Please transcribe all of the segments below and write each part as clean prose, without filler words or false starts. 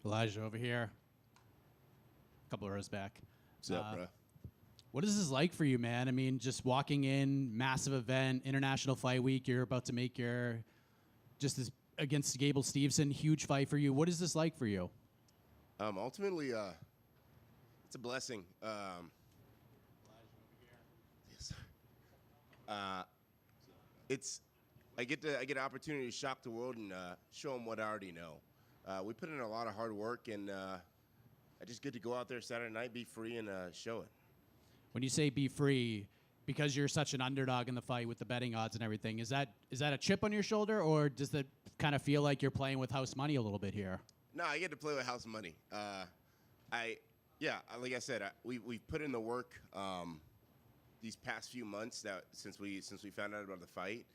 Elijah over here. A couple of rows back. What's up, bro? What is this like for you, man? I mean, just walking in, massive event, International Fight Week. You're about to make your, just this against Gable Steveson, huge fight for you. What is this like for you? Ultimately, it's a blessing. Yes. I get an opportunity to shock the world and show them what I already know. We put in a lot of hard work, and I just get to go out there Saturday night, be free, and show it. When you say be free, because you're such an underdog in the fight with the betting odds and everything, is that a chip on your shoulder, or does that kind of feel like you're playing with house money a little bit here? No, I get to play with house money. Like I said, we've put in the work these past few months since we found out about the fight,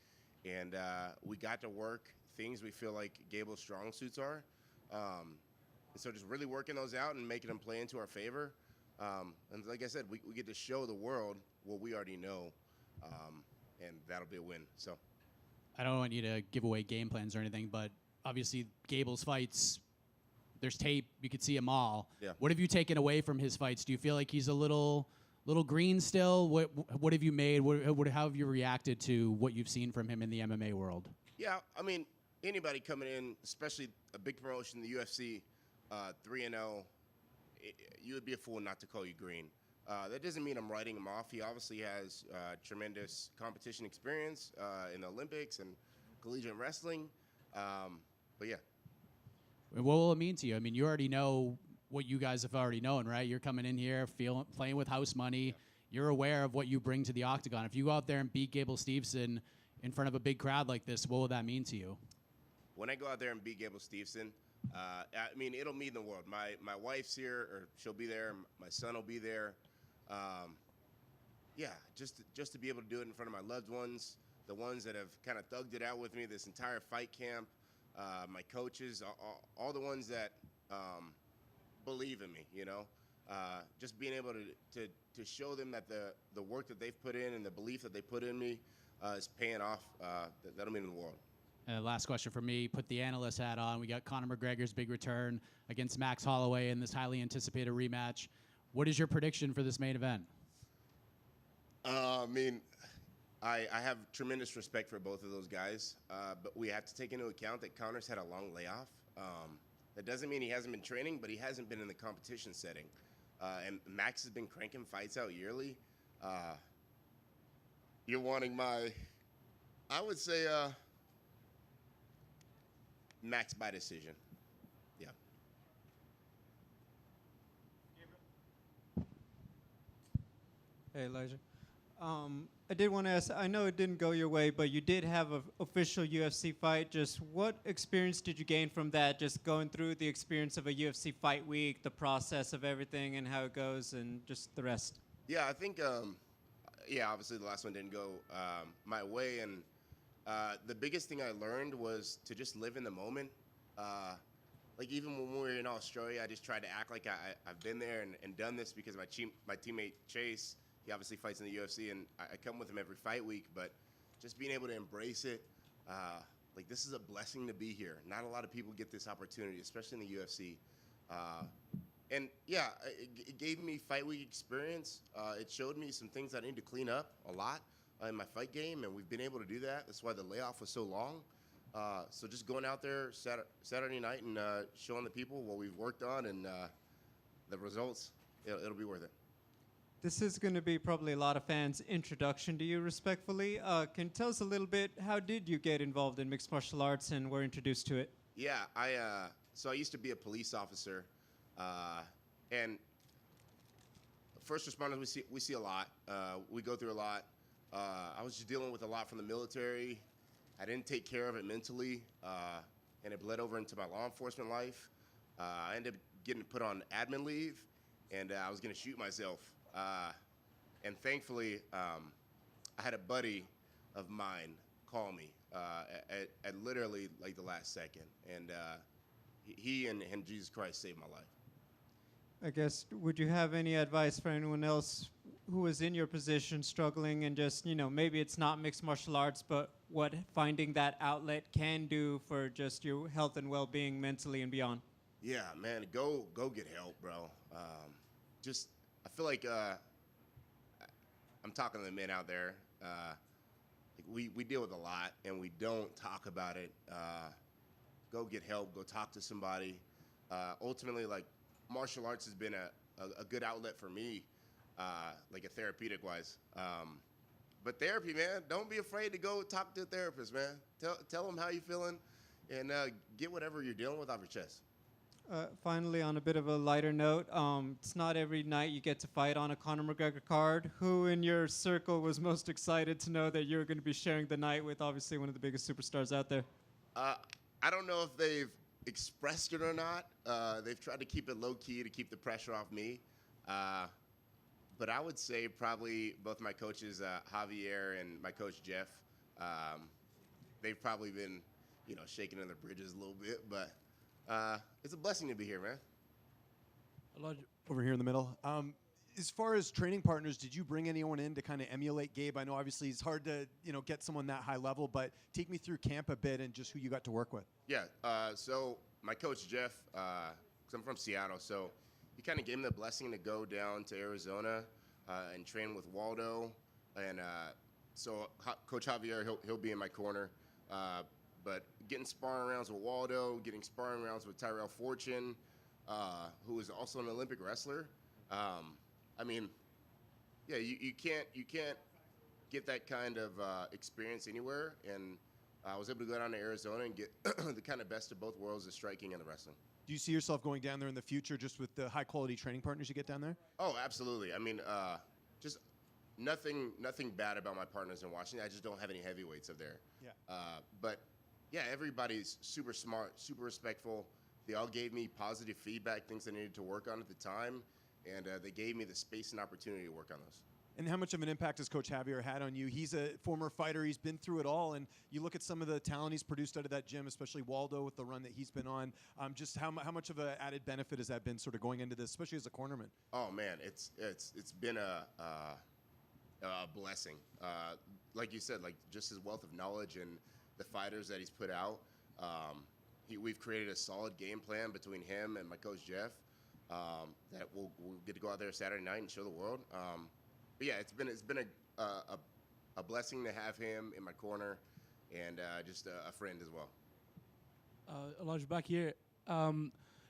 and we got to work things we feel like Gable's strong suits are. And so just really working those out and making them play into our favor. And like I said, we get to show the world what we already know, and that'll be a win. So I don't want you to give away game plans or anything, but obviously Gable's fights, there's tape. You could see them all. Yeah. What have you taken away from his fights? Do you feel like he's a little green still? What have you made? How have you reacted to what you've seen from him in the MMA world? Yeah, I mean, anybody coming in, especially a big promotion, the UFC, 3-0, you would be a fool not to call you green. That doesn't mean I'm writing him off. He obviously has tremendous competition experience in the Olympics and collegiate wrestling. But yeah. What will it mean to you? I mean, you already know what you guys have already known, right? You're coming in here, playing with house money. Yeah. You're aware of what you bring to the octagon. If you go out there and beat Gable Steveson in front of a big crowd like this, what will that mean to you? When I go out there and beat Gable Steveson, I mean, it'll mean the world. My wife's here, or she'll be there. My son will be there. Yeah, just to be able to do it in front of my loved ones, the ones that have kind of thugged it out with me this entire fight camp, my coaches, all the ones that believe in me, you know. Just being able to show them that the work that they've put in and the belief that they put in me is paying off. That'll mean the world. Last question for me. Put the analyst hat on. We got Conor McGregor's big return against Max Holloway in this highly anticipated rematch. What is your prediction for this main event? I mean, I have tremendous respect for both of those guys, but we have to take into account that Conor's had a long layoff. That doesn't mean he hasn't been training, but he hasn't been in the competition setting. And Max has been cranking fights out yearly. You're wanting I would say, Max by decision. Yeah. Hey, Elijah. I did want to ask, I know it didn't go your way, but you did have an official UFC fight. Just what experience did you gain from that, just going through the experience of a UFC fight week, the process of everything and how it goes, and just the rest? Yeah, I think, obviously the last one didn't go my way, and the biggest thing I learned was to just live in the moment. Like even when we were in Australia, I just tried to act like I've been there and done this because my teammate Chase, he obviously fights in the UFC, and I come with him every fight week. But just being able to embrace it, like this is a blessing to be here. Not a lot of people get this opportunity, especially in the UFC. And yeah, it gave me fight week experience. It showed me some things I need to clean up a lot in my fight game, and we've been able to do that. That's why the layoff was so long. So just going out there Saturday night and showing the people what we've worked on and the results, it'll be worth it. This is going to be probably a lot of fans' introduction to you, respectfully. Can you tell us a little bit, how did you get involved in mixed martial arts and were introduced to it? Yeah, so I used to be a police officer, and first responders we see a lot. We go through a lot. I was just dealing with a lot from the military. I didn't take care of it mentally, and it bled over into my law enforcement life. I ended up getting put on admin leave, and I was going to shoot myself. And thankfully, I had a buddy of mine call me at literally like the last second, and he and Jesus Christ saved my life. I guess, would you have any advice for anyone else who is in your position struggling and just, maybe it's not mixed martial arts, but what finding that outlet can do for just your health and well-being mentally and beyond? Yeah, man, go get help, bro. I feel like I'm talking to the men out there. We deal with a lot, and we don't talk about it. Go get help. Go talk to somebody. Ultimately, like, martial arts has been a good outlet for me, like a therapeutic wise. But therapy, man, don't be afraid to go talk to a therapist, man. Tell them how you're feeling, and get whatever you're dealing with off your chest. Finally, on a bit of a lighter note, it's not every night you get to fight on a Conor McGregor card. Who in your circle was most excited to know that you're going to be sharing the night with obviously one of the biggest superstars out there? I don't know if they've expressed it or not. They've tried to keep it low key to keep the pressure off me. But I would say probably both my coaches, Javier and my coach Jeff, they've probably been, shaking in the bridges a little bit. But it's a blessing to be here, man. Elijah, over here in the middle. As far as training partners, did you bring anyone in to kind of emulate Gabe? I know obviously it's hard to get someone that high level, but take me through camp a bit and just who you got to work with. Yeah. So my coach Jeff, because I'm from Seattle, so he kind of gave me the blessing to go down to Arizona and train with Waldo, and so Coach Javier, he'll be in my corner. But getting sparring rounds with Waldo, getting sparring rounds with Tyrell Fortune, who is also an Olympic wrestler. I mean, yeah, you can't get that kind of experience anywhere, and I was able to go down to Arizona and get the kind of best of both worlds, the striking and the wrestling. Do you see yourself going down there in the future just with the high-quality training partners you get down there? Oh, absolutely. I mean, just nothing bad about my partners in Washington. I just don't have any heavyweights up there. Yeah. But, yeah, everybody's super smart, super respectful. They all gave me positive feedback, things I needed to work on at the time, and they gave me the space and opportunity to work on those. And how much of an impact has Coach Javier had on you? He's a former fighter. He's been through it all. And you look at some of the talent he's produced out of that gym, especially Waldo with the run that he's been on. Just how much of an added benefit has that been sort of going into this, especially as a cornerman? Oh, man, it's been a blessing. Like you said, like just his wealth of knowledge and the fighters that he's put out. We've created a solid game plan between him and my coach Jeff that we'll get to go out there Saturday night and show the world. But yeah, it's been a blessing to have him in my corner, and just a friend as well. Elijah, back here.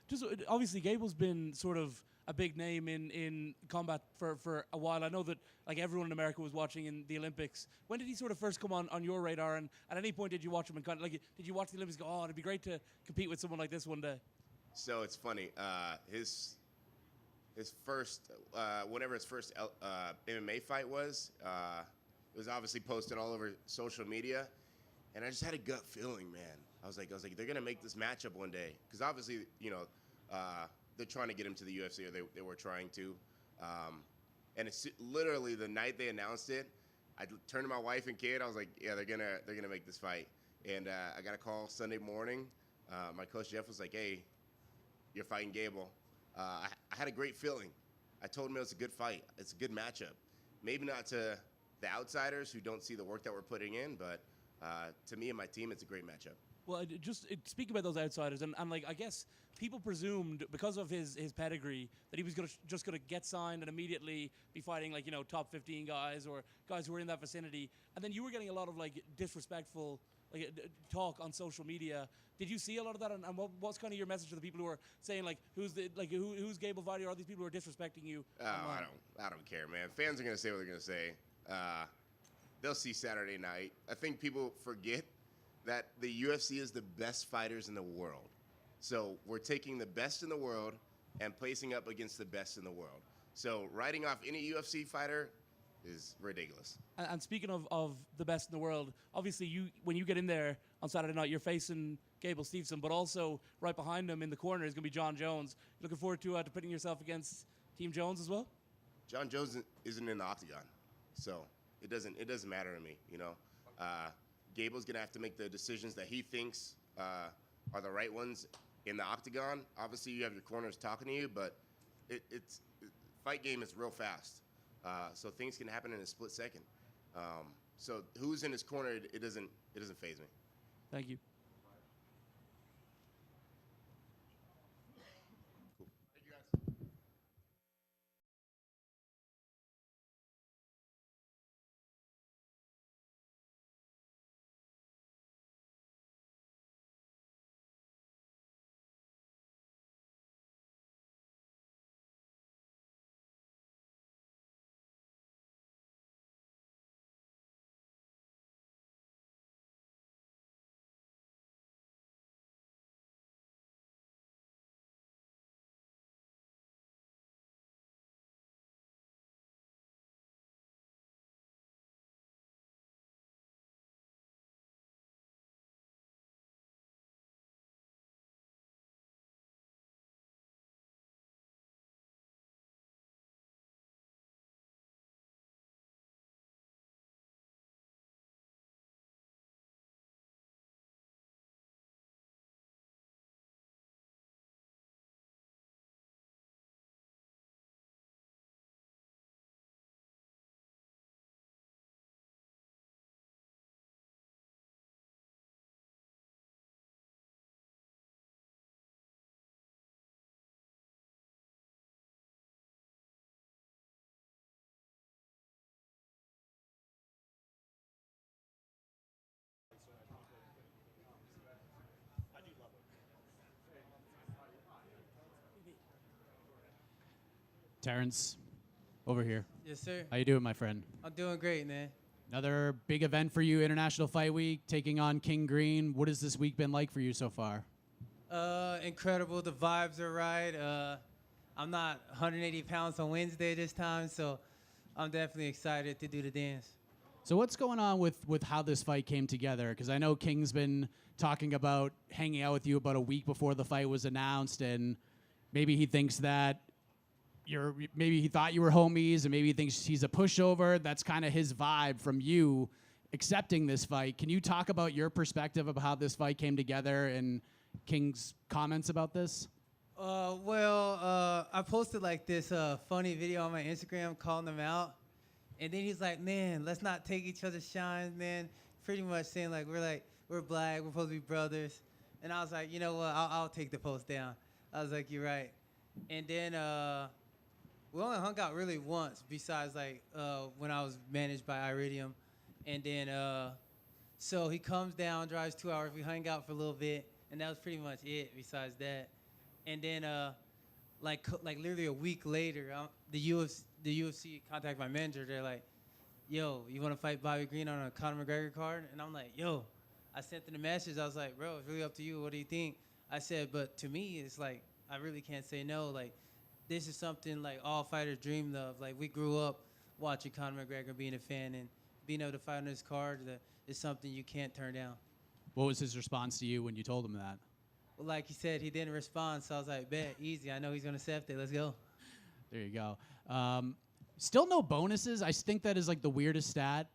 Just obviously, Gable's been sort of a big name in combat for a while. I know that like everyone in America was watching in the Olympics. When did he sort of first come on your radar? And at any point did you watch him and kind of like did you watch the Olympics? And go, oh, it'd be great to compete with someone like this one day. So it's funny. His first, whenever his first MMA fight was, it was obviously posted all over social media, and I just had a gut feeling, man. I was like, they're gonna make this matchup one day, because obviously, they're trying to get him to the UFC, or they were trying to, and it's literally the night they announced it. I turned to my wife and kid. I was like, yeah, they're gonna make this fight, and I got a call Sunday morning. My coach Jeff was like, hey, you're fighting Gable. I had a great feeling. I told him it was a good fight. It's a good matchup. Maybe not to the outsiders who don't see the work that we're putting in, but to me and my team, it's a great matchup. Well, speaking about those outsiders, and like I guess people presumed because of his pedigree that he was just gonna get signed and immediately be fighting like top 15 guys or guys who were in that vicinity, and then you were getting a lot of like disrespectful talk on social media. Did you see a lot of that? And what's kind of your message to the people who are saying like who's Gable fighting, or are these people who are disrespecting you? Oh, I don't care, man. Fans are gonna say what they're gonna say. They'll see Saturday night. I think people forget that the UFC is the best fighters in the world. So we're taking the best in the world and placing up against the best in the world. So writing off any UFC fighter is ridiculous. And speaking of the best in the world, obviously when you get in there on Saturday night, you're facing Gable Steveson, but also right behind him in the corner is going to be John Jones. Looking forward to pitting yourself against Team Jones as well? John Jones isn't in the octagon, so it doesn't matter to me, Gable's going to have to make the decisions that he thinks are the right ones in the octagon. Obviously, you have your corners talking to you, but fight game is real fast. So things can happen in a split second. So who's in his corner, it doesn't faze me. Thank you. Terrance, over here. Yes, sir. How you doing, my friend? I'm doing great, man. Another big event for you, International Fight Week, taking on King Green. What has this week been like for you so far? Incredible. The vibes are right. I'm not 180 pounds on Wednesday this time, so I'm definitely excited to do the dance. So what's going on with how this fight came together? Because I know King's been talking about hanging out with you about a week before the fight was announced, and maybe he thinks that maybe he thought you were homies, and maybe he thinks he's a pushover. That's kind of his vibe from you accepting this fight. Can you talk about your perspective of how this fight came together and King's comments about this? I posted like this funny video on my Instagram calling him out. And then he's like, man, let's not take each other's shines, man. Pretty much saying like we're black, we're supposed to be brothers. And I was like, you know what, I'll take the post down. I was like, you're right. And then we only hung out really once besides like when I was managed by Iridium. And then so he comes down, drives 2 hours, we hung out for a little bit, and that was pretty much it besides that. And then like literally a week later, the UFC contacted my manager. They're like, yo, you want to fight Bobby Green on a Conor McGregor card? And I'm like, yo. I sent them the message. I was like, bro, it's really up to you. What do you think? I said, but to me, it's like, I really can't say no. Like, this is something like all fighters dreamed of. Like, we grew up watching Conor McGregor, being a fan, and being able to fight on this card is something you can't turn down. What was his response to you when you told him that? Well, like he said, he didn't respond, so I was like, bet, easy. I know he's going to accept it. Let's go. There you go. Still no bonuses. I think that is like the weirdest stat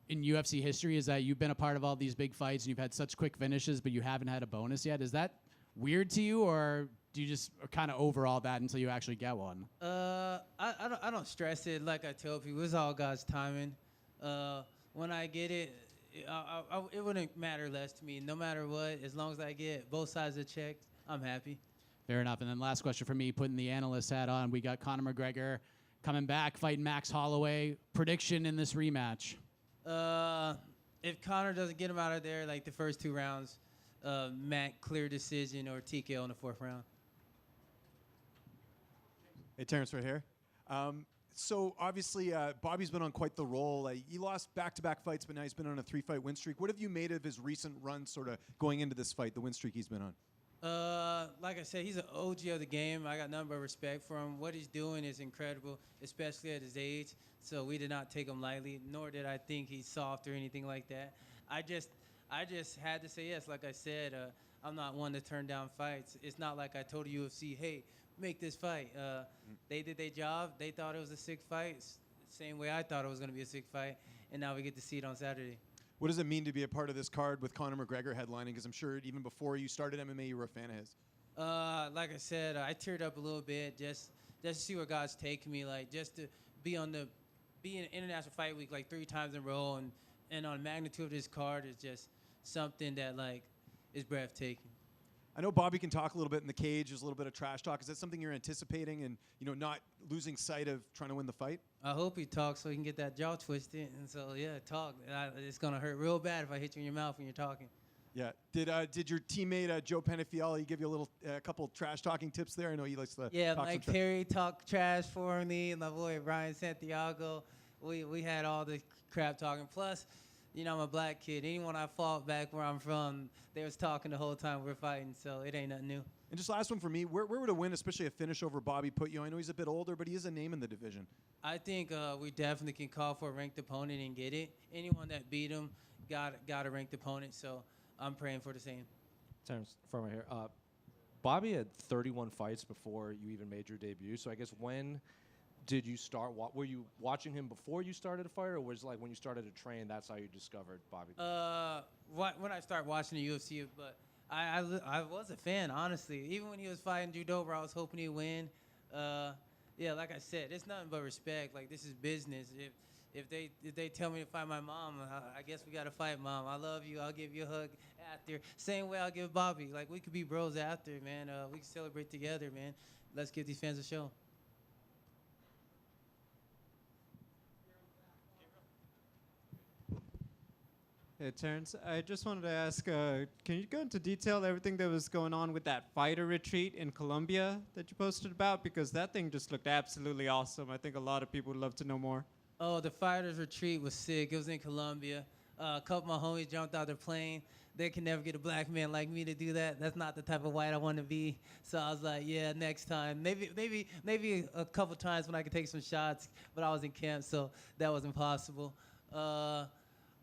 in UFC history, is that you've been a part of all these big fights and you've had such quick finishes, but you haven't had a bonus yet. Is that weird to you, or do you just kind of over all that until you actually get one? I don't stress it. Like I tell people, it's all God's timing. When I get it, it wouldn't matter less to me. No matter what, as long as I get both sides of the check, I'm happy. Fair enough. And then last question for me, putting the analyst hat on. We got Conor McGregor coming back, fighting Max Holloway. Prediction in this rematch? If Conor doesn't get him out of there like the first 2 rounds, Mac clear decision or TKO in the 4th round. Hey, Terrance, right here. So obviously, Bobby's been on quite the roll. He lost back-to-back fights, but now he's been on a 3-fight win streak. What have you made of his recent run, sort of going into this fight, the win streak he's been on? Like I said, he's an OG of the game. I got nothing but respect for him. What he's doing is incredible, especially at his age. So we did not take him lightly, nor did I think he's soft or anything like that. I just had to say yes. Like I said, I'm not one to turn down fights. It's not like I told the UFC, hey, make this fight. They did their job. They thought it was a sick fight, same way I thought it was going to be a sick fight, and now we get to see it on Saturday. What does it mean to be a part of this card with Conor McGregor headlining? Because I'm sure even before you started MMA, you were a fan of his. Like I said, I teared up a little bit just to see where God's taking me. Like just to be in International Fight Week like 3 times in a row, and on the magnitude of this card is just something that like is breathtaking. I know Bobby can talk a little bit in the cage. There's a little bit of trash talk. Is that something you're anticipating, and not losing sight of trying to win the fight? I hope he talks so he can get that jaw twisted. And so yeah, talk. It's gonna hurt real bad if I hit you in your mouth when you're talking. Yeah. Did your teammate Joe Penefiel give you a couple trash talking tips there? I know he likes to. Yeah, talk Mike Perry talked trash for me, and my boy Brian Santiago. We had all the crap talking. Plus, I'm a black kid. Anyone I fought back where I'm from, they was talking the whole time we're fighting, so it ain't nothing new. And just last one for me, where would a win, especially a finish over Bobby, put you? I know he's a bit older, but he is a name in the division. I think we definitely can call for a ranked opponent and get it. Anyone that beat him got a ranked opponent, so I'm praying for the same. Terrance, from right here. Bobby had 31 fights before you even made your debut, so I guess when did you start? Were you watching him before you started to fight, or was it like when you started to train, that's how you discovered Bobby? When I started watching the UFC, but I was a fan, honestly. Even when he was fighting judo, where I was hoping he'd win. Yeah, like I said, it's nothing but respect. Like, this is business. If they tell me to fight my mom, I guess we gotta fight, Mom. I love you. I'll give you a hug after. Same way I'll give Bobby. Like, we could be bros after, man. We can celebrate together, man. Let's give these fans a show. Hey, Terrance, I just wanted to ask, can you go into detail everything that was going on with that fighter retreat in Colombia that you posted about? Because that thing just looked absolutely awesome. I think a lot of people would love to know more. Oh, the fighters retreat was sick. It was in Colombia. A couple of my homies jumped out their plane. They can never get a black man like me to do that. That's not the type of white I want to be. So I was like, yeah, next time. Maybe a couple times when I could take some shots, but I was in camp, so that wasn't possible.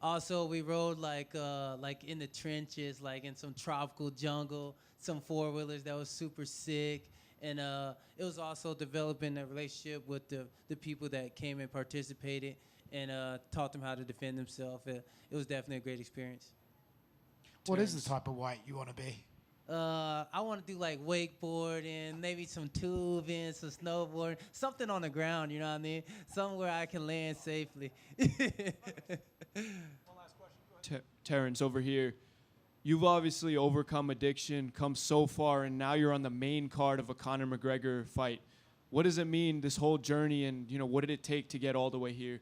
Also, we rode like in the trenches, like in some tropical jungle, some four-wheelers that was super sick. And it was also developing a relationship with the people that came and participated and taught them how to defend themselves. It was definitely a great experience. What is the type of weight you want to be? I want to do like wakeboarding, maybe some tubing, some snowboarding, something on the ground, you know what I mean? Somewhere I can land safely. Terrance, over here. You've obviously overcome addiction, come so far, and now you're on the main card of a Conor McGregor fight. What does it mean, this whole journey, and what did it take to get all the way here?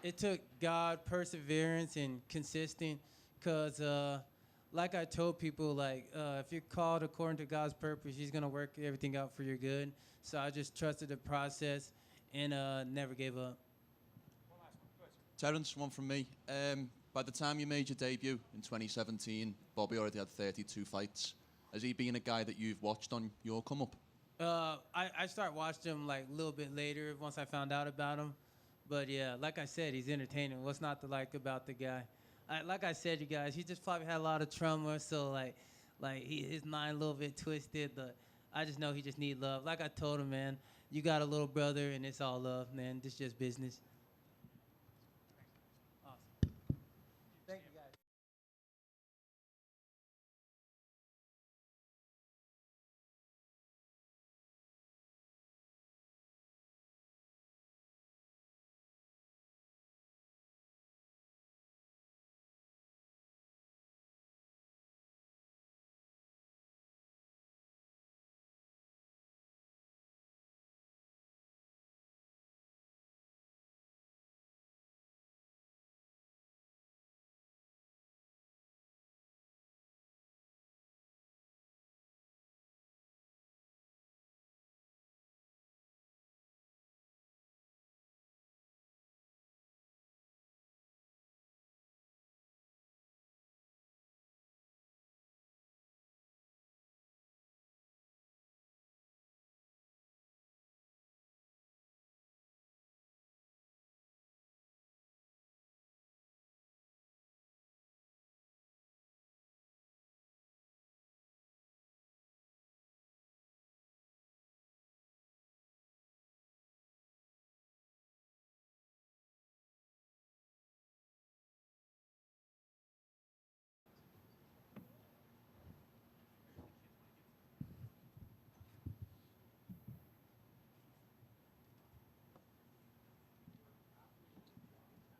It took God, perseverance, and consistent, because like I told people, like if you're called according to God's purpose, He's gonna work everything out for your good. So I just trusted the process and never gave up. Terrance, one from me. By the time you made your debut in 2017, Bobby already had 32 fights. Has he been a guy that you've watched on your come up? I started watching him like a little bit later once I found out about him. But yeah, like I said, he's entertaining. What's not to like about the guy? Like I said, you guys, he just probably had a lot of trauma, so his mind a little bit twisted. But I just know he just need love. Like I told him, man, you got a little brother, and it's all love, man. This just business. Awesome. Thank you, guys.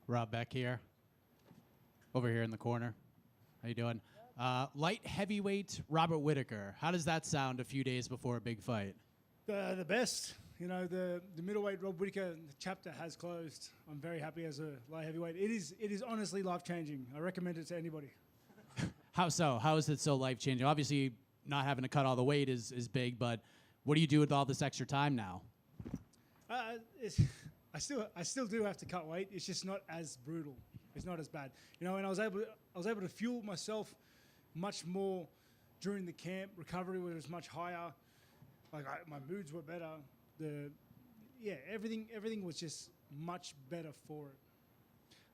Rob Beck here. Over here in the corner. How you doing? Light heavyweight Robert Whittaker. How does that sound a few days before a big fight? The best. The middleweight Rob Whittaker chapter has closed. I'm very happy as a light heavyweight. It is honestly life-changing. I recommend it to anybody. How so? How is it so life-changing? Obviously, not having to cut all the weight is big, but what do you do with all this extra time now? I still do have to cut weight. It's just not as brutal. It's not as bad. And I was able to fuel myself much more during the camp. Recovery was much higher. My moods were better. Everything was just much better for it.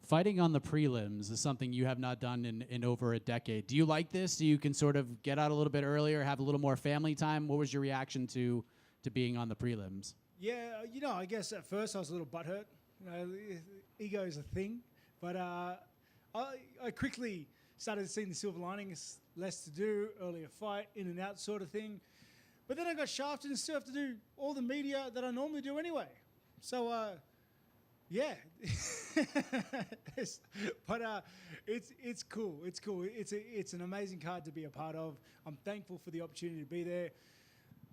Fighting on the prelims is something you have not done in over a decade. Do you like this? Do you can sort of get out a little bit earlier, have a little more family time? What was your reaction to being on the prelims? Yeah, I guess at first I was a little butthurt. Ego is a thing. But I quickly started seeing the silver linings, less to do, earlier fight, in and out sort of thing. But then I got shafted and still have to do all the media that I normally do anyway. So, yeah. But it's cool. It's cool. It's an amazing card to be a part of. I'm thankful for the opportunity to be there.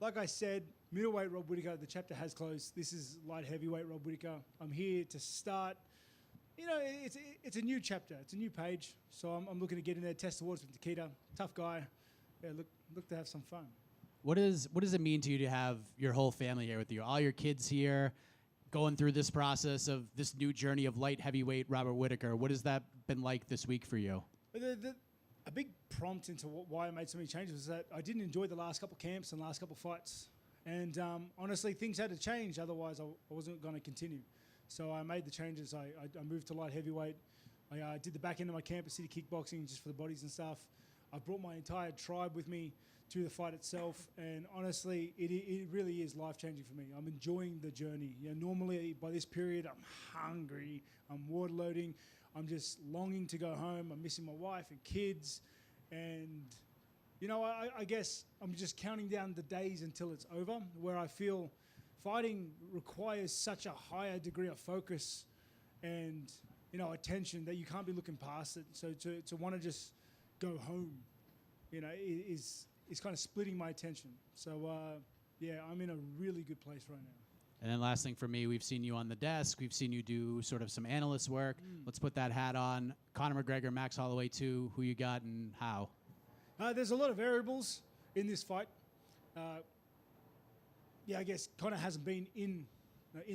Like I said, middleweight Rob Whittaker, the chapter has closed. This is light heavyweight Rob Whittaker. I'm here to start you know, it's a new chapter. It's a new page. So I'm looking to get in there, test the waters with Nikita. Tough guy. Yeah, look to have some fun. What does it mean to you to have your whole family here with you? All your kids here, going through this process of this new journey of light heavyweight Robert Whittaker. What has that been like this week for you? A big prompt into why I made so many changes was that I didn't enjoy the last couple camps and last couple fights. And honestly, things had to change. Otherwise, I wasn't going to continue. So I made the changes. I moved to light heavyweight. I did the back end of my camp at City Kickboxing just for the bodies and stuff. I brought my entire tribe with me to the fight itself. And honestly, it really is life-changing for me. I'm enjoying the journey. You know, normally by this period, I'm hungry. I'm water loading. I'm just longing to go home. I'm missing my wife and kids. And, you know, I guess I'm just counting down the days until it's over, where I feel fighting requires such a higher degree of focus and, you know, attention that you can't be looking past it. So to want to just go home, you know, is kind of splitting my attention. So, yeah, I'm in a really good place right now. And then last thing for me, we've seen you on the desk. We've seen you do sort of some analyst work. Let's put that hat on. Conor McGregor, Max Holloway 2, who you got and how? There's a lot of variables in this fight. Yeah, I guess Conor hasn't been in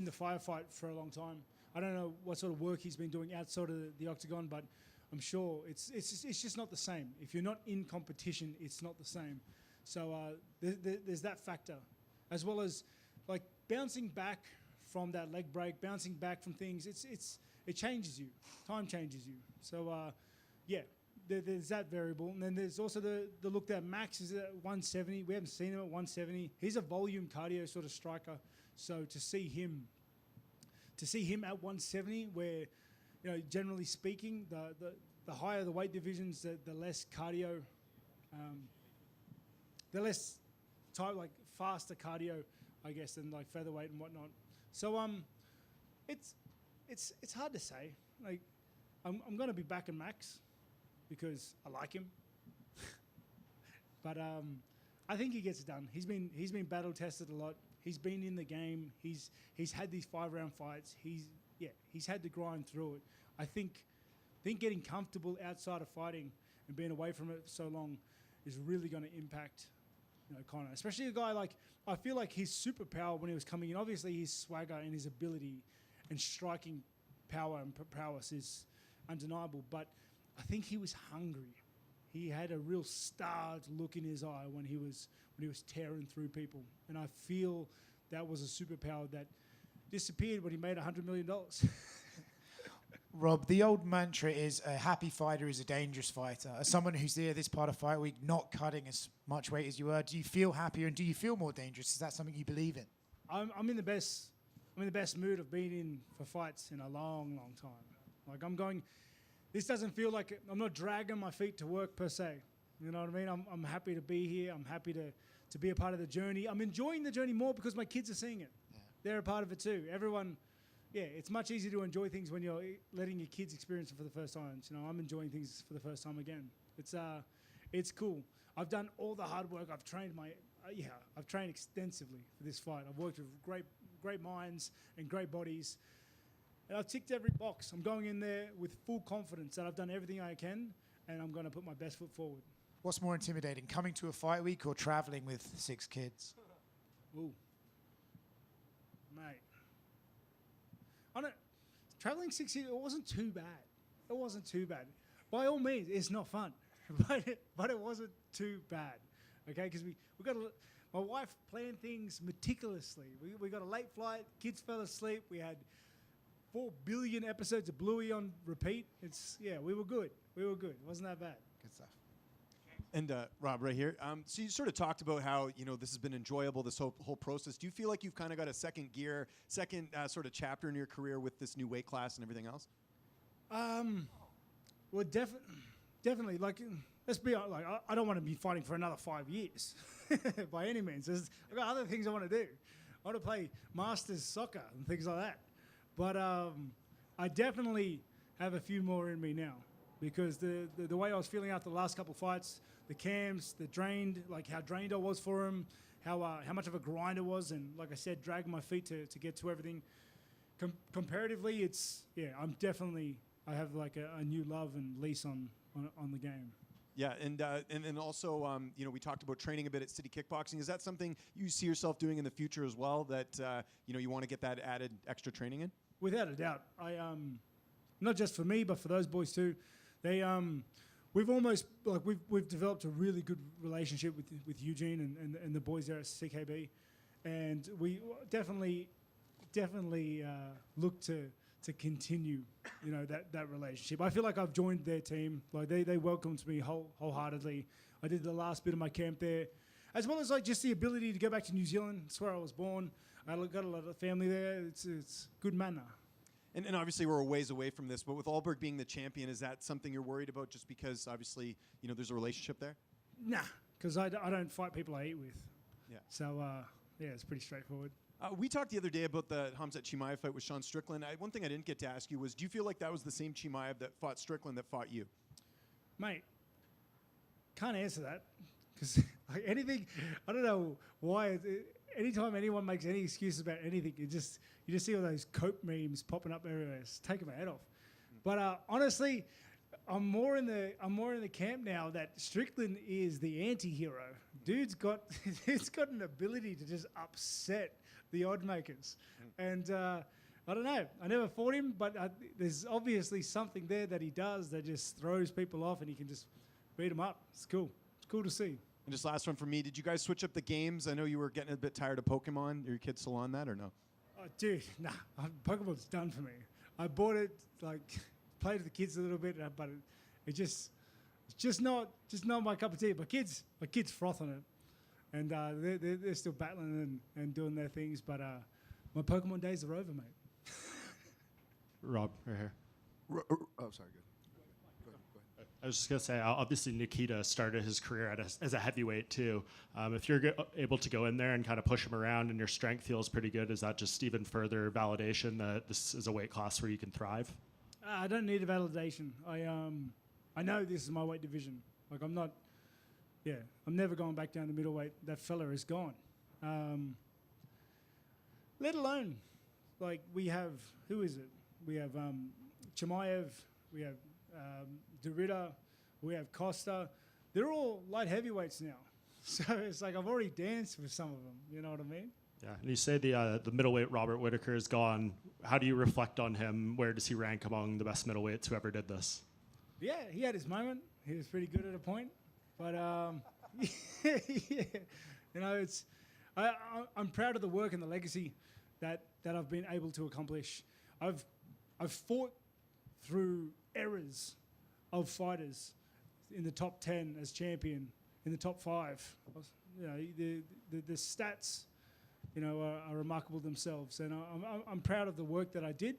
the firefight for a long time. I don't know what sort of work he's been doing outside of the octagon, but I'm sure it's just not the same. If you're not in competition, it's not the same. So there's that factor, as well as like bouncing back from that leg break, bouncing back from things. It changes you. Time changes you. So yeah, there's that variable, and then there's also the look that Max is at 170. We haven't seen him at 170. He's a volume cardio sort of striker. So to see him at 170, where, you know, generally speaking, the higher the weight divisions, the less cardio, the less type, like faster cardio, I guess, than like featherweight and whatnot. So it's hard to say. Like I'm gonna be backing Max because I like him, but I think he gets it done. He's been battle tested a lot. He's been in the game. He's had these 5-round fights. He's had to grind through it. I think getting comfortable outside of fighting and being away from it for so long is really going to impact, you know, Conor. Especially a guy like, I feel like his superpower when he was coming in, obviously his swagger and his ability and striking power and prowess is undeniable, but I think he was hungry. He had a real starved look in his eye when he was tearing through people, and I feel that was a superpower that disappeared when he made $100 million. Rob, the old mantra is a happy fighter is a dangerous fighter. As someone who's there this part of fight week, not cutting as much weight as you were, do you feel happier and do you feel more dangerous? Is that something you believe in? I'm in the best mood of being in for fights in a long, long time. Like this doesn't feel like I'm not dragging my feet to work per se. You know what I mean? I'm happy to be here. I'm happy to be a part of the journey. I'm enjoying the journey more because my kids are seeing it. Yeah. They're a part of it too. Everyone, yeah, it's much easier to enjoy things when you're letting your kids experience it for the first time. You know, I'm enjoying things for the first time again. It's cool. I've done all the hard work. I've trained I've trained extensively for this fight. I've worked with great minds and great bodies. And I've ticked every box. I'm going in there with full confidence that I've done everything I can, and I'm going to put my best foot forward. What's more intimidating, coming to a fight week or traveling with 6 kids? Ooh. Mate. Traveling 6 years, it wasn't too bad. It wasn't too bad. By all means, it's not fun, but it wasn't too bad, okay? Because my wife planned things meticulously. We got a late flight, kids fell asleep, we had 4 billion episodes of Bluey on repeat. We were good. We were good. It wasn't that bad. Good stuff. And Rob, right here. So you sort of talked about how, you know, this has been enjoyable, this whole process. Do you feel like you've kind of got a second sort of chapter in your career with this new weight class and everything else? Well, definitely. Like, let's be honest. Like, I don't want to be fighting for another 5 years by any means. I've got other things I want to do. I want to play Masters soccer and things like that. But I definitely have a few more in me now because the way I was feeling after the last couple of fights, the cams, the drained, like how drained I was for him, how much of a grind it was, and like I said, dragging my feet to get to everything. comparatively, I have like a new love and lease on the game. Yeah, and then also, we talked about training a bit at City Kickboxing. Is that something you see yourself doing in the future as well? That you want to get that added extra training in? Without a doubt, not just for me, but for those boys too. We've almost we've developed a really good relationship with Eugene and the boys there at CKB, and we definitely look to continue, that relationship. I feel like I've joined their team. Like they welcomed me wholeheartedly. I did the last bit of my camp there, as well as like just the ability to go back to New Zealand. It's where I was born. I got a lot of family there. It's good manner. And obviously we're a ways away from this, but with Alberg being the champion, is that something you're worried about just because obviously, there's a relationship there? Nah, because I don't fight people I eat with. Yeah. So, it's pretty straightforward. We talked the other day about the Khamzat Chimaev fight with Sean Strickland. One thing I didn't get to ask you was, do you feel like that was the same Chimaev that fought Strickland that fought you? Mate, can't answer that. Because anything, I don't know why. Anytime anyone makes any excuses about anything, you just see all those cope memes popping up everywhere. It's taking my head off. But honestly, I'm more in the camp now that Strickland is the anti-hero. Dude's got an ability to just upset the odd makers. And I don't know. I never fought him, but there's obviously something there that he does that just throws people off, and he can just beat them up. It's cool. It's cool to see. And just last one for me. Did you guys switch up the games? I know you were getting a bit tired of Pokemon. Are your kids still on that or no? Oh, dude, nah. Pokemon's done for me. I bought it, played with the kids a little bit, but it's just not my cup of tea. My kids froth on it, and they're still battling and doing their things. But my Pokemon days are over, mate. Rob, right here. Oh, sorry. Good. I was just going to say, obviously Nikita started his career as a heavyweight too. If you're able to go in there and kind of push him around and your strength feels pretty good, is that just even further validation that this is a weight class where you can thrive? I don't need a validation. I know this is my weight division. I'm never going back down to middleweight. That fella is gone. Let alone, we have, who is it? We have Chimaev, we have Derrida, we have Costa. They're all light heavyweights now. So it's like I've already danced with some of them. You know what I mean? Yeah, and you say the middleweight Robert Whittaker is gone. How do you reflect on him? Where does he rank among the best middleweights who ever did this? Yeah, he had his moment. He was pretty good at a point. But, yeah, I'm proud of the work and the legacy that I've been able to accomplish. I've fought through eras of fighters in the top 10 as champion, in the top 5. The stats, are remarkable themselves, and I'm proud of the work that I did.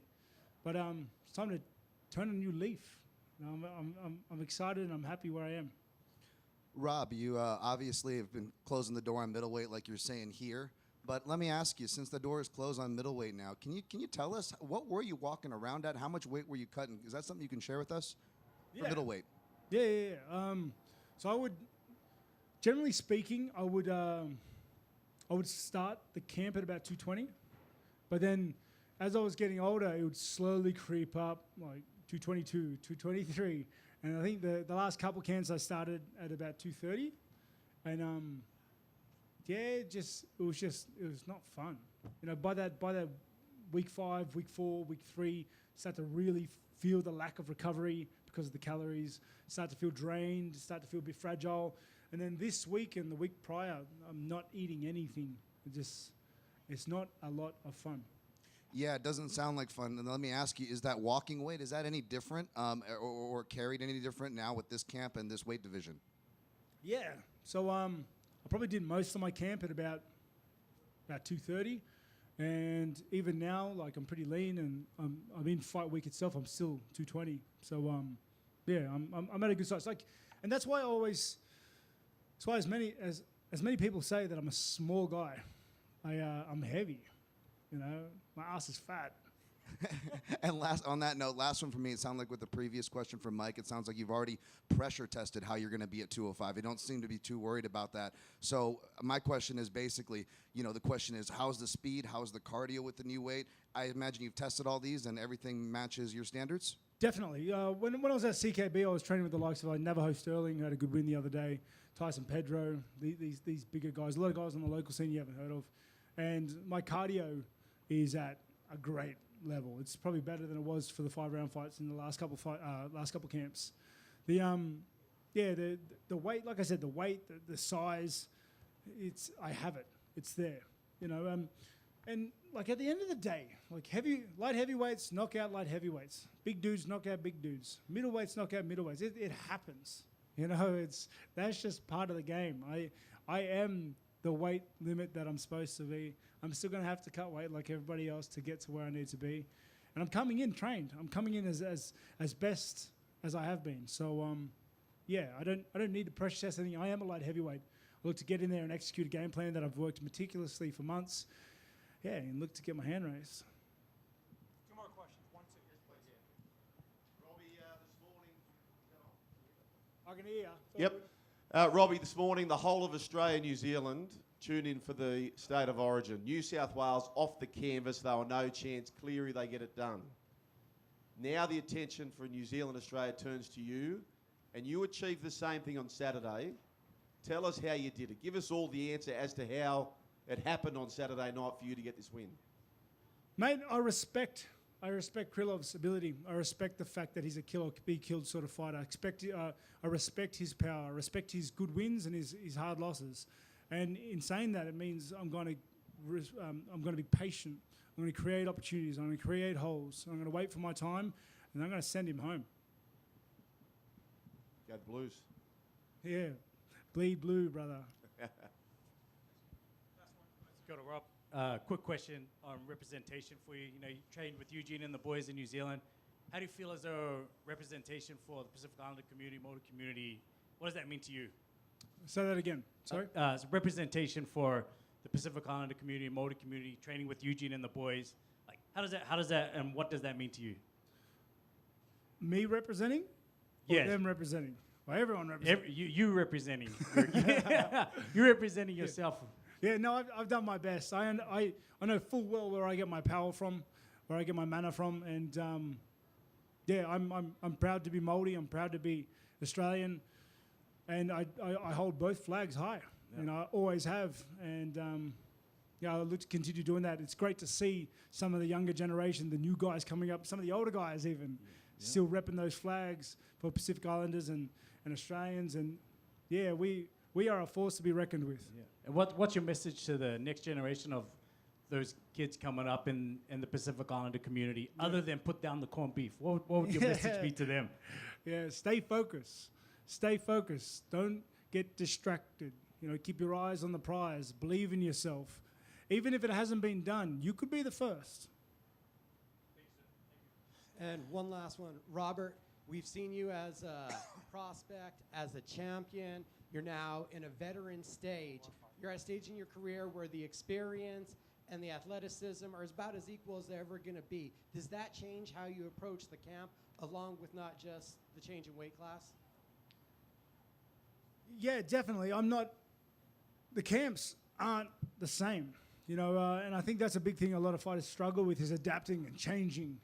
But it's time to turn a new leaf. I'm excited and I'm happy where I am. Rob, you obviously have been closing the door on middleweight like you're saying here. But let me ask you, since the door is closed on middleweight now, can you tell us what were you walking around at? How much weight were you cutting? Is that something you can share with us? For middleweight. Yeah. So I would, generally speaking, I would start the camp at about 220, but then as I was getting older, it would slowly creep up, like 222, 223, and I think the last couple camps I started at about 230, and it was not fun. By that week 5, week 4, week 3, start to really feel the lack of recovery because of the calories, start to feel drained, start to feel a bit fragile. And then this week and the week prior, I'm not eating anything. It's not a lot of fun. Yeah, it doesn't sound like fun. And let me ask you, is that walking weight, is that any different or carried any different now with this camp and this weight division? Yeah. So I probably did most of my camp at about 230. And even now, I'm pretty lean, and I'm in fight week itself. I'm still 220. So I'm at a good size. And that's why as many people say that I'm a small guy. I'm heavy. My ass is fat. And on that note, last one for me. It sounds like with the previous question from Mike, it sounds like you've already pressure tested how you're going to be at 205. You don't seem to be too worried about that. So my question is basically, the question is, how's the speed? How's the cardio with the new weight? I imagine you've tested all these and everything matches your standards? Definitely. When I was at CKB, I was training with the likes of Navajo Sterling, who had a good win the other day, Tyson Pedro, these bigger guys, a lot of guys on the local scene you haven't heard of. And my cardio is at a great level. It's probably better than it was for the 5-round fights in the last couple camps. The weight, like I said, the weight, the size, I have it. It's there, and like at the end of the day, like light heavyweights knock out light heavyweights. Big dudes knock out big dudes. Middleweights knock out middleweights. It happens. That's just part of the game. I am the weight limit that I'm supposed to be. I'm still going to have to cut weight like everybody else to get to where I need to be. And I'm coming in trained. I'm coming in as best as I have been. So I don't need to pressure test anything. I am a light heavyweight. I look to get in there and execute a game plan that I've worked meticulously for months. Yeah, and look to get my hand raised. Two more questions. One, two. Yes, please. Yeah. Robbie, this morning. I can hear Yep. Robbie, this morning, the whole of Australia, New Zealand, tuned in for the State of Origin. New South Wales off the canvas. They were no chance. Cleary, they get it done. Now the attention for New Zealand, Australia turns to you, and you achieved the same thing on Saturday. Tell us how you did it. Give us all the answer as to how it happened on Saturday night for you to get this win. Mate, I respect Krylov's ability. I respect the fact that he's a be killed sort of fighter. I respect his power. I respect his good wins and his hard losses. And in saying that, it means I'm going to be patient. I'm going to create opportunities. I'm going to create holes. I'm going to wait for my time, and I'm going to send him home. Go the Blues. Yeah, bleed blue, brother. Go to Rob. Quick question on representation for you. You trained with Eugene and the boys in New Zealand. How do you feel as a representation for the Pacific Islander community, motor community? What does that mean to you? Say that again. Sorry? As representation for the Pacific Islander community, motor community, training with Eugene and the boys. Like, how does that, and what does that mean to you? Me representing? Yes. Or them representing? Well, everyone representing. You representing. You're representing yourself. Yeah, no, I've done my best. I know full well where I get my power from, where I get my mana from, and I'm proud to be Māori. I'm proud to be Australian, and I hold both flags high. Yeah. I always have, and I look to continue doing that. It's great to see some of the younger generation, the new guys coming up, some of the older guys even, still repping those flags for Pacific Islanders and Australians, and we are a force to be reckoned with. Yeah. And what's your message to the next generation of those kids coming up in the Pacific Islander community, other than put down the corned beef? What would your message be to them? Yeah, stay focused. Stay focused. Don't get distracted. Keep your eyes on the prize. Believe in yourself. Even if it hasn't been done, you could be the first. And one last one. Robert, we've seen you as a prospect, as a champion. You're now in a veteran stage. You're at a stage in your career where the experience and the athleticism are about as equal as they're ever going to be. Does that change how you approach the camp, along with not just the change in weight class? Yeah, definitely. The camps aren't the same, and I think that's a big thing a lot of fighters struggle with, is adapting and changing,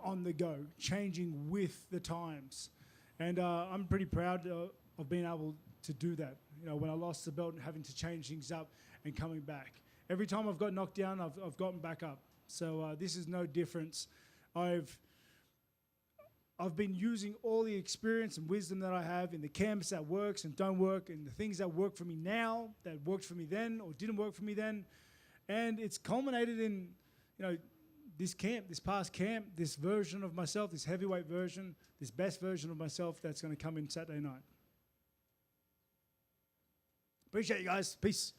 on the go, changing with the times. And I'm pretty proud of being able to do that. When I lost the belt and having to change things up and coming back. Every time I've got knocked down, I've gotten back up. So this is no difference. I've been using all the experience and wisdom that I have in the camps that works and don't work, and the things that work for me now that worked for me then or didn't work for me then. And it's culminated in, this camp, this past camp, this version of myself, this heavyweight version, this best version of myself that's going to come in Saturday night. Appreciate you guys. Peace.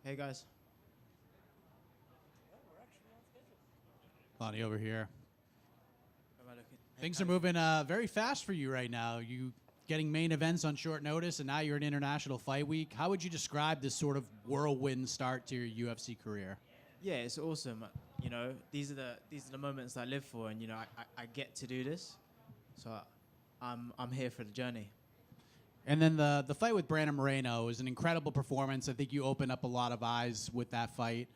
Hey guys. Lonnie over here. Am I looking? Things are moving very fast for you right now. You getting main events on short notice, and now you're in International Fight Week. How would you describe this sort of whirlwind start to your UFC career? Yeah, it's awesome. You know, these are the moments I live for, and you know, I get to do this, so I'm here for the journey. And then the fight with Brandon Moreno was an incredible performance. I think you opened up a lot of eyes with that fight.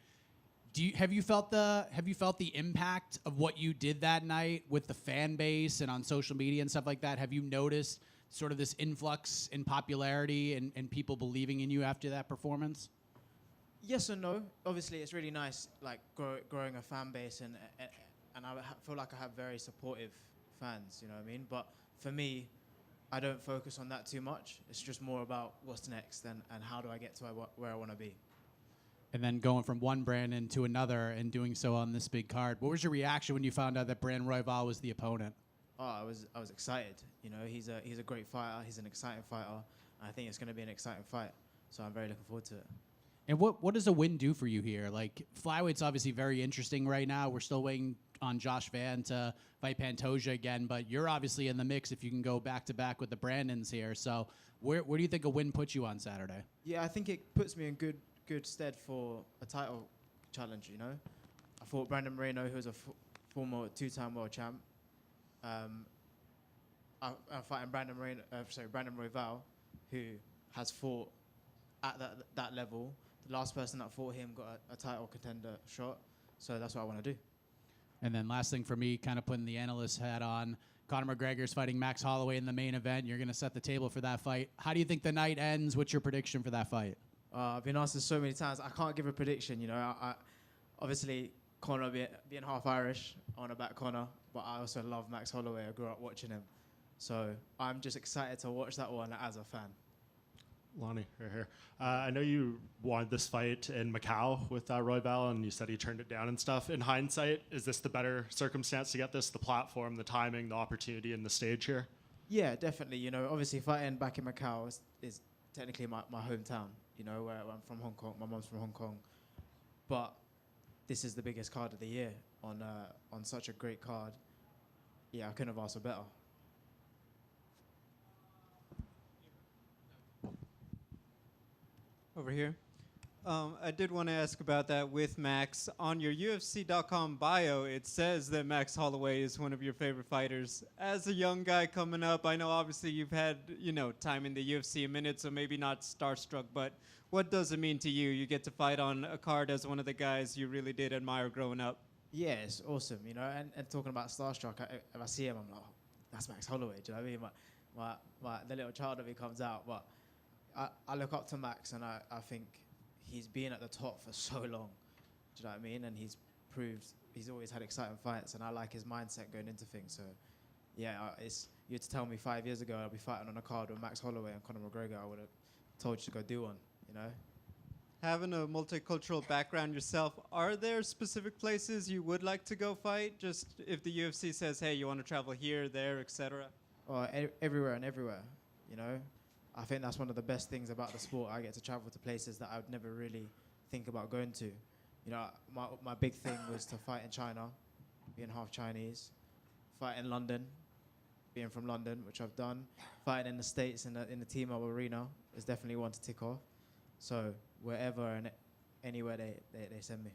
Have you felt the impact of what you did that night with the fan base and on social media and stuff like that? Have you noticed sort of this influx in popularity and people believing in you after that performance? Yes and no. Obviously, it's really nice, like growing a fan base, and I feel like I have very supportive fans. You know what I mean? But for me, I don't focus on that too much. It's just more about what's next and how do I get to where I want to be. And then going from one Brandon to another and doing so on this big card. What was your reaction when you found out that Brandon Royval was the opponent? Oh, I was excited. You know, he's a great fighter. He's an exciting fighter. I think it's going to be an exciting fight. So I'm very looking forward to it. And what does a win do for you here? Like, flyweight's obviously very interesting right now. We're still waiting on Josh Van to fight Pantoja again, but you're obviously in the mix if you can go back-to-back with the Brandons here. So where do you think a win puts you on Saturday? Yeah, I think it puts me in good stead for a title challenge, you know? I fought Brandon Moreno, who's a former two-time world champ. I'm fighting Brandon Royval, who has fought at that level. The last person that fought him got a title contender shot, so that's what I want to do. And then last thing for me, kind of putting the analyst hat on, Conor McGregor's fighting Max Holloway in the main event. You're going to set the table for that fight. How do you think the night ends? What's your prediction for that fight? I've been asked this so many times. I can't give a prediction, you know. I obviously, Conor being half Irish, I want to back Conor, but I also love Max Holloway. I grew up watching him. So I'm just excited to watch that one as a fan. Lonnie, right here. I know you wanted this fight in Macau with Royval, and you said he turned it down and stuff. In hindsight, is this the better circumstance to get this? The platform, the timing, the opportunity, and the stage here? Yeah, definitely. You know, obviously fighting back in Macau is technically my hometown, you know, where I'm from Hong Kong. My mom's from Hong Kong. But this is the biggest card of the year on such a great card. Yeah, I couldn't have asked for better. Over here. I did want to ask about that with Max. On your UFC.com bio, it says that Max Holloway is one of your favorite fighters. As a young guy coming up, I know obviously you've had, you know, time in the UFC a minute, so maybe not starstruck, but what does it mean to you? You get to fight on a card as one of the guys you really did admire growing up. Yeah, it's awesome, you know, and talking about starstruck, if I see him, I'm like, oh, that's Max Holloway, do you know what I mean? The little child of me comes out, but I look up to Max, and I think he's been at the top for so long. Do you know what I mean? And he's always had exciting fights, and I like his mindset going into things. So, yeah, you had to tell me 5 years ago I'll be fighting on a card with Max Holloway and Conor McGregor, I would have told you to go do one, you know? Having a multicultural background yourself, are there specific places you would like to go fight? Just if the UFC says, hey, you want to travel here, there, etc.? Oh, everywhere and everywhere, you know? I think that's one of the best things about the sport. I get to travel to places that I would never really think about going to. You know, my big thing was to fight in China, being half Chinese, fight in London, being from London, which I've done. Fighting in the States in the T-Mobile Arena is definitely one to tick off. So wherever and anywhere they send me.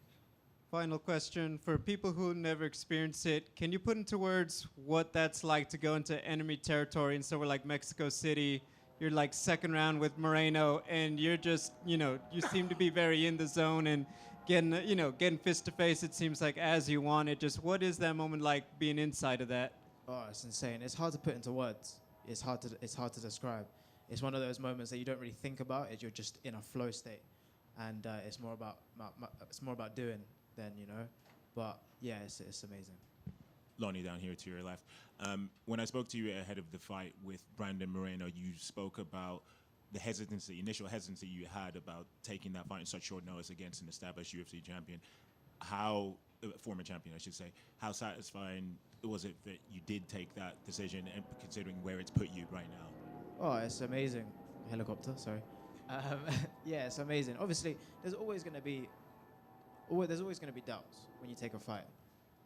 Final question. For people who never experienced it, can you put into words what that's like to go into enemy territory in somewhere like Mexico City? You're like second round with Moreno, and you're just, you know, you seem to be very in the zone and getting fist to face, it seems like, as you want it. Just what is that moment like being inside of that? Oh, it's insane. It's hard to put into words. It's hard to describe. It's one of those moments that you don't really think about. You're just in a flow state, and it's more about doing than, you know. But yeah, it's amazing. Lonnie down here to your left. When I spoke to you ahead of the fight with Brandon Moreno, you spoke about the initial hesitancy you had about taking that fight in such short notice against an established UFC champion. Former champion, I should say. How satisfying was it that you did take that decision, and considering where it's put you right now? Oh, it's amazing. Helicopter, sorry. Yeah, it's amazing. Obviously, there's always going to be doubts when you take a fight,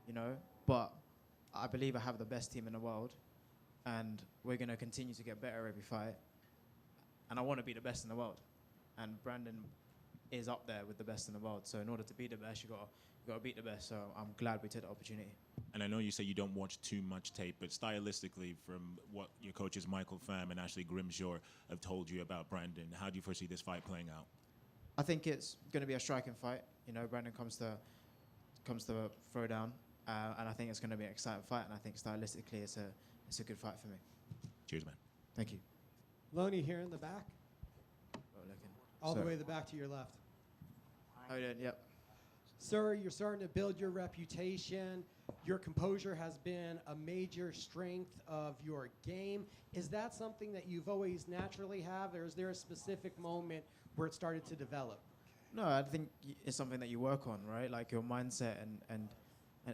you know. But I believe I have the best team in the world, and we're going to continue to get better every fight. And I want to be the best in the world, and Brandon is up there with the best in the world. So in order to be the best, you got to beat the best. So I'm glad we took the opportunity. And I know you say you don't watch too much tape, but stylistically, from what your coaches Michael Pham and Ashley Grimshaw have told you about Brandon, how do you foresee this fight playing out? I think it's going to be a striking fight. You know, Brandon comes to throw down, and I think it's going to be an exciting fight. And I think stylistically, it's a good fight for me. Cheers, man. Thank you. Loney here in the back. All the Sir. way to the back to your left. How you doing? Yep. Sir, you're starting to build your reputation. Your composure has been a major strength of your game. Is that something that you've always naturally have, or is there a specific moment where it started to develop? No, I think it's something that you work on, right? Like your mindset and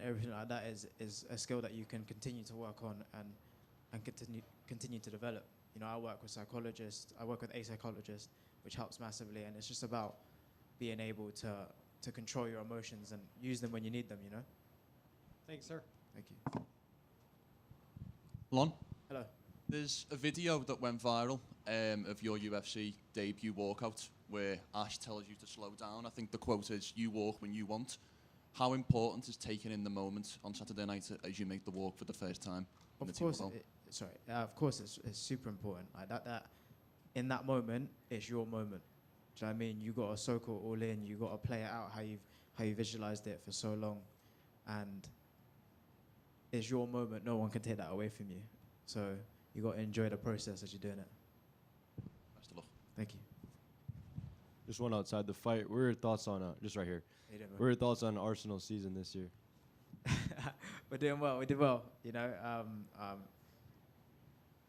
everything like that is a skill that you can continue to work on and continue to develop. You know, I work with psychologists. I work with a psychologist, which helps massively, and it's just about being able to control your emotions and use them when you need them, you know? Thanks, sir. Thank you. Lon? Hello. There's a video that went viral of your UFC debut walkout where Ash tells you to slow down. I think the quote is, "You walk when you want." How important is taking in the moment on Saturday night as you make the walk for the first time? Of course, of course, it's super important. Like that, in that moment, it's your moment. Do you know what I mean? You got to soak it all in. You got to play it out how you visualized it for so long, and it's your moment. No one can take that away from you. So you got to enjoy the process as you're doing it. Best of luck. Thank you. Just one outside the fight. What are your thoughts on just right here? How you doing, bro? What are your thoughts on Arsenal's season this year? We're doing well. We did well. You know.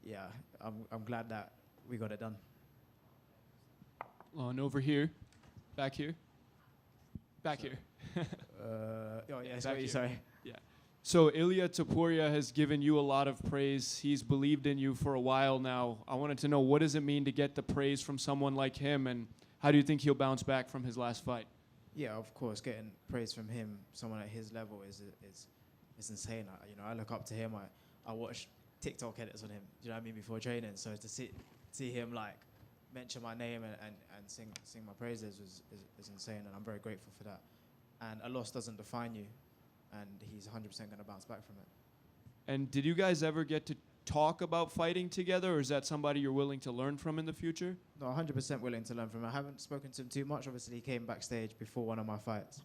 Yeah. I'm glad that we got it done. On over here, back here, back here. Oh yeah, Back sorry. here. Sorry. Yeah. So Ilya Topuria has given you a lot of praise. He's believed in you for a while now. I wanted to know, what does it mean to get the praise from someone like him, and how do you think he'll bounce back from his last fight? Yeah, of course, getting praise from him, someone at his level, is insane. I look up to him. I watch TikTok edits on him. Do you know what I mean? Before training, so to see him like mention my name and sing my praises is insane, and I'm very grateful for that. And a loss doesn't define you, and he's 100% going to bounce back from it. And did you guys ever get to talk about fighting together, or is that somebody you're willing to learn from in the future? No, 100% willing to learn from him. I haven't spoken to him too much. Obviously, he came backstage before one of my fights,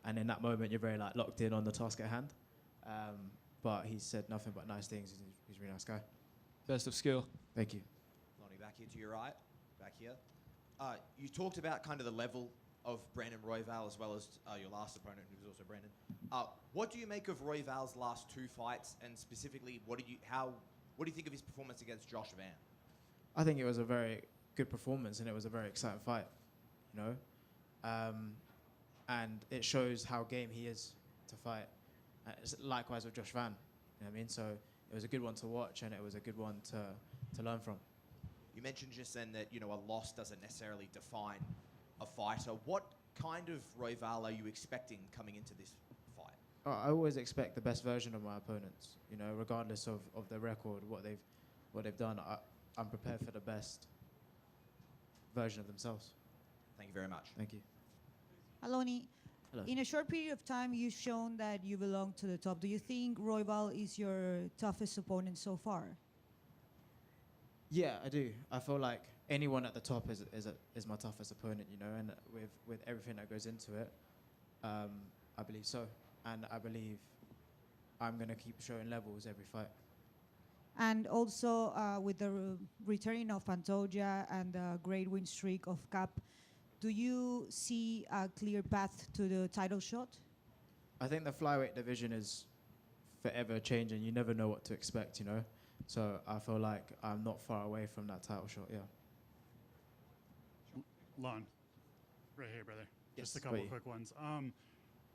and in that moment, you're very like locked in on the task at hand. But he said nothing but nice things. He's a really nice guy. Best of skill. Thank you. Lonnie, back here to your right, back here. You talked about kind of the level of Brandon Royval as well as your last opponent, who was also Brandon. What do you make of Royval's last two fights, and specifically, what do you think of his performance against Josh Van? I think it was a very good performance, and it was a very exciting fight, you know. And it shows how game he is to fight. It's likewise with Josh Van, you know what I mean? So it was a good one to watch, and it was a good one to learn from. You mentioned just then that, a loss doesn't necessarily define a fighter. What kind of Royval are you expecting coming into this fight? I always expect the best version of my opponents, you know, regardless of their record, what they've done. I'm prepared for the best version of themselves. Thank you very much. Thank you. Aloni, Hello. in a short period of time, you've shown that you belong to the top. Do you think Royval is your toughest opponent so far? Yeah, I do. I feel like anyone at the top is my toughest opponent, you know, and with everything that goes into it, I believe so. And I believe I'm going to keep showing levels every fight. And also with the returning of Pantoja and the great win streak of Cap, do you see a clear path to the title shot? I think the flyweight division is forever changing. You never know what to expect, you know. So I feel like I'm not far away from that title shot, yeah. Lon, right here, brother. Yes, Just a couple wait. quick ones.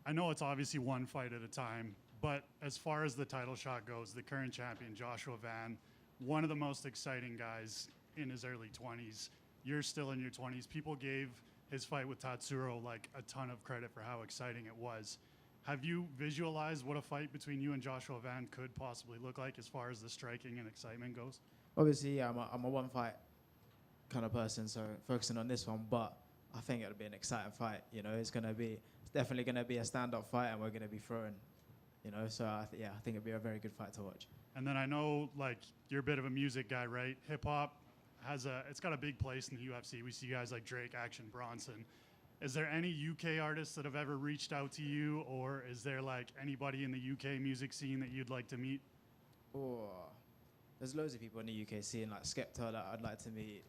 I know it's obviously one fight at a time, but as far as the title shot goes, the current champion, Joshua Van, one of the most exciting guys in his early 20s. you're still in your 20s. People gave his fight with Tatsuro like a ton of credit for how exciting it was. Have you visualized what a fight between you and Joshua Van could possibly look like as far as the striking and excitement goes? Obviously, yeah, I'm a one fight kind of person, so focusing on this one, but I think it'll be an exciting fight. You know, it's definitely going to be a stand-up fight, and we're going to be throwing, you know, so I think it'll be a very good fight to watch. And then I know, like, you're a bit of a music guy, right? Hip-hop it's got a big place in the UFC. We see guys like Drake, Action Bronson. Is there any UK artists that have ever reached out to you, or is there, like, anybody in the UK music scene that you'd like to meet? Oh, there's loads of people in the UK scene, like Skepta, that I'd like to meet.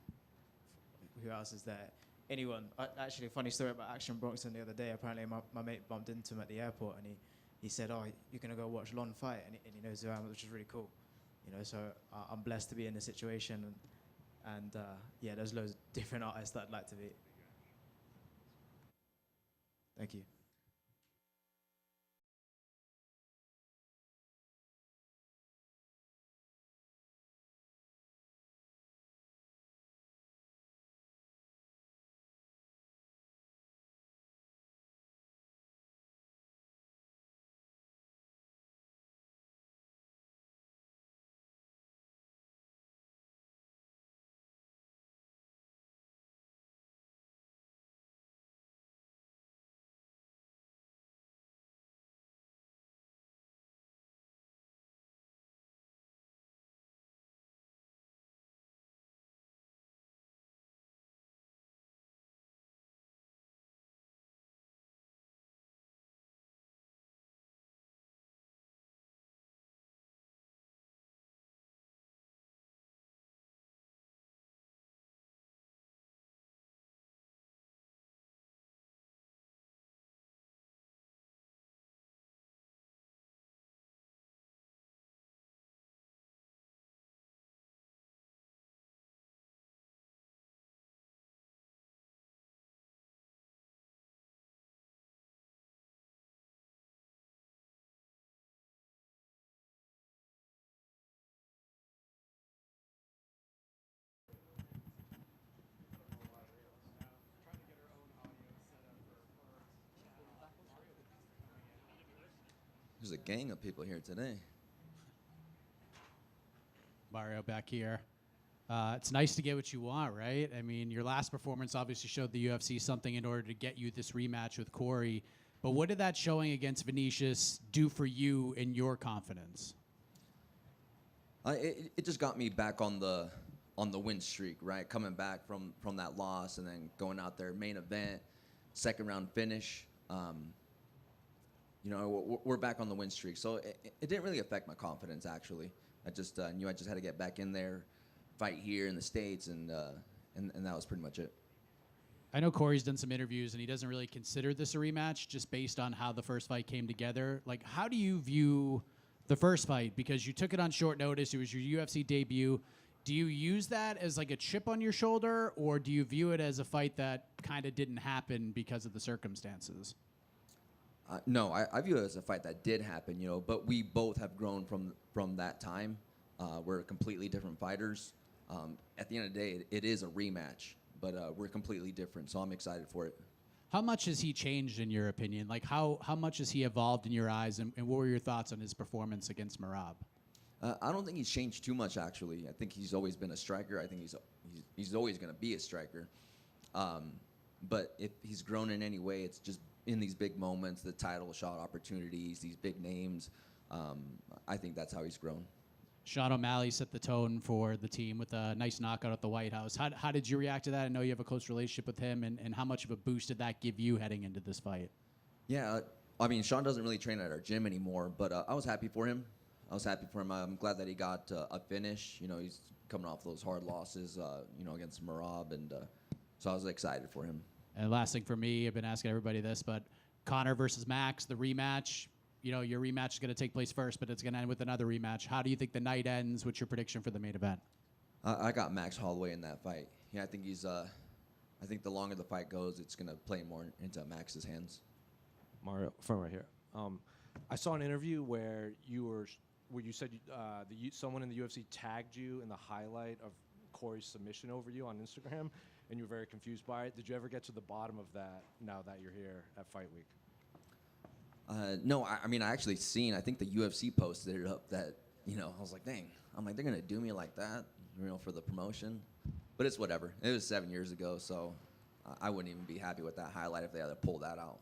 Who else is there? Anyone. Actually, a funny story about Action Bronson the other day. Apparently, my mate bumped into him at the airport, and he said, "Oh, you're gonna go watch Lon fight," and he knows who I am, which is really cool. You know, so I'm blessed to be in this situation, and yeah, there's loads of different artists that I'd like to meet. Thank you. There's a gang of people here today. Mario back here. It's nice to get what you want, right? I mean, your last performance obviously showed the UFC something in order to get you this rematch with Cory. But what did that showing against Vinicius do for you in your confidence? It just got me back on the win streak, right? Coming back from that loss and then going out there, main event, second round finish. You know, we're back on the win streak. So it didn't really affect my confidence, actually. I just knew I just had to get back in there, fight here in the States, and that was pretty much it. I know Cory's done some interviews, and he doesn't really consider this a rematch just based on how the first fight came together. Like, how do you view the first fight? Because you took it on short notice. It was your UFC debut. Do you use that as like a chip on your shoulder, or do you view it as a fight that kind of didn't happen because of the circumstances? No, I view it as a fight that did happen, you know, but we both have grown from that time. We're completely different fighters. At the end of the day, it is a rematch, but we're completely different, so I'm excited for it. How much has he changed in your opinion? Like how much has he evolved in your eyes, and what were your thoughts on his performance against Merab? I don't think he's changed too much, actually. I think he's always been a striker. I think he's always going to be a striker. But if he's grown in any way, it's just in these big moments, the title shot opportunities, these big names. I think that's how he's grown. Sean O'Malley set the tone for the team with a nice knockout at the White House. How did you react to that? I know you have a close relationship with him, and how much of a boost did that give you heading into this fight? Yeah, I mean, Sean doesn't really train at our gym anymore, but I was happy for him. I'm glad that he got a finish. You know, he's coming off those hard losses, you know, against Merab, and so I was excited for him. And last thing for me, I've been asking everybody this, but Conor versus Max, the rematch. You know, your rematch is going to take place first, but it's going to end with another rematch. How do you think the night ends? What's your prediction for the main event? I got Max Holloway in that fight. Yeah, I think he's. I think the longer the fight goes, it's going to play more into Max's hands. Mario, from right here. I saw an interview where you said someone in the UFC tagged you in the highlight of Cory's submission over you on Instagram, and you were very confused by it. Did you ever get to the bottom of that now that you're here at Fight Week? No, I mean, I actually seen, I think the UFC posted it up that, you know, I was like, dang, I'm like, they're going to do me like that, you know, for the promotion. But it's whatever. It was 7 years ago, so I wouldn't even be happy with that highlight if they had to pull that out.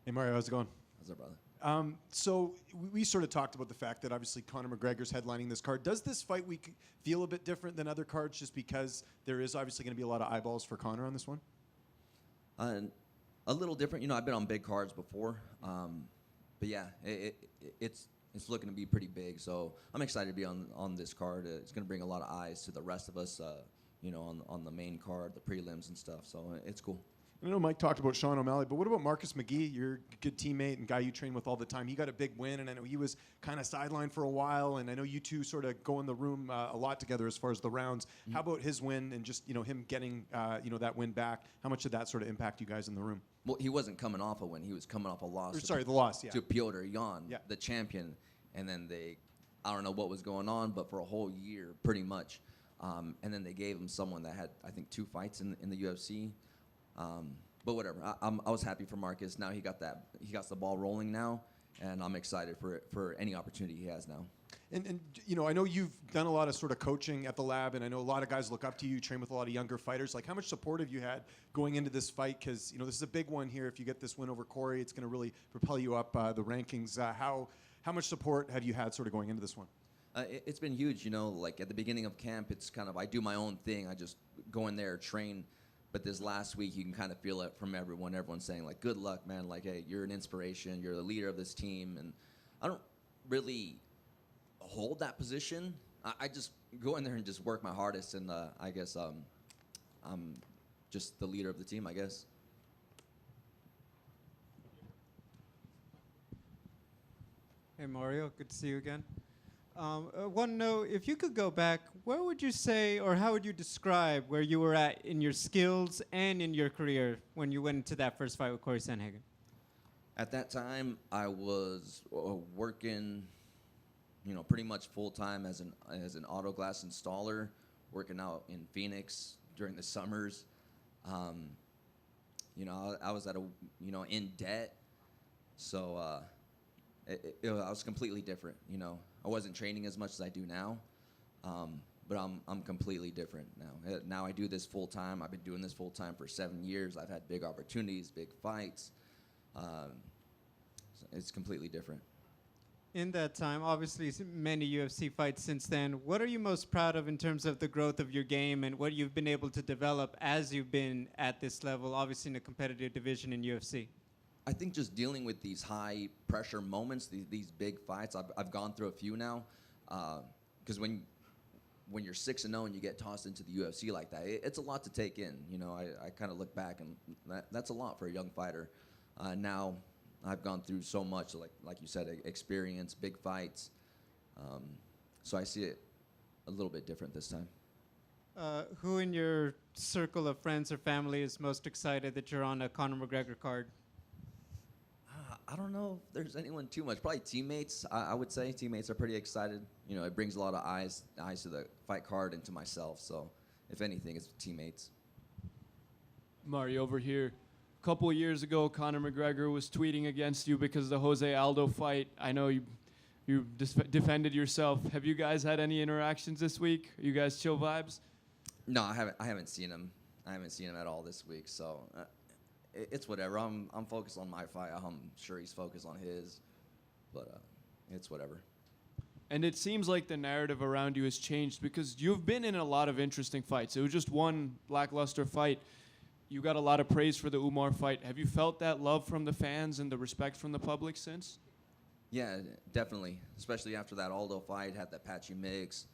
Hey, Mario, how's it going? How's it, brother? So we sort of talked about the fact that obviously Conor McGregor's headlining this card. Does this fight week feel a bit different than other cards just because there is obviously going to be a lot of eyeballs for Conor on this one? A little different. You know, I've been on big cards before. But yeah, it's looking to be pretty big. So I'm excited to be on this card. It's going to bring a lot of eyes to the rest of us, you know, on the main card, the prelims and stuff. So it's cool. I know Mike talked about Sean O'Malley, but what about Marcus McGee, your good teammate and guy you train with all the time? He got a big win, and I know he was kind of sidelined for a while, and I know you two sort of go in the room a lot together as far as the rounds. Mm-hmm. How about his win and just, you know, him getting, you know, that win back? How much did that sort of impact you guys in the room? Well, he wasn't coming off a win. He was coming off a loss. The loss, yeah. To Piotr Jan, the champion. And then I don't know what was going on, but for a whole year, pretty much. And then they gave him someone that had, I think, 2 fights in the UFC. But whatever, I was happy for Marcus. Now he got the ball rolling now, and I'm excited for any opportunity he has now. And you know, I know you've done a lot of sort of coaching at the lab, and I know a lot of guys look up to you, train with a lot of younger fighters. Like, how much support have you had going into this fight? Because, you know, this is a big one here. If you get this win over Cory, it's going to really propel you up the rankings. How much support have you had sort of going into this one? It's been huge. You know, like at the beginning of camp, it's kind of, I do my own thing. I just go in there, train. But this last week, you can kind of feel it from everyone. Everyone's saying, like, good luck, man. Like, hey, you're an inspiration. You're the leader of this team. And I don't really hold that position. I just go in there and just work my hardest. And I guess I'm just the leader of the team, I guess. Hey, Mario. Good to see you again. Want to know, if you could go back, where would you say, or how would you describe where you were at in your skills and in your career when you went into that first fight with Cory Sandhagen? At that time, I was working, you know, pretty much full time as an auto glass installer, working out in Phoenix during the summers. You know, I was in debt, so I was completely different. You know, I wasn't training as much as I do now, but I'm completely different now. Now I do this full time. I've been doing this full time for 7 years. I've had big opportunities, big fights. It's completely different. In that time, obviously many UFC fights since then. What are you most proud of in terms of the growth of your game and what you've been able to develop as you've been at this level, obviously in a competitive division in UFC? I think just dealing with these high pressure moments, these big fights. I've gone through a few now, because when you're 6-0 and you get tossed into the UFC like that, it's a lot to take in. You know, I kind of look back and that's a lot for a young fighter. Now I've gone through so much, like you said, experience, big fights. So I see it a little bit different this time. Who in your circle of friends or family is most excited that you're on a Conor McGregor card? I don't know if there's anyone too much. Probably teammates. I would say teammates are pretty excited. You know, it brings a lot of eyes to the fight card and to myself. So, if anything, it's teammates. Mario, over here. A couple of years ago, Conor McGregor was tweeting against you because of the Jose Aldo fight. I know you defended yourself. Have you guys had any interactions this week? Are you guys chill vibes? No, I haven't seen him. I haven't seen him at all this week. So. It's whatever. I'm focused on my fight. I'm sure he's focused on his, but it's whatever. And it seems like the narrative around you has changed because you've been in a lot of interesting fights. It was just one lackluster fight. You got a lot of praise for the Umar fight. Have you felt that love from the fans and the respect from the public since? Yeah, definitely. Especially after that Aldo fight, had that patchy mix,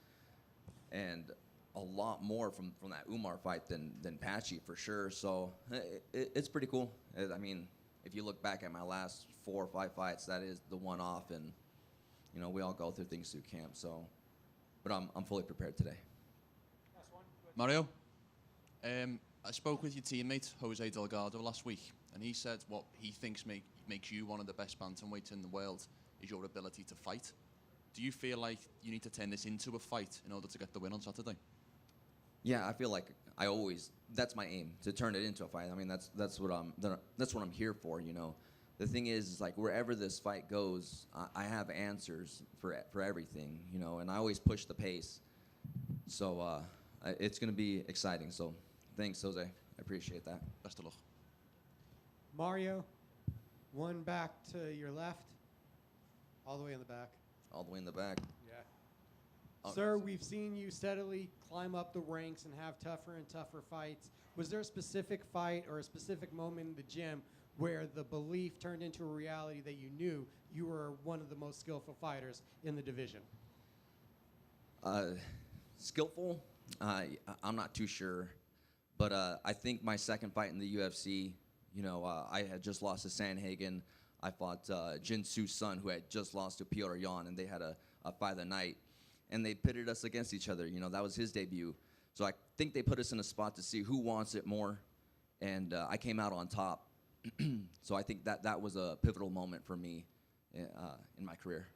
and a lot more from that Umar fight than Patchy for sure. So it's pretty cool. I mean, if you look back at my last 4 or 5 fights, that is the one off, and you know we all go through things through camp. So, but I'm fully prepared today. Mario, I spoke with your teammate Jose Delgado last week, and he said what he thinks makes you one of the best bantamweights in the world is your ability to fight. Do you feel like you need to turn this into a fight in order to get the win on Saturday? Yeah, I feel like that's my aim, to turn it into a fight. I mean, that's what I'm here for, you know. The thing is like wherever this fight goes, I have answers for everything, you know, and I always push the pace. So it's going to be exciting. So thanks, Jose. I appreciate that. Best of luck. Mario, one back to your left, all the way in the back. All the way in the back. Yeah. Oh, Sir, we've seen you steadily climb up the ranks and have tougher and tougher fights. Was there a specific fight or a specific moment in the gym where the belief turned into a reality that you knew you were one of the most skillful fighters in the division? Skillful? I'm not too sure. But I think my second fight in the UFC, you know, I had just lost to Sandhagen. I fought Jin Soo's son, who had just lost to Piotr Jan, and they had a fight of the night. And they pitted us against each other. You know, that was his debut. So I think they put us in a spot to see who wants it more. And I came out on top. So I think that was a pivotal moment for me in my career.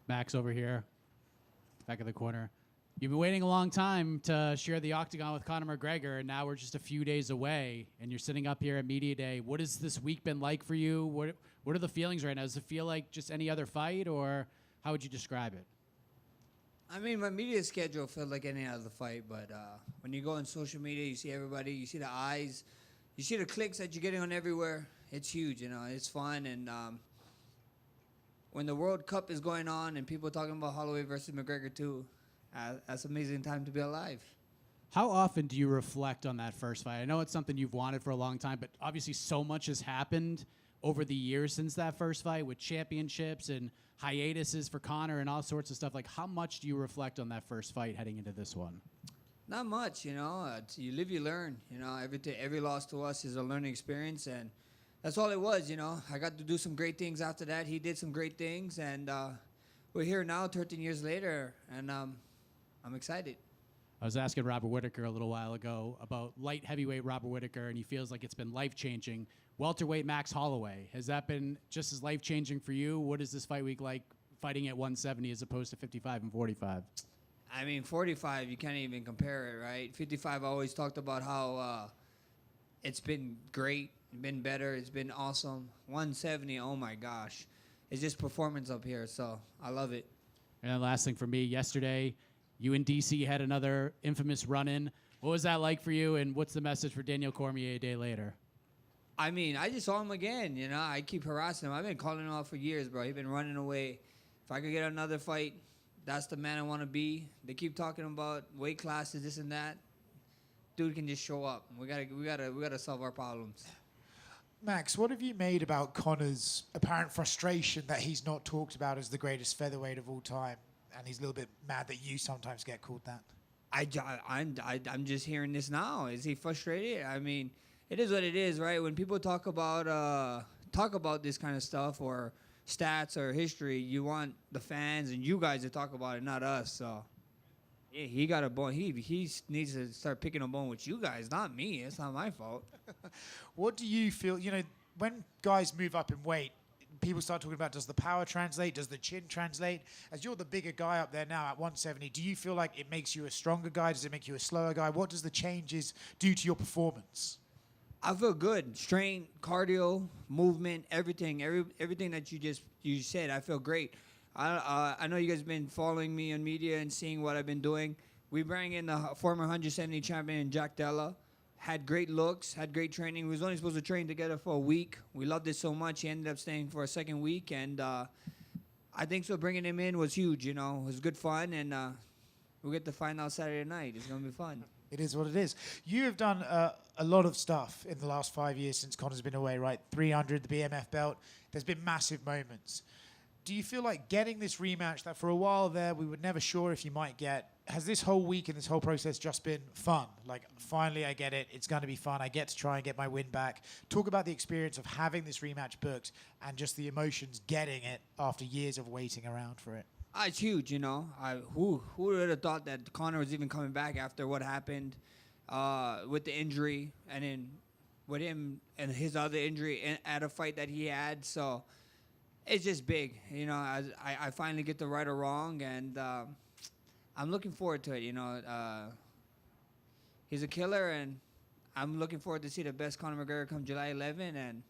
Max over here, back of the corner. You've been waiting a long time to share the octagon with Conor McGregor, and now we're just a few days away, and you're sitting up here at Media Day. What has this week been like for you? What are the feelings right now? Does it feel like just any other fight, or how would you describe it? I mean, my media schedule felt like any other fight, but when you go on social media, you see everybody, you see the eyes, you see the clicks that you're getting on everywhere. It's huge, you know. It's fun, and when the World Cup is going on and people are talking about Holloway versus McGregor too, that's an amazing time to be alive. How often do you reflect on that first fight? I know it's something you've wanted for a long time, but obviously so much has happened over the years since that first fight with championships and hiatuses for Conor and all sorts of stuff. Like, how much do you reflect on that first fight heading into this one? Not much, you know. You live, you learn. You know, every loss to us is a learning experience, and that's all it was, you know. I got to do some great things after that. He did some great things, and we're here now 13 years later, and I'm excited. I was asking Robert Whittaker a little while ago about light heavyweight Robert Whittaker, and he feels like it's been life-changing. Welterweight Max Holloway, has that been just as life-changing for you? What is this fight week like fighting at 170 as opposed to 55 and 45? I mean, 45, you can't even compare it, right? 55, I always talked about how it's been great, been better, it's been awesome. 170, oh my gosh. It's just performance up here, so I love it. And then last thing for me, yesterday, you and DC had another infamous run-in. What was that like for you, and what's the message for Daniel Cormier a day later? I mean, I just saw him again, you know. I keep harassing him. I've been calling him out for years, bro. He's been running away. If I could get another fight, that's the man I want to be. They keep talking about weight classes, this and that. Dude can just show up. We gotta solve our problems. Max, what have you made about Conor's apparent frustration that he's not talked about as the greatest featherweight of all time, and he's a little bit mad that you sometimes get called that? I'm just hearing this now. Is he frustrated? I mean, it is what it is, right? When people talk about this kind of stuff or stats or history, you want the fans and you guys to talk about it, not us. So, yeah, he got a bone. He needs to start picking a bone with you guys, not me. It's not my fault. What do you feel, you know, when guys move up in weight, people start talking about, does the power translate? Does the chin translate? As you're the bigger guy up there now at 170, do you feel like it makes you a stronger guy? Does it make you a slower guy? What does the changes do to your performance? I feel good. Strength, cardio, movement, everything that you said. I feel great. I know you guys have been following me on media and seeing what I've been doing. We bring in the former 170 champion Jack Della. Had great looks, had great training. We was only supposed to train together for a week. We loved it so much. He ended up staying for a second week, and I think so. Bringing him in was huge. You know, it was good fun, and we'll get to find out Saturday night. It's gonna be fun. It is what it is. You have done a lot of stuff in the last 5 years since Conor's been away, right? 300, the BMF belt. There's been massive moments. Do you feel like getting this rematch that for a while there we were never sure if you might get, has this whole week and this whole process just been fun? Like, finally I get it. It's going to be fun. I get to try and get my win back. Talk about the experience of having this rematch booked and just the emotions getting it after years of waiting around for it. It's huge, you know. Who would have thought that Conor was even coming back after what happened with the injury, and then with him and his other injury at a fight that he had. So it's just big, you know. I finally get the right or wrong, and I'm looking forward to it. You know, he's a killer, and I'm looking forward to see the best Conor McGregor come July 11, and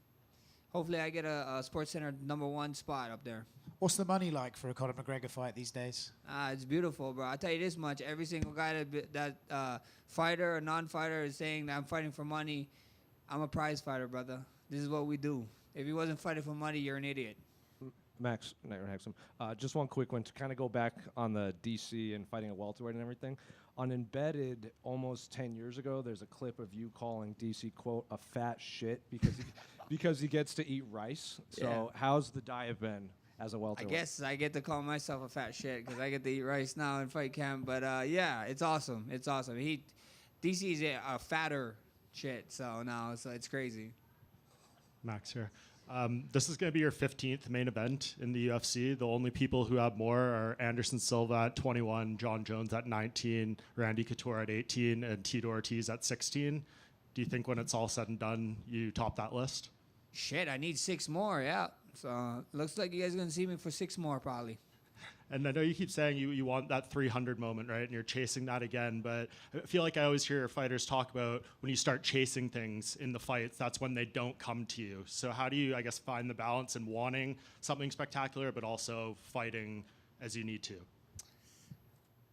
hopefully I get a SportsCenter #1 spot up there. What's the money like for a Conor McGregor fight these days? It's beautiful, bro. I'll tell you this much. Every single guy that fighter or non-fighter is saying that I'm fighting for money, I'm a prize fighter, brother. This is what we do. If you wasn't fighting for money, you're an idiot. Max, just one quick one to kind of go back on the DC and fighting at welterweight and everything. On Embedded, almost 10 years ago, there's a clip of you calling DC, quote, a fat shit because he gets to eat rice. So Yeah. how's the diet been as a I welterweight? guess I get to call myself a fat shit because I get to eat rice now in fight camp. But yeah, it's awesome. It's awesome. DC's a fatter shit, so now it's crazy. Max here. This is going to be your 15th main event in the UFC. The only people who have more are Anderson Silva at 21, John Jones at 19, Randy Couture at 18, and Tito Ortiz at 16. Do you think when it's all said and done, you top that list? Shit, I need 6 more, yeah. So looks like you guys are going to see me for 6 more probably. And I know you keep saying you want that 300 moment, right? And you're chasing that again. But I feel like I always hear fighters talk about when you start chasing things in the fights, that's when they don't come to you. So how do you, I guess, find the balance in wanting something spectacular, but also fighting as you need to?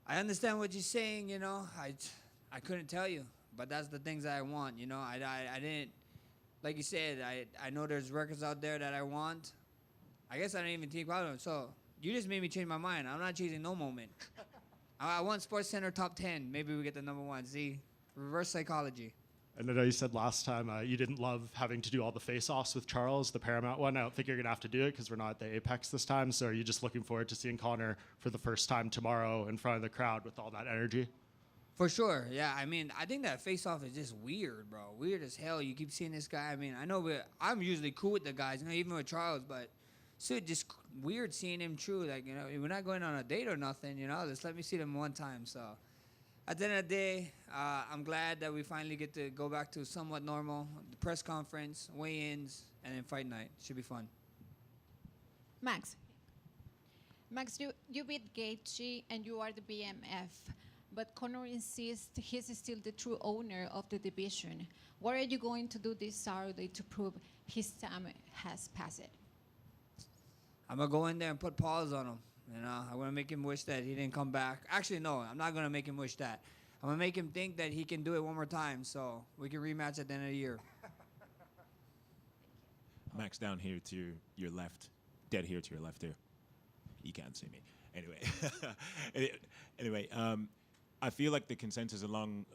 I understand what you're saying, you know. I couldn't tell you, but that's the things that I want, you know. I didn't, like you said, I know there's records out there that I want. I guess I didn't even think about them. So you just made me change my mind. I'm not chasing no moment. I want Sports Center top 10. Maybe we get the number 1. See, reverse psychology. And I know you said last time you didn't love having to do all the face-offs with Charles, the Paramount one. I don't think you're going to have to do it because we're not at the Apex this time. So are you just looking forward to seeing Conor for the first time tomorrow in front of the crowd with all that energy? For sure, yeah. I mean, I think that face-off is just weird, bro. Weird as hell. You keep seeing this guy. I mean, I know I'm usually cool with the guys, you know, even with Charles, but it's just weird seeing him true. Like, you know, we're not going on a date or nothing, you know. Just let me see them one time, so... At the end of the day, I'm glad that we finally get to go back to somewhat normal. The press conference, weigh-ins, and then fight night. Should be fun. Max, you beat Gaethje and you are the BMF, but Conor insists he's still the true owner of the division. What are you going to do this Saturday to prove his time has passed? I'm going to go in there and put pause on him. You know, I'm going to make him wish that he didn't come back. Actually, no, I'm not going to make him wish that. I'm going to make him think that he can do it one more time so we can rematch at the end of the year. Max, down here to your left. Dead here to your left here. You can't see me. Anyway, I feel like the consensus among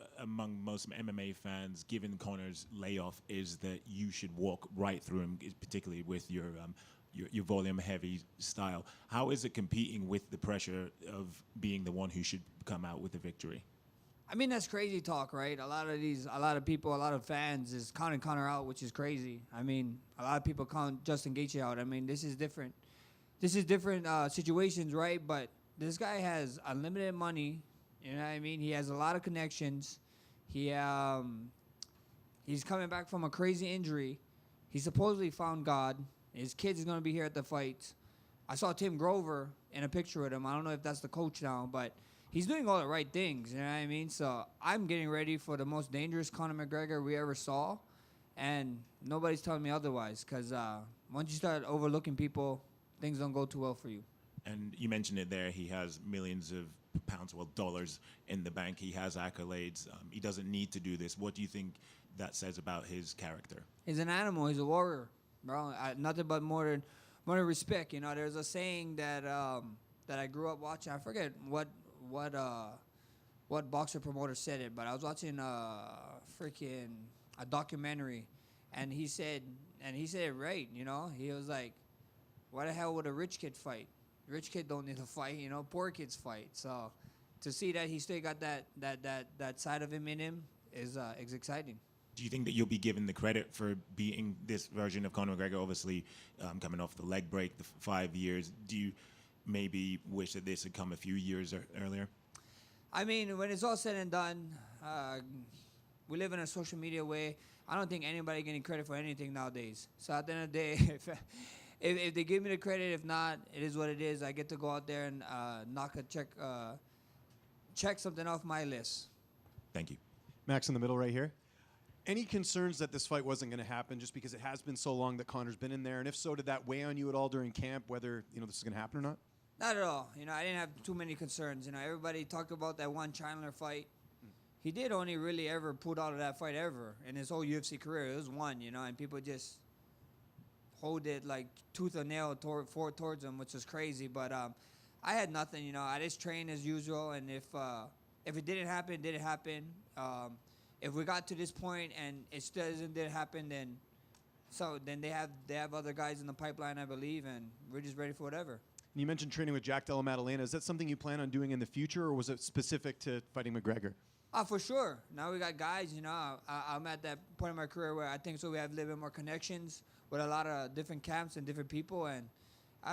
most MMA fans, given Conor's layoff, is that you should walk right through him, particularly with your volume-heavy style. How is it competing with the pressure of being the one who should come out with the victory? I mean, that's crazy talk, right? A lot of people, a lot of fans is counting Conor out, which is crazy. I mean, a lot of people count Justin Gaethje out. I mean, this is different. This is different situations, right? But this guy has unlimited money. You know what I mean? He has a lot of connections. He's coming back from a crazy injury. He supposedly found God. His kid is going to be here at the fights. I saw Tim Grover in a picture with him. I don't know if that's the coach now, but he's doing all the right things, you know what I mean? So I'm getting ready for the most dangerous Conor McGregor we ever saw, and nobody's telling me otherwise, because once you start overlooking people, things don't go too well for you. And you mentioned it there. He has millions of pounds, well, dollars in the bank. He has accolades. He doesn't need to do this. What do you think that says about his character? He's an animal. He's a warrior, bro. Nothing but more than respect. You know, there's a saying that that I grew up watching. I forget what boxer promoter said it, but I was watching a documentary, and he said it right. You know, he was like, "Why the hell would a rich kid fight? Rich kid don't need to fight. You know, poor kids fight." So to see that he still got that side of him in him is exciting. Do you think that you'll be given the credit for beating this version of Conor McGregor, obviously coming off the leg break, the 5 years? Do you maybe wish that this had come a few years earlier? I mean, when it's all said and done, we live in a social media way. I don't think anybody getting credit for anything nowadays. So at the end of the day, if they give me the credit, if not, it is what it is. I get to go out there and check something off my list. Thank you. Max in the middle right here. Any concerns that this fight wasn't going to happen just because it has been so long that Conor's been in there? And if so, did that weigh on you at all during camp, whether this is going to happen or not? Not at all. You know, I didn't have too many concerns. You know, everybody talked about that one Chandler fight. He did only really ever pull out of that fight ever in his whole UFC career. It was one, you know, and people just hold it like tooth and nail towards him, which is crazy. But I had nothing, you know. I just trained as usual, and if it didn't happen, it didn't happen. If we got to this point and it still didn't happen, then they have other guys in the pipeline, I believe, and we're just ready for whatever. And you mentioned training with Jack Della Maddalena. Is that something you plan on doing in the future, or was it specific to fighting McGregor? For sure. Now we got guys, you know. I'm at that point in my career where I think we have a little bit more connections with a lot of different camps and different people, and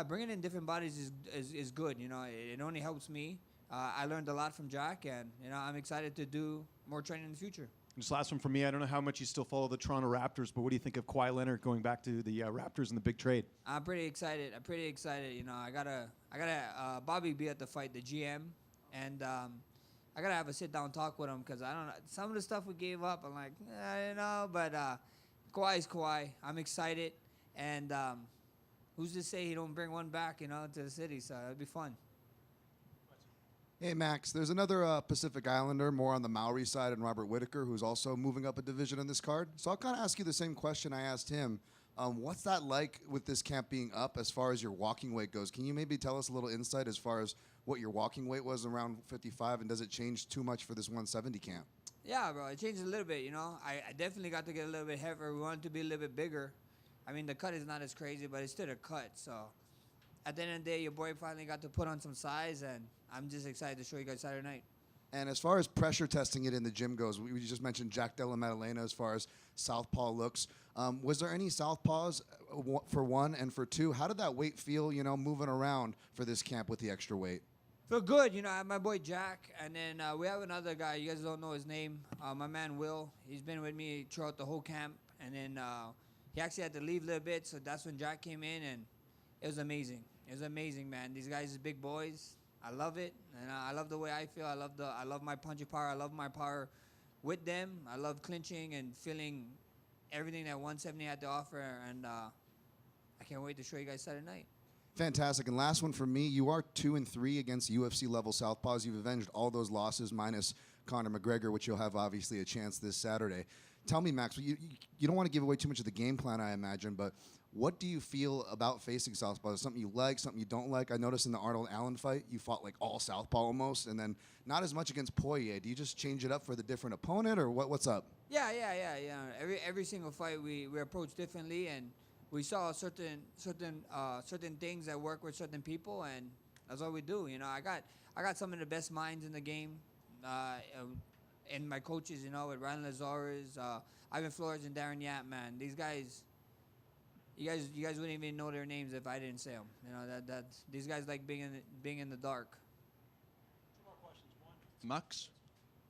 bringing in different bodies is good. You know, it only helps me. I learned a lot from Jack, and you know, I'm excited to do more training in the future. Just last one from me. I don't know how much you still follow the Toronto Raptors, but what do you think of Kawhi Leonard going back to the Raptors and the big trade? I'm pretty excited. You know, I gotta Bobby be at the fight, the GM, and I gotta have a sit down talk with him because I don't know some of the stuff we gave up. I'm like, you know, but Kawhi's Kawhi. I'm excited, and who's to say he don't bring one back, you know, to the city? So it'll be fun. Hey, Max, there's another Pacific Islander, more on the Maori side, and Robert Whittaker, who's also moving up a division in this card. So I'll kind of ask you the same question I asked him. What's that like with this camp being up as far as your walking weight goes? Can you maybe tell us a little insight as far as what your walking weight was around 55, and does it change too much for this 170 camp? Yeah, bro, it changed a little bit, you know. I definitely got to get a little bit heavier. We wanted to be a little bit bigger. I mean, the cut is not as crazy, but it's still a cut, so at the end of the day, your boy finally got to put on some size, and I'm just excited to show you guys Saturday night. And as far as pressure testing it in the gym goes, we just mentioned Jack Della Maddalena as far as southpaw looks. Was there any southpaws for one, and for two, how did that weight feel, you know, moving around for this camp with the extra weight? Feel good, you know. I have my boy Jack, and then we have another guy. You guys don't know his name. My man Will. He's been with me throughout the whole camp, and then he actually had to leave a little bit, so that's when Jack came in, and it was amazing. It was amazing, man. These guys are big boys. I love it, and I love the way I feel. I love my punching power. I love my power with them. I love clinching and feeling everything that 170 had to offer, and I can't wait to show you guys Saturday night. Fantastic. And last one for me, you are 2-3 against UFC level southpaws. You've avenged all those losses minus Conor McGregor, which you'll have obviously a chance this Saturday. Tell me, Max, you don't want to give away too much of the game plan, I imagine, but what do you feel about facing southpaws? Something you like, something you don't like? I noticed in the Arnold Allen fight, you fought like all southpaw almost, and then not as much against Poirier. Do you just change it up for the different opponent, or what's up? Yeah. Every single fight we approach differently, and we saw certain things that work with certain people, and that's what we do. You know, I got some of the best minds in the game, and my coaches, you know, with Ryan Lazarus, Ivan Flores, and Darren Yap. Man, these guys. You guys wouldn't even know their names if I didn't say them. You know that these guys like being in the dark. Max,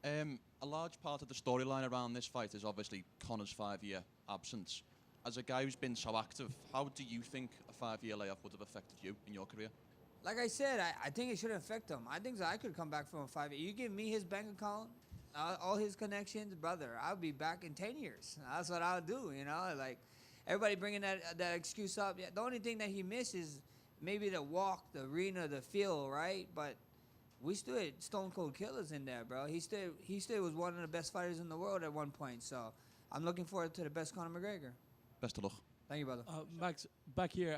a large part of the storyline around this fight is obviously Conor's 5-year absence. As a guy who's been so active, how do you think a 5-year layoff would have affected you in your career? Like I said, I think it shouldn't affect him. I think that I could come back from a 5-year. You give me his bank account, all his connections, brother, I'll be back in 10 years. That's what I'll do, you know, like. Everybody bringing that excuse up. Yeah, the only thing that he misses maybe the walk, the arena, the feel, right? But we still had stone cold killers in there, bro. He still was one of the best fighters in the world at one point. So I'm looking forward to the best Conor McGregor. Best of luck. Thank you, brother. Max, back here.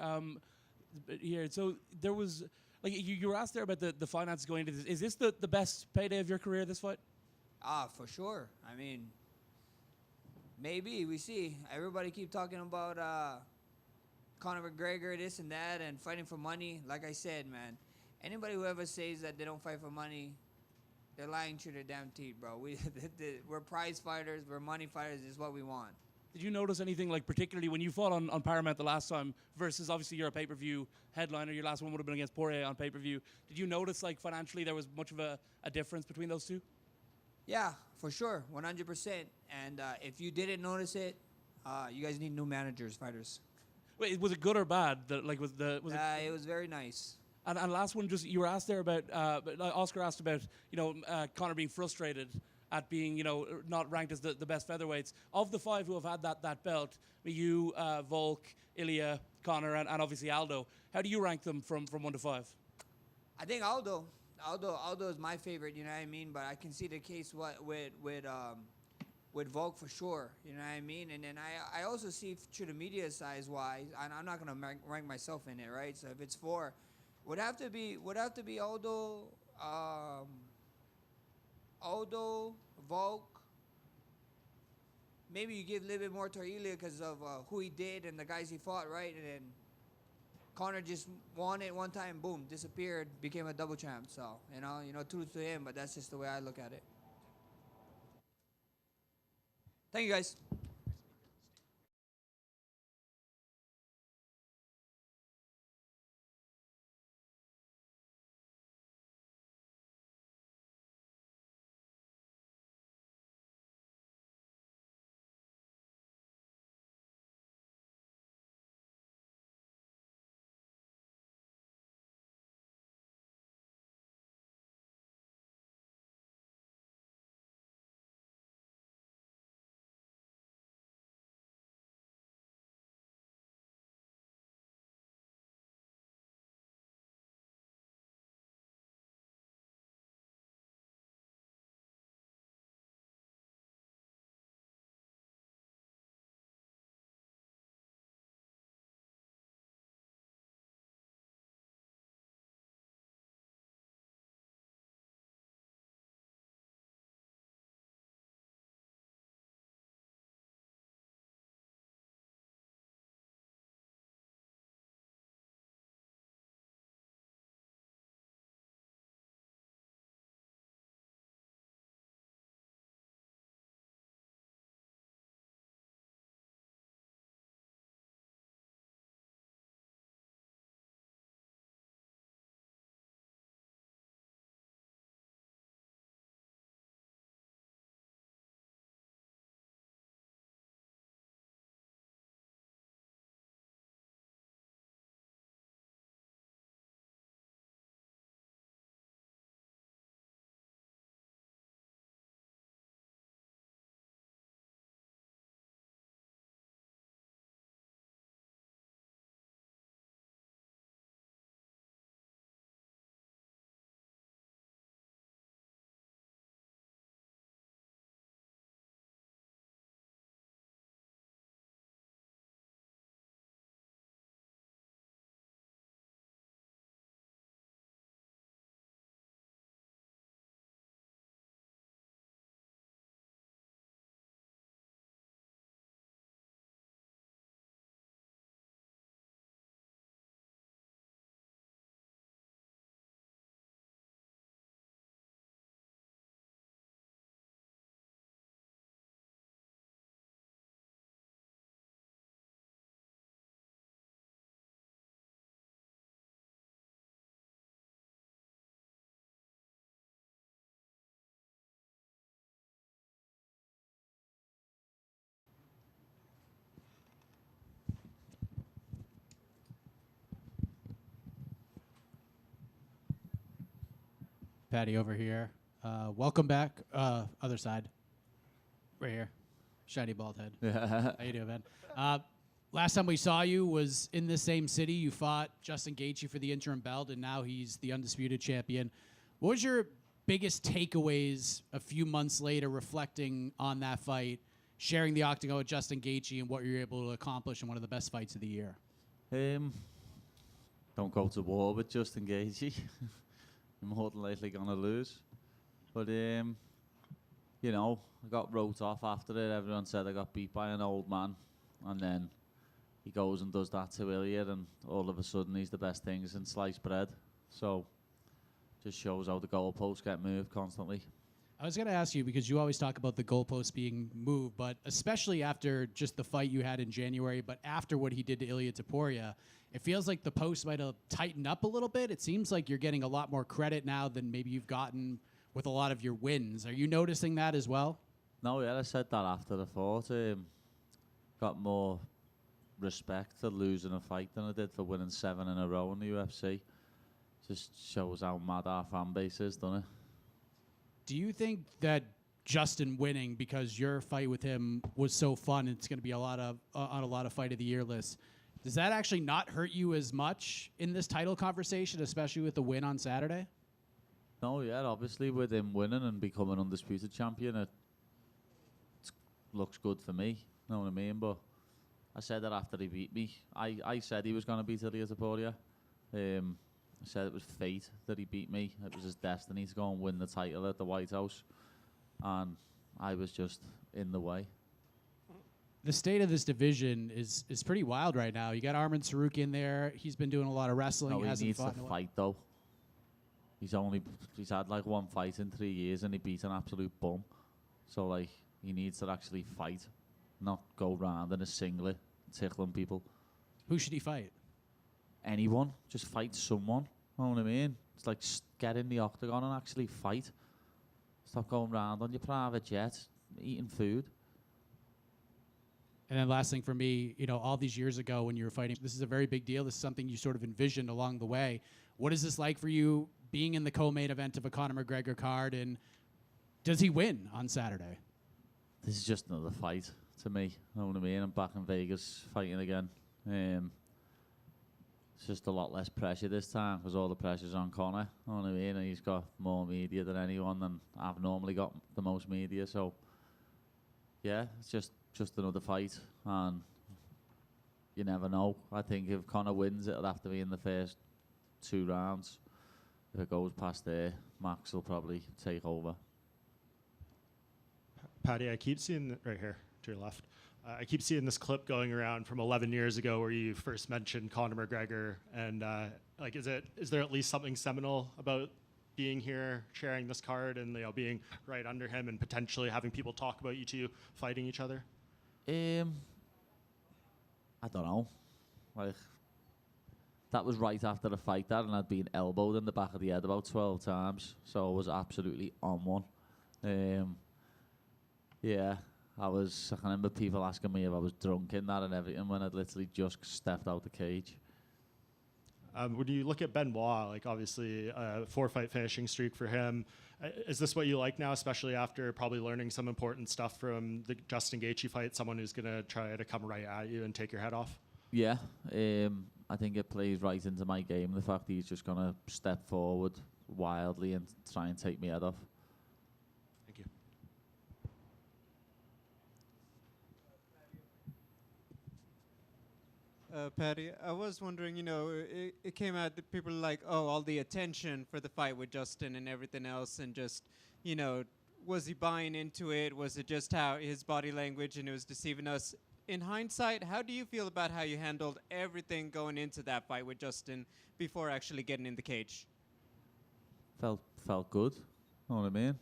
Here. So there was like you were asked there about the finances going into this. Is this the best payday of your career? This fight? For sure. I mean. Maybe, we see. Everybody keep talking about Conor McGregor, this and that, and fighting for money. Like I said, man, anybody who ever says that they don't fight for money, they're lying through their damn teeth, bro. We're prize fighters. We're money fighters. This is what we want. Did you notice anything, like particularly when you fought on Paramount the last time versus obviously you're a pay-per-view headliner, your last one would have been against Poirier on pay-per-view. Did you notice, like, financially there was much of a difference between those two? Yeah, for sure, 100%. And if you didn't notice it, you guys need new managers, fighters. Wait, was it good or bad? It was very nice. And last one, just you were asked there about Oscar asked about Conor being frustrated at being not ranked as the best featherweights. Of the 5 who have had that belt, you, Volk, Ilya, Conor, and obviously Aldo. How do you rank them from 1 to 5? I think Aldo is my favorite, you know what I mean? But I can see the case with Volk for sure, you know what I mean? And then I also see through the media size-wise, and I'm not gonna rank myself in it, right? So if it's 4, would have to be Aldo, Volk. Maybe you give a little bit more to Ilya because of who he did and the guys he fought, right? And then Conor just won it one time, boom, disappeared, became a double champ. So, kudos to him, but that's just the way I look at it. Thank you, guys. Paddy over here. Welcome back. Other side. Right here. Shiny bald head. How you doing, man? Last time we saw you was in the same city. You fought Justin Gaethje for the interim belt, and now he's the undisputed champion. What was your biggest takeaways a few months later, reflecting on that fight, sharing the octagon with Justin Gaethje, and what you were able to accomplish in one of the best fights of the year? Don't go to war with Justin Gaethje. You're more than likely going to lose. But, you know, I got wrote off after it. Everyone said I got beat by an old man. And then he goes and does that to Ilya, and all of a sudden he's the best things in sliced bread. So, just shows how the goalposts get moved constantly. I was going to ask you, because you always talk about the goalposts being moved, but especially after just the fight you had in January, but after what he did to Ilia Topuria, it feels like the post might have tightened up a little bit. It seems like you're getting a lot more credit now than maybe you've gotten with a lot of your wins. Are you noticing that as well? No, yeah, I said that after the fight. Got more respect for losing a fight than I did for winning 7 in a row in the UFC. Just shows how mad our fan base is, doesn't it? Do you think that Justin winning, because your fight with him was so fun, it's going to be a lot of on a lot of fight of the year lists, does that actually not hurt you as much in this title conversation, especially with the win on Saturday? No, yeah, obviously with him winning and becoming undisputed champion, it looks good for me. Know what I mean? But I said that after he beat me. I said he was going to beat Ilia Topuria. I said it was fate that he beat me. It was his destiny to go and win the title at the White House. And I was just in the way. The state of this division is pretty wild right now. You got Arman Saruki in there. He's been doing a lot of wrestling. No, he needs to in a fight, though. He's had like 1 fight in 3 years and he beat an absolute bum. So, like, he needs to actually fight, not go round in a singlet tickling people. Who should he fight? Anyone. Just fight someone. Know what I mean? It's like get in the octagon and actually fight. Stop going round on your private jet, eating food. And then last thing for me, you know, all these years ago when you were fighting, this is a very big deal. This is something you sort of envisioned along the way. What is this like for you being in the co-main event of a Conor McGregor card, and does he win on Saturday? This is just another fight to me. Know what I mean? I'm back in Vegas fighting again. It's just a lot less pressure this time because all the pressure's on Conor. Know what I mean? And he's got more media than anyone, and I've normally got the most media. So, yeah, it's just another fight, and you never know. I think if Conor wins, it'll have to be in the first 2 rounds. If it goes past there, Max will probably take over. Paddy, I keep seeing right here to your left. I keep seeing this clip going around from 11 years ago where you first mentioned Conor McGregor, and like, is there at least something seminal about being here, sharing this card, and being right under him, and potentially having people talk about you two fighting each other? I don't know. Like, that was right after the fight, and I'd been elbowed in the back of the head about 12 times, so I was absolutely on one. Yeah, I can remember people asking me if I was drunk in that and everything when I'd literally just stepped out the cage. When you look at Benoit, like obviously a 4-fight finishing streak for him, is this what you like now, especially after probably learning some important stuff from the Justin Gaethje fight, someone who's going to try to come right at you and take your head off? Yeah, I think it plays right into my game, the fact that he's just going to step forward wildly and try and take me head off. Thank you. Paddy, I was wondering, it came out that people were like, oh, all the attention for the fight with Justin and everything else, and just, was he buying into it? Was it just how his body language and it was deceiving us? In hindsight, how do you feel about how you handled everything going into that fight with Justin before actually getting in the cage? Felt good, know what I mean?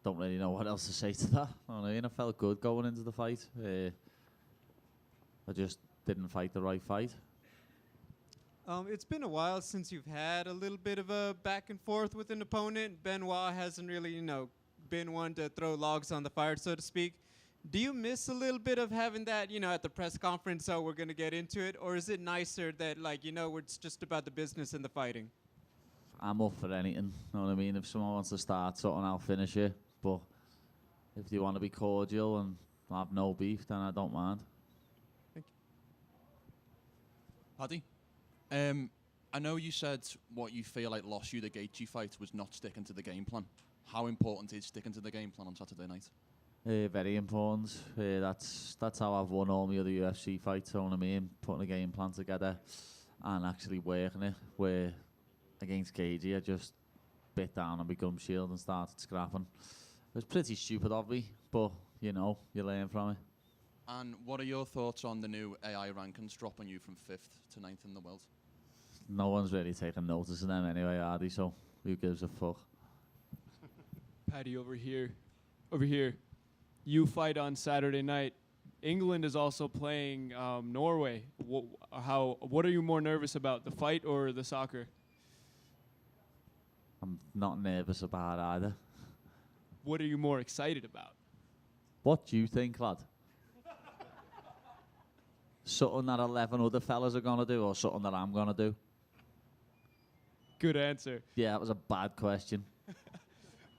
Don't really know what else to say to that. Know what I mean? I felt good going into the fight. I just didn't fight the right fight. It's been a while since you've had a little bit of a back and forth with an opponent. Benoit hasn't really, been one to throw logs on the fire, so to speak. Do you miss a little bit of having that, at the press conference, so we're going to get into it? Or is it nicer that, it's just about the business and the fighting? I'm up for anything. Know what I mean? If someone wants to start something, I'll finish it. But if they want to be cordial and have no beef, then I don't mind. Paddy, I know you said what you feel like lost you the Gaethje fight was not sticking to the game plan. How important is sticking to the game plan on Saturday night? Very important. That's how I've won all my other UFC fights. You know what I mean? Putting a game plan together and actually working it. Where against Gaethje, I just bit down on my gum shield and started scrapping. It was pretty stupid of me, but you know, you learn from it. And what are your thoughts on the new AI rankings dropping you from 5th to 9th in the world? No one's really taking notice of them anyway, are they? So who gives a fuck? Paddy, over here. You fight on Saturday night. England is also playing Norway. What are you more nervous about, the fight or the soccer? I'm not nervous about either. What are you more excited about? What do you think, lad? Something that 11 other fellas are going to do or something that I'm going to do? Good answer. Yeah, that was a bad question.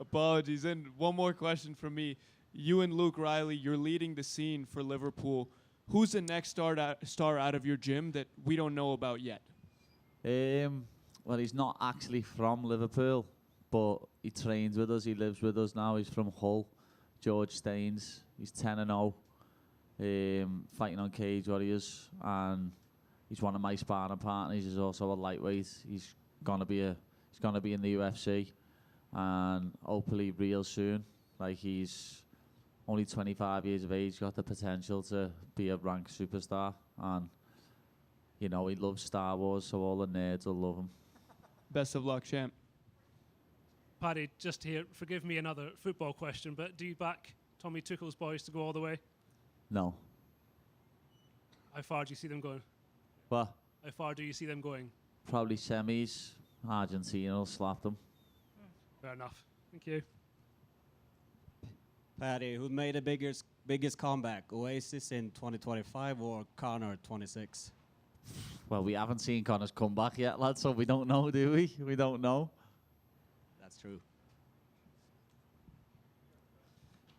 Apologies. And one more question from me. You and Luke Riley, you're leading the scene for Liverpool. Who's the next star out of your gym that we don't know about yet? Well, he's not actually from Liverpool, but he trains with us. He lives with us now. He's from Hull. George Staines. He's 10-0, fighting on Cage Warriors, and he's one of my sparring partners. He's also a lightweight. He's gonna be in the UFC, and hopefully real soon. Like, he's only 25 years of age, got the potential to be a ranked superstar, and you know, he loves Star Wars, so all the nerds will love him. Best of luck, champ. Paddy, just here, forgive me another football question, but do you back Tommy Tuchel's boys to go all the way? No. How far do you see them going? What? How far do you see them going? Probably semis. Argentina will slap them. Fair enough. Thank you. Paddy, who made the biggest comeback, Oasis in 2025 or Conor 26? Well, we haven't seen Conor's comeback yet, lads, so we don't know, do we? We don't know. That's true.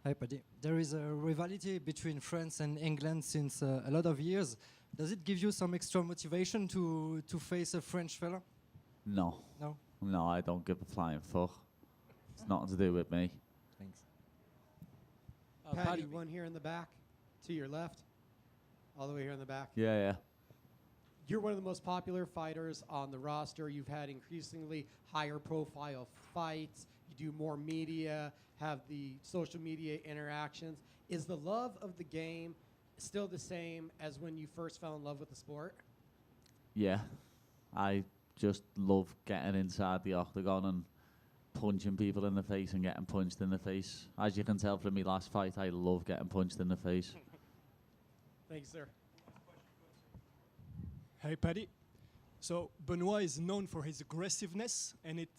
Hi, Paddy. There is a rivalry between France and England since a lot of years. Does it give you some extra motivation to face a French fella? No. No? No, I don't give a flying fuck. It's nothing to do with me. Thanks. Paddy, one here in the back, to your left, all the way here in the back. Yeah. You're one of the most popular fighters on the roster. You've had increasingly higher profile fights. You do more media, have the social media interactions. Is the love of the game still the same as when you first fell in love with the sport? Yeah. I just love getting inside the octagon and punching people in the face and getting punched in the face. As you can tell from my last fight, I love getting punched in the face. Thank you, sir. Hey, Paddy. So Benoit is known for his aggressiveness, and it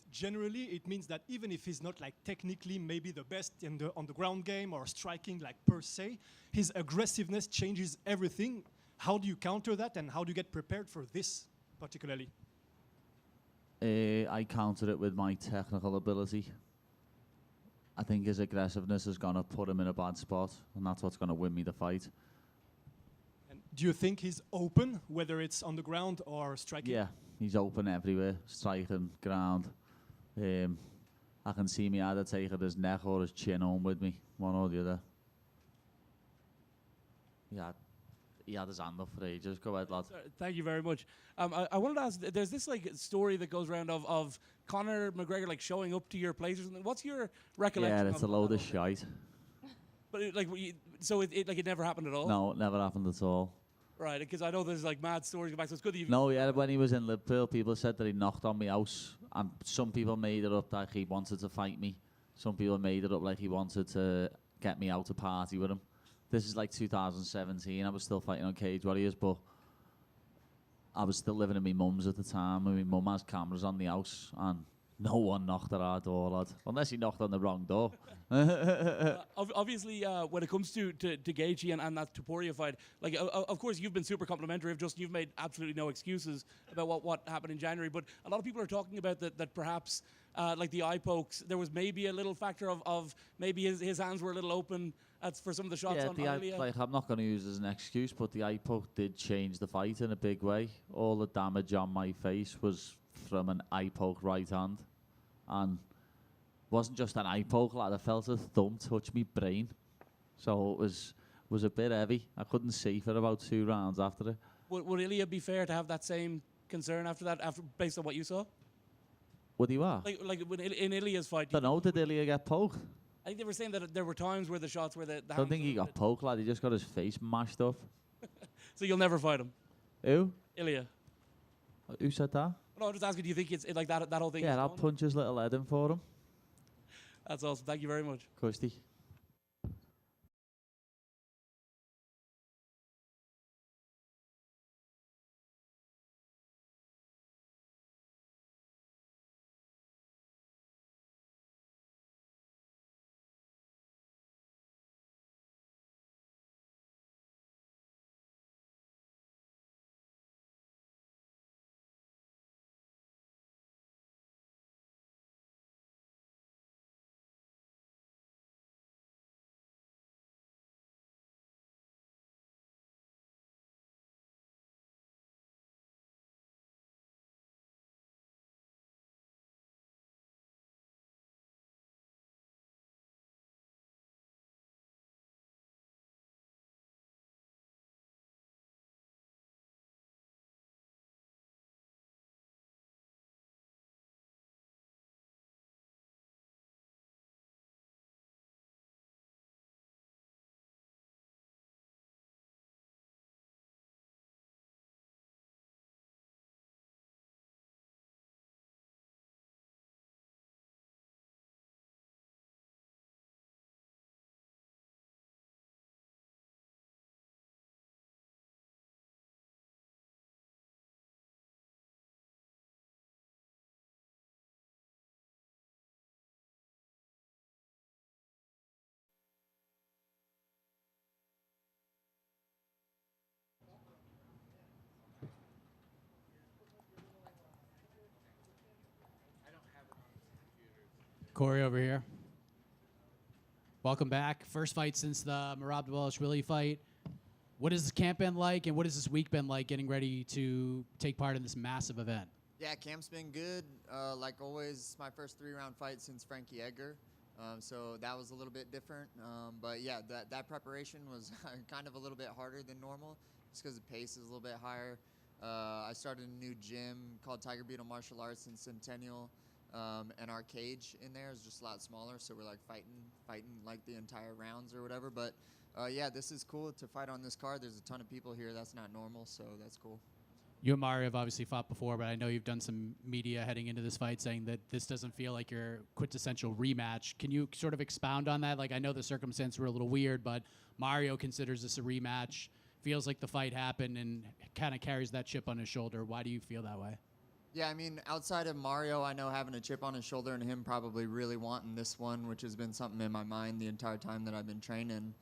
means that even if he's not like technically maybe the best on the ground game or striking like per se, his aggressiveness changes everything. How do you counter that, and how do you get prepared for this particularly? I counter it with my technical ability. I think his aggressiveness is going to put him in a bad spot, and that's what's going to win me the fight. Do you think he's open, whether it's on the ground or striking? Yeah, he's open everywhere, striking, ground. I can see me either taking his neck or his chin home with me, one or the other. Yeah, he had his hand up for ages. Go ahead, lad. Thank you very much. I wanted to ask, there's this like story that goes around of Conor McGregor like showing up to your place or something. What's your recollection? Yeah, it's a load of shite. But it never happened at all? No, it never happened at all. Right, because I know there's like mad stories back, so it's good that you've... No, yeah, when he was in Liverpool, people said that he knocked on my house, and some people made it up like he wanted to fight me. Some people made it up like he wanted to get me out to party with him. This is like 2017. I was still fighting on Cage Warriors, but I was still living in my mum's at the time, and my mum has cameras on the house, and No one knocked at our door, lad. Unless he knocked on the wrong door. Obviously, when it comes to Gaethje and that Topuria fight, like of course you've been super complimentary of Justin. You've made absolutely no excuses about what happened in January. But a lot of people are talking about that perhaps like the eye pokes, there was maybe a little factor of maybe his hands were a little open for some of the shots on Ilya. Like, I'm not going to use it as an excuse, but the eye poke did change the fight in a big way. All the damage on my face was from an eye poke right hand. And wasn't just an eye poke, lad. I felt a thumb touch me brain. So it was a bit heavy. I couldn't see for about 2 rounds after it. Would Ilya be fair to have that same concern after that, based on what you saw? Would he what? Like in Ilya's fight? Don't know, did Ilya get poked? I think they were saying that there were times where the shots were the I don't think he got poked, lad. He just got his face mashed up. So you'll never fight him? Who? Ilya. Who said that? No, I'm just asking, do you think it's like that whole thing? Yeah, I'll punch his little head in for him. That's awesome. Thank you very much. Kirsty. Cory over here. Welcome back. First fight since the Merab Dvalishvili fight. What has this camp been like, and what has this week been like getting ready to take part in this massive event? Yeah, camp's been good. Like always, my first 3-round fight since Frankie Edgar. So that was a little bit different. But yeah, that preparation was kind of a little bit harder than normal just because the pace is a little bit higher. I started a new gym called Tiger Beetle Martial Arts in Centennial. And our cage in there is just a lot smaller, so we're like fighting like the entire rounds or whatever. But yeah, this is cool to fight on this card. There's a ton of people here. That's not normal, so that's cool. You and Mario have obviously fought before, but I know you've done some media heading into this fight saying that this doesn't feel like your quintessential rematch. Can you sort of expound on that? Like, I know the circumstances were a little weird, but Mario considers this a rematch. Feels like the fight happened and kind of carries that chip on his shoulder. Why do you feel that way? Yeah, I mean, outside of Mario, I know having a chip on his shoulder and him probably really wanting this one, which has been something in my mind the entire time that I've been training.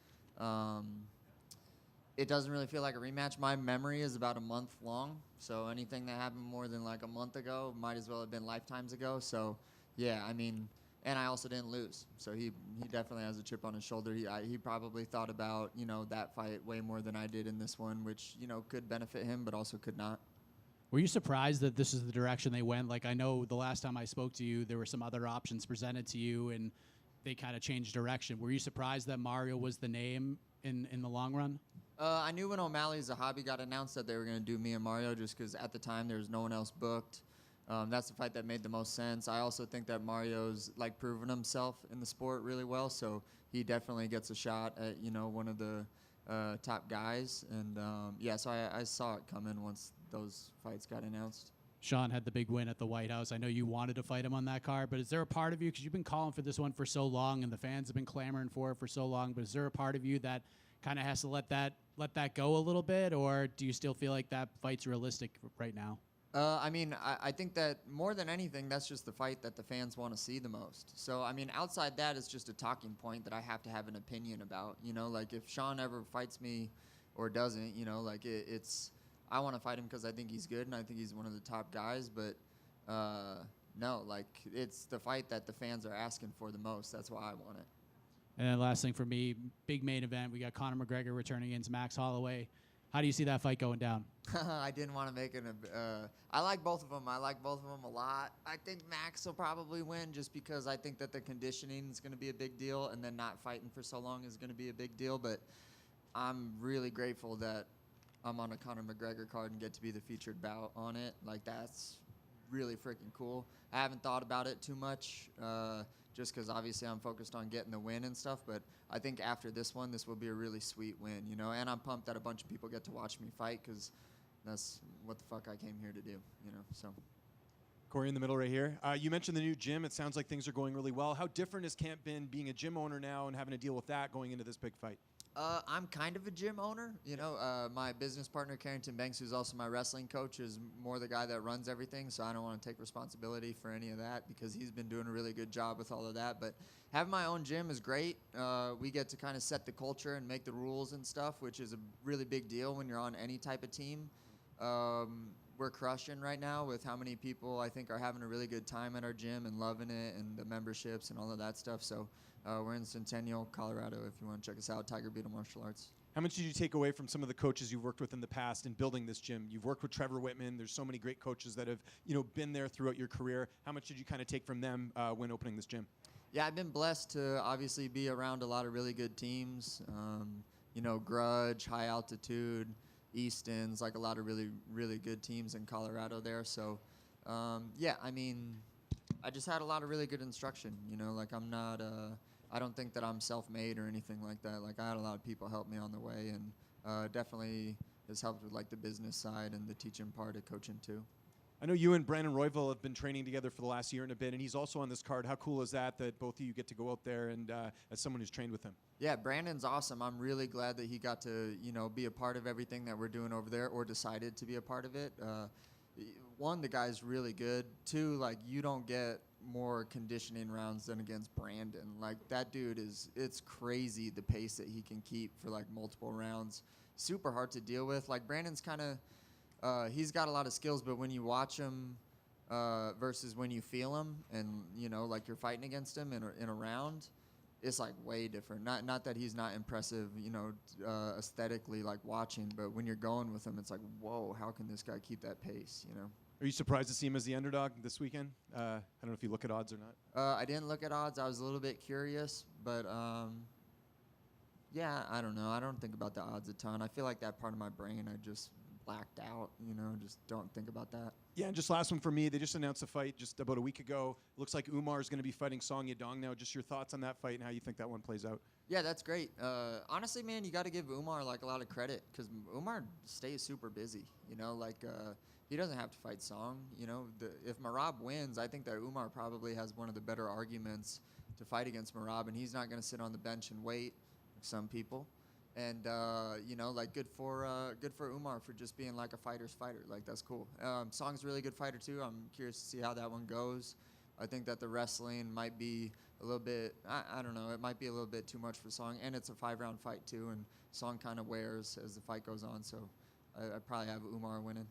It doesn't really feel like a rematch. My memory is about a month long, so anything that happened more than like a month ago might as well have been lifetimes ago. So, yeah, I mean, and I also didn't lose, so he definitely has a chip on his shoulder. He probably thought about, you know, that fight way more than I did in this one, which, you know, could benefit him, but also could not. Were you surprised that this is the direction they went? Like, I know the last time I spoke to you, there were some other options presented to you, and they kind of changed direction. Were you surprised that Mario was the name in the long run? I knew when O'Malley's a Hobby got announced that they were going to do me and Mario just because at the time there was no one else booked. That's the fight that made the most sense. I also think that Mario's like proven himself in the sport really well, so he definitely gets a shot at, you know, one of the top guys. And yeah, so I saw it coming once those fights got announced. Sean had the big win at the White House. I know you wanted to fight him on that card, but is there a part of you, because you've been calling for this one for so long and the fans have been clamoring for it for so long, but is there a part of you that kind of has to let that go a little bit, or do you still feel like that fight's realistic right now? I mean, I think that more than anything, that's just the fight that the fans want to see the most. So, I mean, outside that, it's just a talking point that I have to have an opinion about. You know, like if Sean ever fights me or doesn't, you know, like it's I want to fight him because I think he's good and I think he's one of the top guys. But no, like it's the fight that the fans are asking for the most. That's why I want it. And then last thing for me, big main event. We got Conor McGregor returning against Max Holloway. How do you see that fight going down? I didn't want to make it I like both of them. I like both of them a lot. I think Max will probably win just because I think that the conditioning is going to be a big deal, and then not fighting for so long is going to be a big deal. But I'm really grateful that I'm on a Conor McGregor card and get to be the featured bout on it. Like, that's really freaking cool. I haven't thought about it too much just because obviously I'm focused on getting the win and stuff. But I think after this one, this will be a really sweet win, you know. And I'm pumped that a bunch of people get to watch me fight because that's what the fuck I came here to do, you know. So. Cory in the middle right here. You mentioned the new gym. It sounds like things are going really well. How different has camp been being a gym owner now and having to deal with that going into this big fight? I'm kind of a gym owner. You know, my business partner, Carrington Banks, who's also my wrestling coach, is more the guy that runs everything, so I don't want to take responsibility for any of that because he's been doing a really good job with all of that. But having my own gym is great. We get to kind of set the culture and make the rules and stuff, which is a really big deal when you're on any type of team. We're crushing right now with how many people I think are having a really good time at our gym and loving it and the memberships and all of that stuff. So we're in Centennial, Colorado, if you want to check us out, Tiger Beetle Martial Arts. How much did you take away from some of the coaches you've worked with in the past in building this gym? You've worked with Trevor Whitman. There's so many great coaches that have, you know, been there throughout your career. How much did you kind of take from them when opening this gym? Yeah, I've been blessed to obviously be around a lot of really good teams. You know, Grudge, High Altitude, Easton's, like a lot of really, really good teams in Colorado there. So, yeah, I mean, I just had a lot of really good instruction. You know, like I'm not, I don't think that I'm self-made or anything like that. Like I had a lot of people help me on the way, and definitely has helped with like the business side and the teaching part of coaching too. I know you and Brandon Royval have been training together for the last year and a bit, and he's also on this card. How cool is that both of you get to go out there and as someone who's trained with him? Yeah, Brandon's awesome. I'm really glad that he got to, you know, be a part of everything that we're doing over there or decided to be a part of it. One, the guy's really good. Two, like, you don't get more conditioning rounds than against Brandon. Like, that dude it's crazy the pace that he can keep for, like, multiple rounds. Super hard to deal with. Like, Brandon's kind of, he's got a lot of skills, but when you watch him versus when you feel him and, you know, like you're fighting against him in a round, it's like way different. Not that he's not impressive, you know, aesthetically, like watching, but when you're going with him, it's like, whoa, how can this guy keep that pace, you know? Are you surprised to see him as the underdog this weekend? I don't know if you look at odds or not. I didn't look at odds. I was a little bit curious, but yeah, I don't know. I don't think about the odds a ton. I feel like that part of my brain, I just blacked out, you know, just don't think about that. Yeah, and just last one for me. They just announced a fight just about a week ago. Looks like Umar is going to be fighting Song Yadong now. Just your thoughts on that fight and how you think that one plays out. Yeah, that's great. Honestly, man, you got to give Umar like a lot of credit because Umar stays super busy. You know, like he doesn't have to fight Song. You know, if Merab wins, I think that Umar probably has one of the better arguments to fight against Merab, and he's not going to sit on the bench and wait like some people. And you know, like good for Umar for just being like a fighter's fighter. Like that's cool. Song's a really good fighter too. I'm curious to see how that one goes. I think that the wrestling might be a little bit. I don't know. It might be a little bit too much for Song, and it's a 5-round fight too. And Song kind of wears as the fight goes on. So I probably have Umar winning.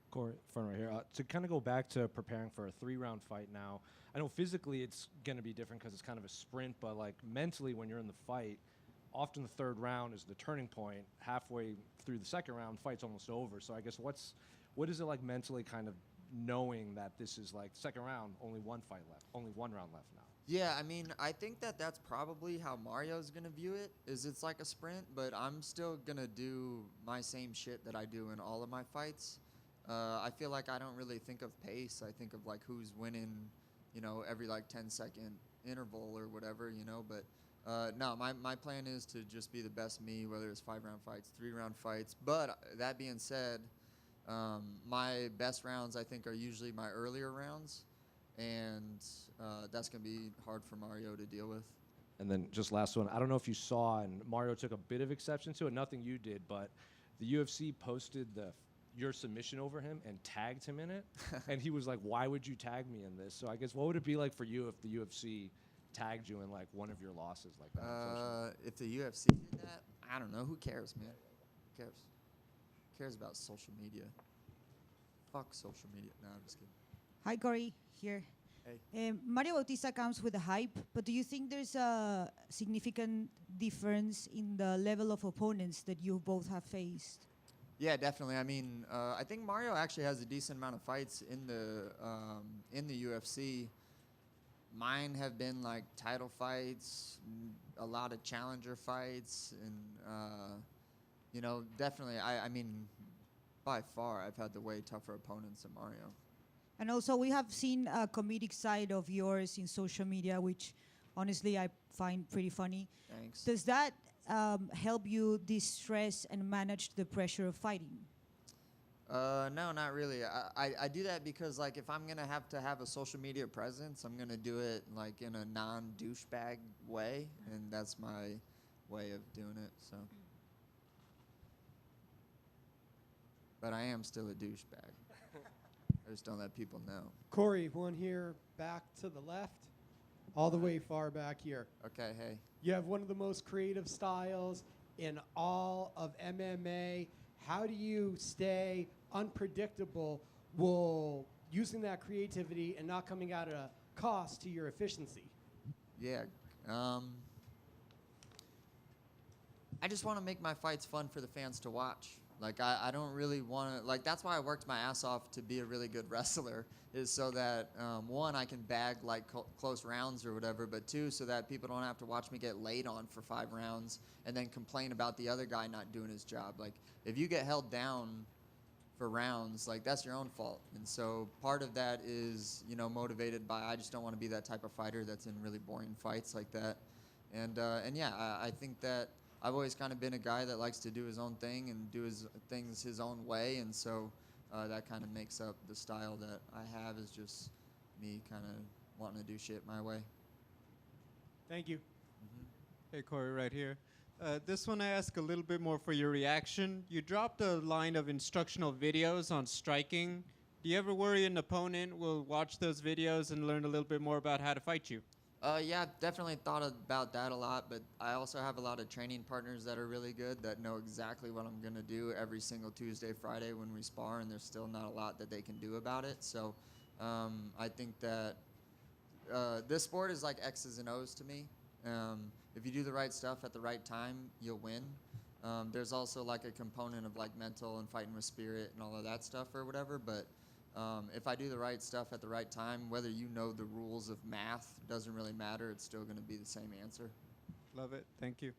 Cory, front right here. To kind of go back to preparing for a 3-round fight now, I know physically it's going to be different because it's kind of a sprint, but like mentally when you're in the fight, often the third round is the turning point. Halfway through the second round, fight's almost over. So I guess what is it like mentally kind of knowing that this is like second round, only one fight left, only 1 round left now? Yeah, I mean, I think that that's probably how Mario's going to view it, is it's like a sprint, but I'm still going to do my same shit that I do in all of my fights. I feel like I don't really think of pace. I think of like who's winning, you know, every like 10-second interval or whatever, you know, but no, my plan is to just be the best me, whether it's 5-round fights, 3-round fights. But that being said, my best rounds, I think, are usually my earlier rounds. And that's going to be hard for Mario to deal with. And then just last one. I don't know if you saw, and Mario took a bit of exception to it. Nothing you did, but the UFC posted the your submission over him and tagged him in it, and he was like, "Why would you tag me in this?" So I guess what would it be like for you if the UFC tagged you in like one of your losses like that? on social media? If the UFC did that, I don't know. Who cares, man? Who cares? Who cares about social media? Fuck social media. No, I'm just kidding. Hi, Cory. Here. Hey. Mario Bautista comes with a hype, but do you think there's a significant difference in the level of opponents that you both have faced? Yeah, definitely. I mean, I think Mario actually has a decent amount of fights in the UFC. Mine have been like title fights, a lot of challenger fights, and you know, definitely. I mean, by far, I've had the way tougher opponents than Mario. And also, we have seen a comedic side of yours in social media, which honestly I find pretty funny. Thanks. Does that help you distress and manage the pressure of fighting? No, not really. I do that because like if I'm gonna have to have a social media presence, I'm gonna do it like in a non-douchebag way, and that's my way of doing it. So, but I am still a douchebag. I just don't let people know. Cory, one here back to the left, all the way far back here. Okay, hey. You have one of the most creative styles in all of MMA. How do you stay unpredictable while using that creativity and not coming at a cost to your efficiency? Yeah. I just want to make my fights fun for the fans to watch. Like, I don't really want to, like, that's why I worked my ass off to be a really good wrestler, is so that, one, I can bag, like, close rounds or whatever, but two, so that people don't have to watch me get laid on for 5 rounds and then complain about the other guy not doing his job. Like, if you get held down for rounds, like, that's your own fault. And so part of that is, you know, motivated by I just don't want to be that type of fighter that's in really boring fights like that. And yeah, I think that I've always kind of been a guy that likes to do his own thing and do his things his own way, and so that kind of makes up the style that I have, is just me kind of wanting to do shit my way. Thank you. Hey, Cory, right here. This one I ask a little bit more for your reaction. You dropped a line of instructional videos on striking. Do you ever worry an opponent will watch those videos and learn a little bit more about how to fight you? Yeah, I've definitely thought about that a lot, but I also have a lot of training partners that are really good that know exactly what I'm going to do every single Tuesday, Friday when we spar, and there's still not a lot that they can do about it. So I think that this sport is like X's and O's to me. If you do the right stuff at the right time, you'll win. There's also like a component of like mental and fighting with spirit and all of that stuff or whatever, but if I do the right stuff at the right time, whether you know the rules of math, doesn't really matter. It's still going to be the same answer. Love it. Thank you.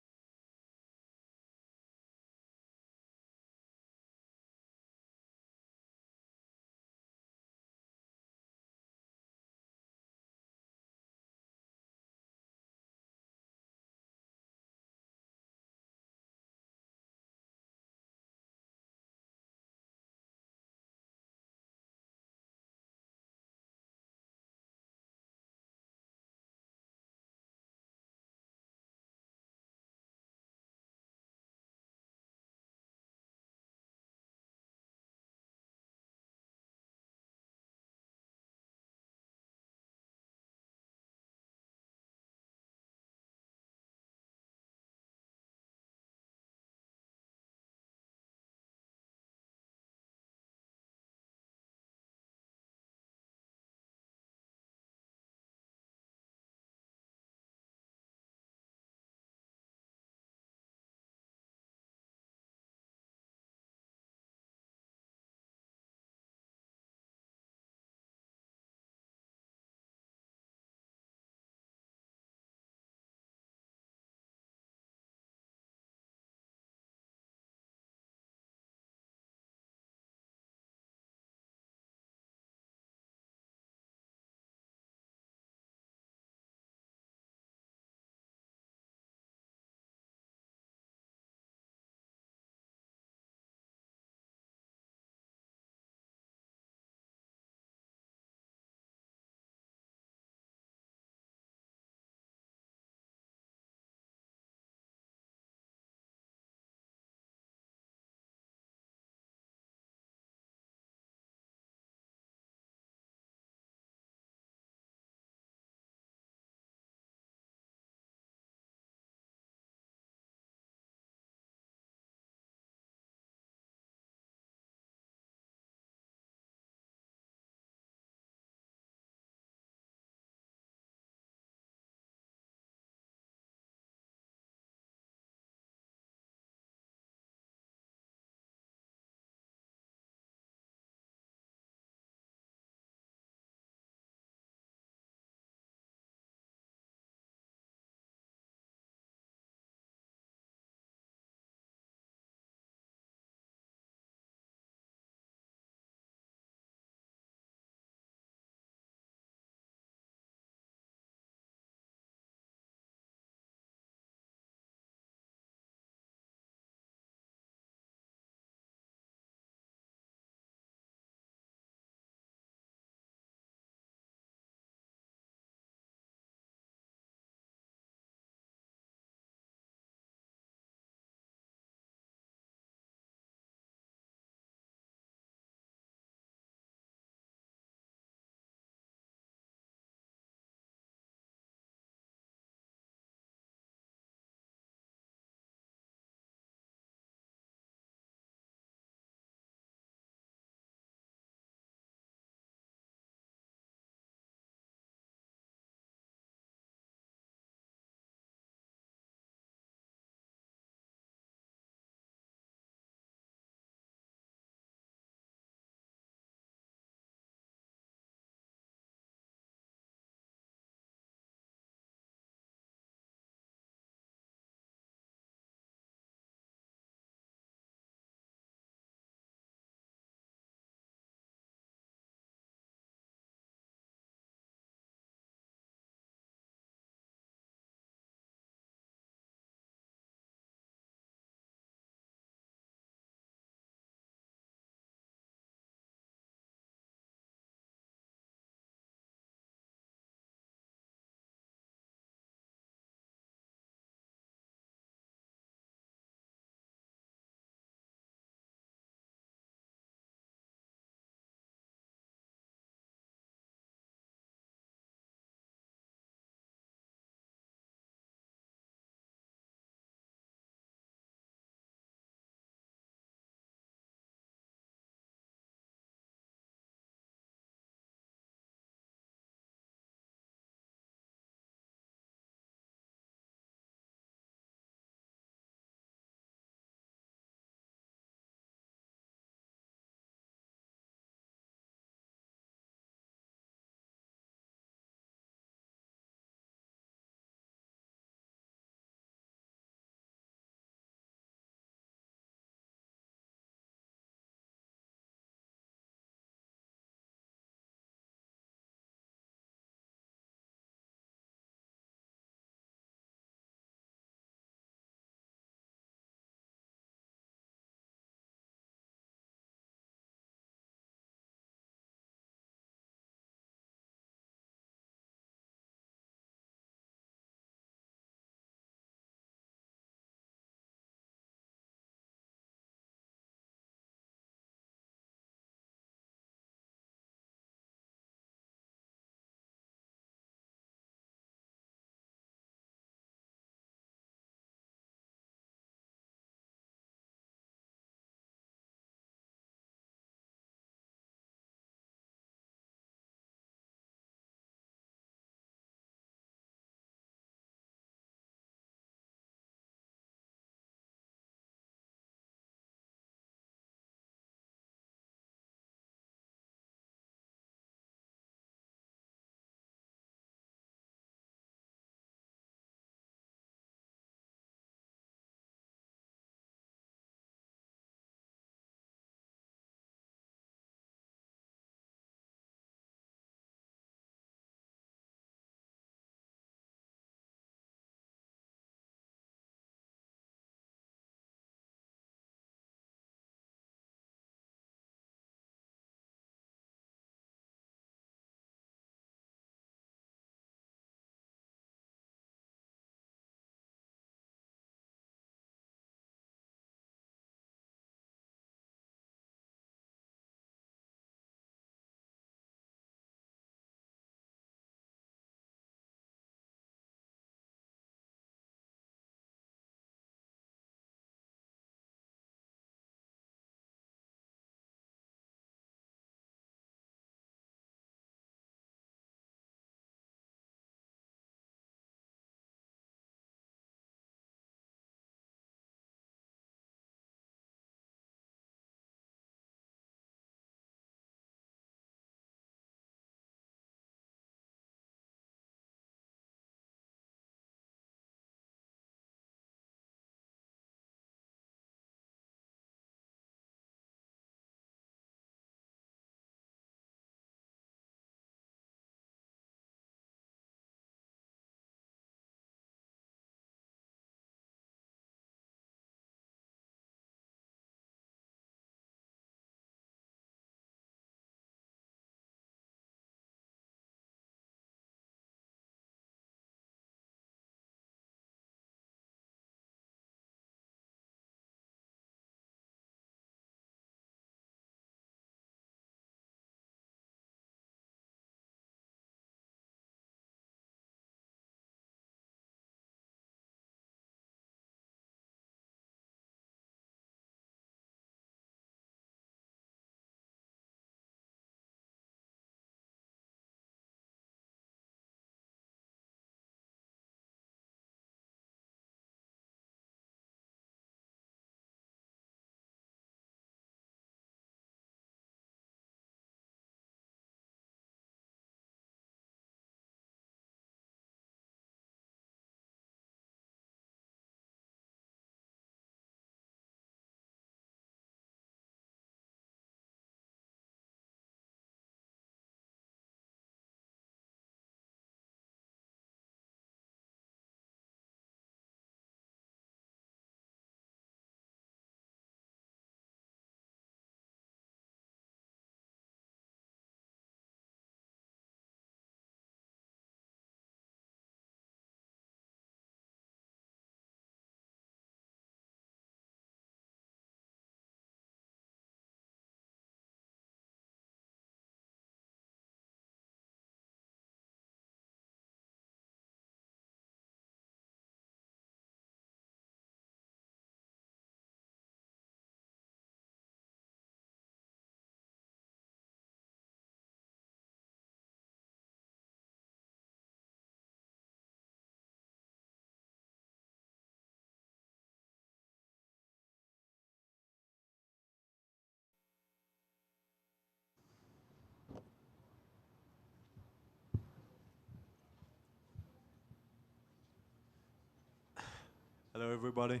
Hello, everybody.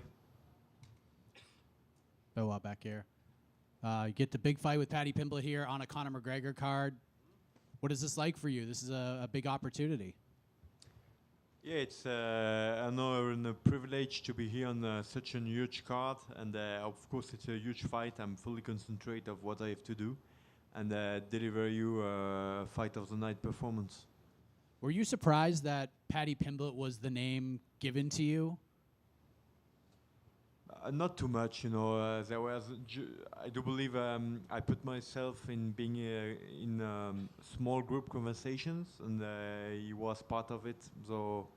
Benoit back here. You get the big fight with Paddy Pimblett here on a Conor McGregor card. What is this like for you? This is a big opportunity. Yeah, it's an honor and a privilege to be here on such a huge card, and of course it's a huge fight. I'm fully concentrated of what I have to do, and deliver you a fight of the night performance. Were you surprised that Paddy Pimblett was the name given to you? Not too much, you know. There was, I do believe, I put myself in being in small group conversations, and he was part of it. So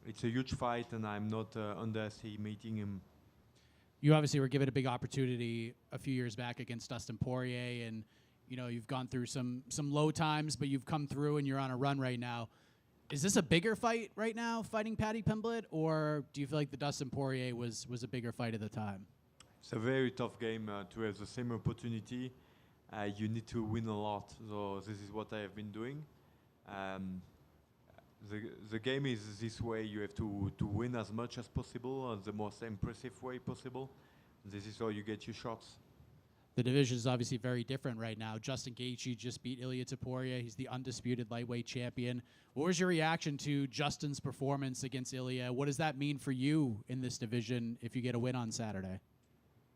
it's a huge fight, and I'm not underestimating him. You obviously were given a big opportunity a few years back against Dustin Poirier, and you know you've gone through some low times, but you've come through, and you're on a run right now. Is this a bigger fight right now, fighting Paddy Pimblett, or do you feel like the Dustin Poirier was a bigger fight at the time? It's a very tough game to have the same opportunity. You need to win a lot, so this is what I have been doing. The game is this way. You have to win as much as possible, the most impressive way possible. This is how you get your shots. The division is obviously very different right now. Justin Gaethje just beat Ilia Topuria. He's the undisputed lightweight champion. What was your reaction to Justin's performance against Ilia? What does that mean for you in this division if you get a win on Saturday?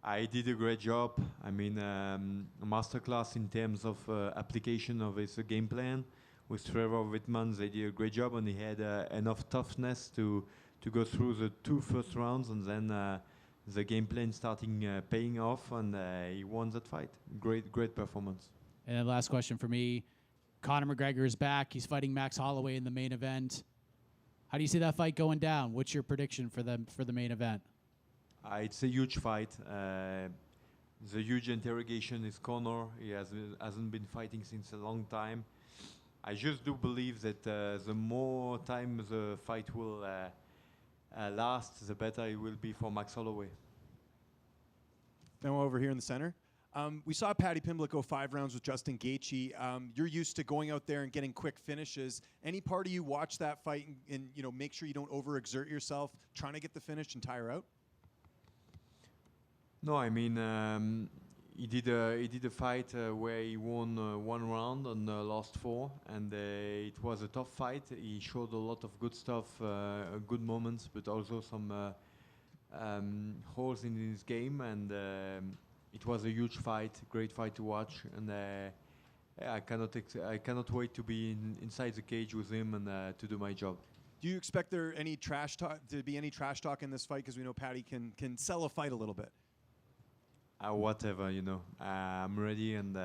I did a great job. I mean, a masterclass in terms of application of his game plan. With Trevor Wittman, they did a great job, and he had enough toughness to go through the 2 first rounds, and then the game plan starting paying off, and he won that fight. Great performance. And then last question for me. Conor McGregor is back. He's fighting Max Holloway in the main event. How do you see that fight going down? What's your prediction for the main event? It's a huge fight. The huge interrogation is Conor. He hasn't been fighting since a long time. I just do believe that the more time the fight will last, the better it will be for Max Holloway. Now over here in the center. We saw Paddy Pimblett go 5 rounds with Justin Gaethje. You're used to going out there and getting quick finishes. Any part of you watch that fight and you know make sure you don't overexert yourself trying to get the finish and tire out? No, I mean he did a fight where he won 1 round and lost 4, and it was a tough fight. He showed a lot of good stuff, good moments, but also some holes in his game, and it was a huge fight, great fight to watch, and I cannot wait to be inside the cage with him and to do my job. Do you expect there any trash talk to be any trash talk in this fight? Because we know Paddy can sell a fight a little bit. Whatever, you know. I'm ready, and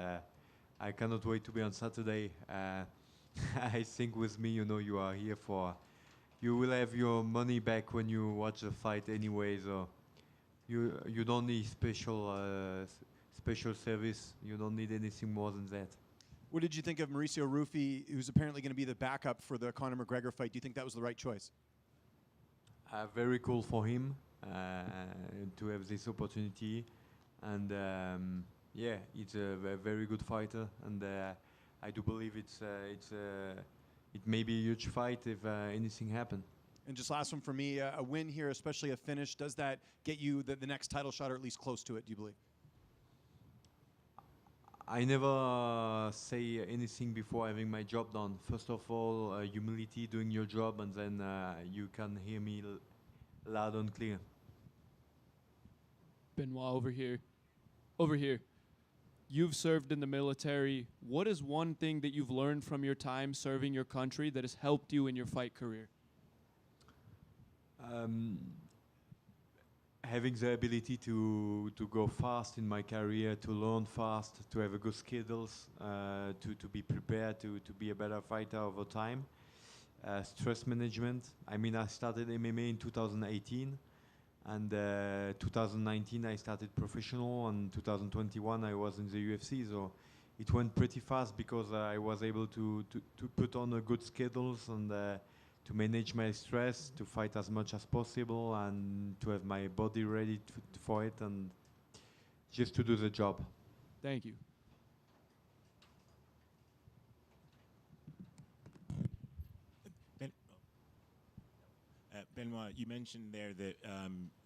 I cannot wait to be on Saturday. I think with me, you know, you are here for. You will have your money back when you watch the fight anyway. So you don't need special service. You don't need anything more than that. What did you think of Mauricio Rufy, who's apparently going to be the backup for the Conor McGregor fight? Do you think that was the right choice? Very cool for him to have this opportunity. And yeah, he's a very good fighter, and I do believe it may be a huge fight if anything happens. And just last one for me, a win here, especially a finish, does that get you the next title shot, or at least close to it, do you believe? I never say anything before having my job done. First of all, humility, doing your job, and then you can hear me loud and clear. Benoit, over here. Over here. You've served in the military. What is one thing that you've learned from your time serving your country that has helped you in your fight career? Having the ability to go fast in my career, to learn fast, to have a good skills, to be prepared, to be a better fighter over time. Stress management. I mean, I started MMA in 2018. And 2019 I started professional, and 2021 I was in the UFC. So it went pretty fast because I was able to put on a good schedules and to manage my stress, to fight as much as possible, and to have my body ready for it, and just to do the job. Thank you. Benoit, you mentioned there that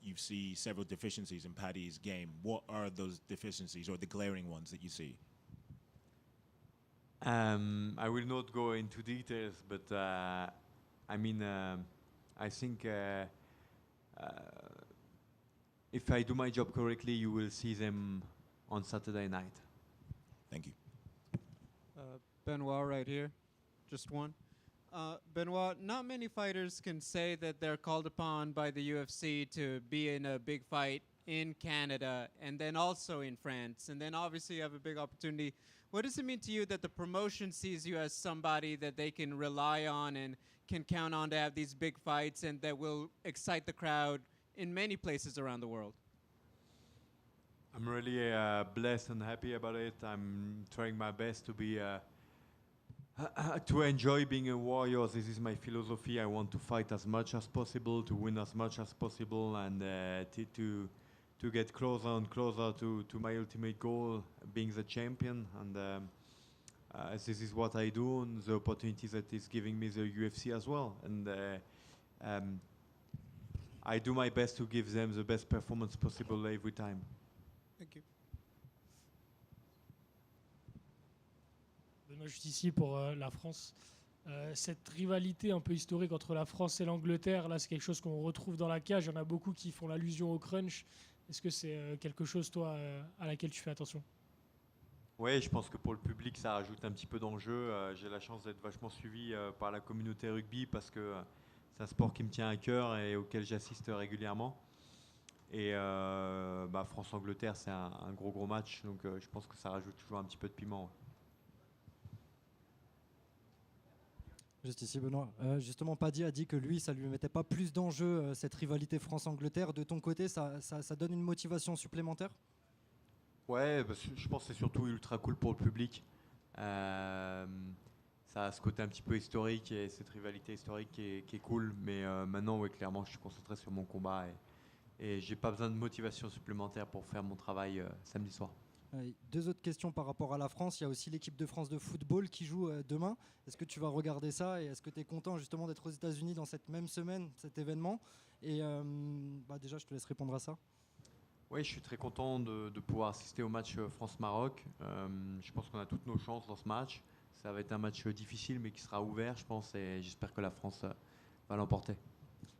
you see several deficiencies in Paddy's game. What are those deficiencies or the glaring ones that you see? I will not go into details, but I mean, I think if I do my job correctly, you will see them on Saturday night. Thank you. Benoit right here, just one. Benoit, not many fighters can say that they're called upon by the UFC to be in a big fight in Canada and then also in France. And then obviously you have a big opportunity. What does it mean to you that the promotion sees you as somebody that they can rely on and can count on to have these big fights and that will excite the crowd in many places around the world? I'm really blessed and happy about it. I'm trying my best to be to enjoy being a warrior. This is my philosophy. I want to fight as much as possible, to win as much as possible, and to get closer and closer to my ultimate goal, being the champion. And this is what I do, and the opportunities that is giving me the UFC as well. And I do my best to give them the best performance possible every time. Thank you. Benoît, je suis ici pour la France. Cette rivalité un peu historique entre la France et l'Angleterre, là, c'est quelque chose qu'on retrouve dans la cage. Il y en a beaucoup qui font l'allusion au crunch. Est-ce que c'est quelque chose, toi, à laquelle tu fais attention? Oui, je pense que pour le public, ça rajoute un petit peu d'enjeu. J'ai la chance d'être vachement suivi par la communauté rugby parce que c'est un sport qui me tient à cœur et auquel j'assiste régulièrement. Et France-Angleterre, c'est un gros match, donc je pense que ça rajoute toujours un petit peu de piment. Juste ici, Benoît. Justement, Paddy a dit que lui, ça lui mettait pas plus d'enjeu, cette rivalité France-Angleterre. De ton côté, ça donne une motivation supplémentaire? Ouais, je pense que c'est surtout ultra cool pour le public. Ça a ce côté un petit peu historique et cette rivalité historique qui est cool. Mais maintenant, ouais, clairement, je suis concentré sur mon combat et j'ai pas besoin de motivation supplémentaire pour faire mon travail samedi soir. Deux autres questions par rapport à la France. Il y a aussi l'équipe de France de football qui joue demain. Est-ce que tu vas regarder ça et est-ce que tu es content justement d'être aux États-Unis dans cette même semaine, cet événement? Et déjà, je te laisse répondre à ça. Oui, je suis très content de pouvoir assister au match France-Maroc. Je pense qu'on a toutes nos chances dans ce match. Ça va être un match difficile mais qui sera ouvert, je pense, et j'espère que la France va l'emporter.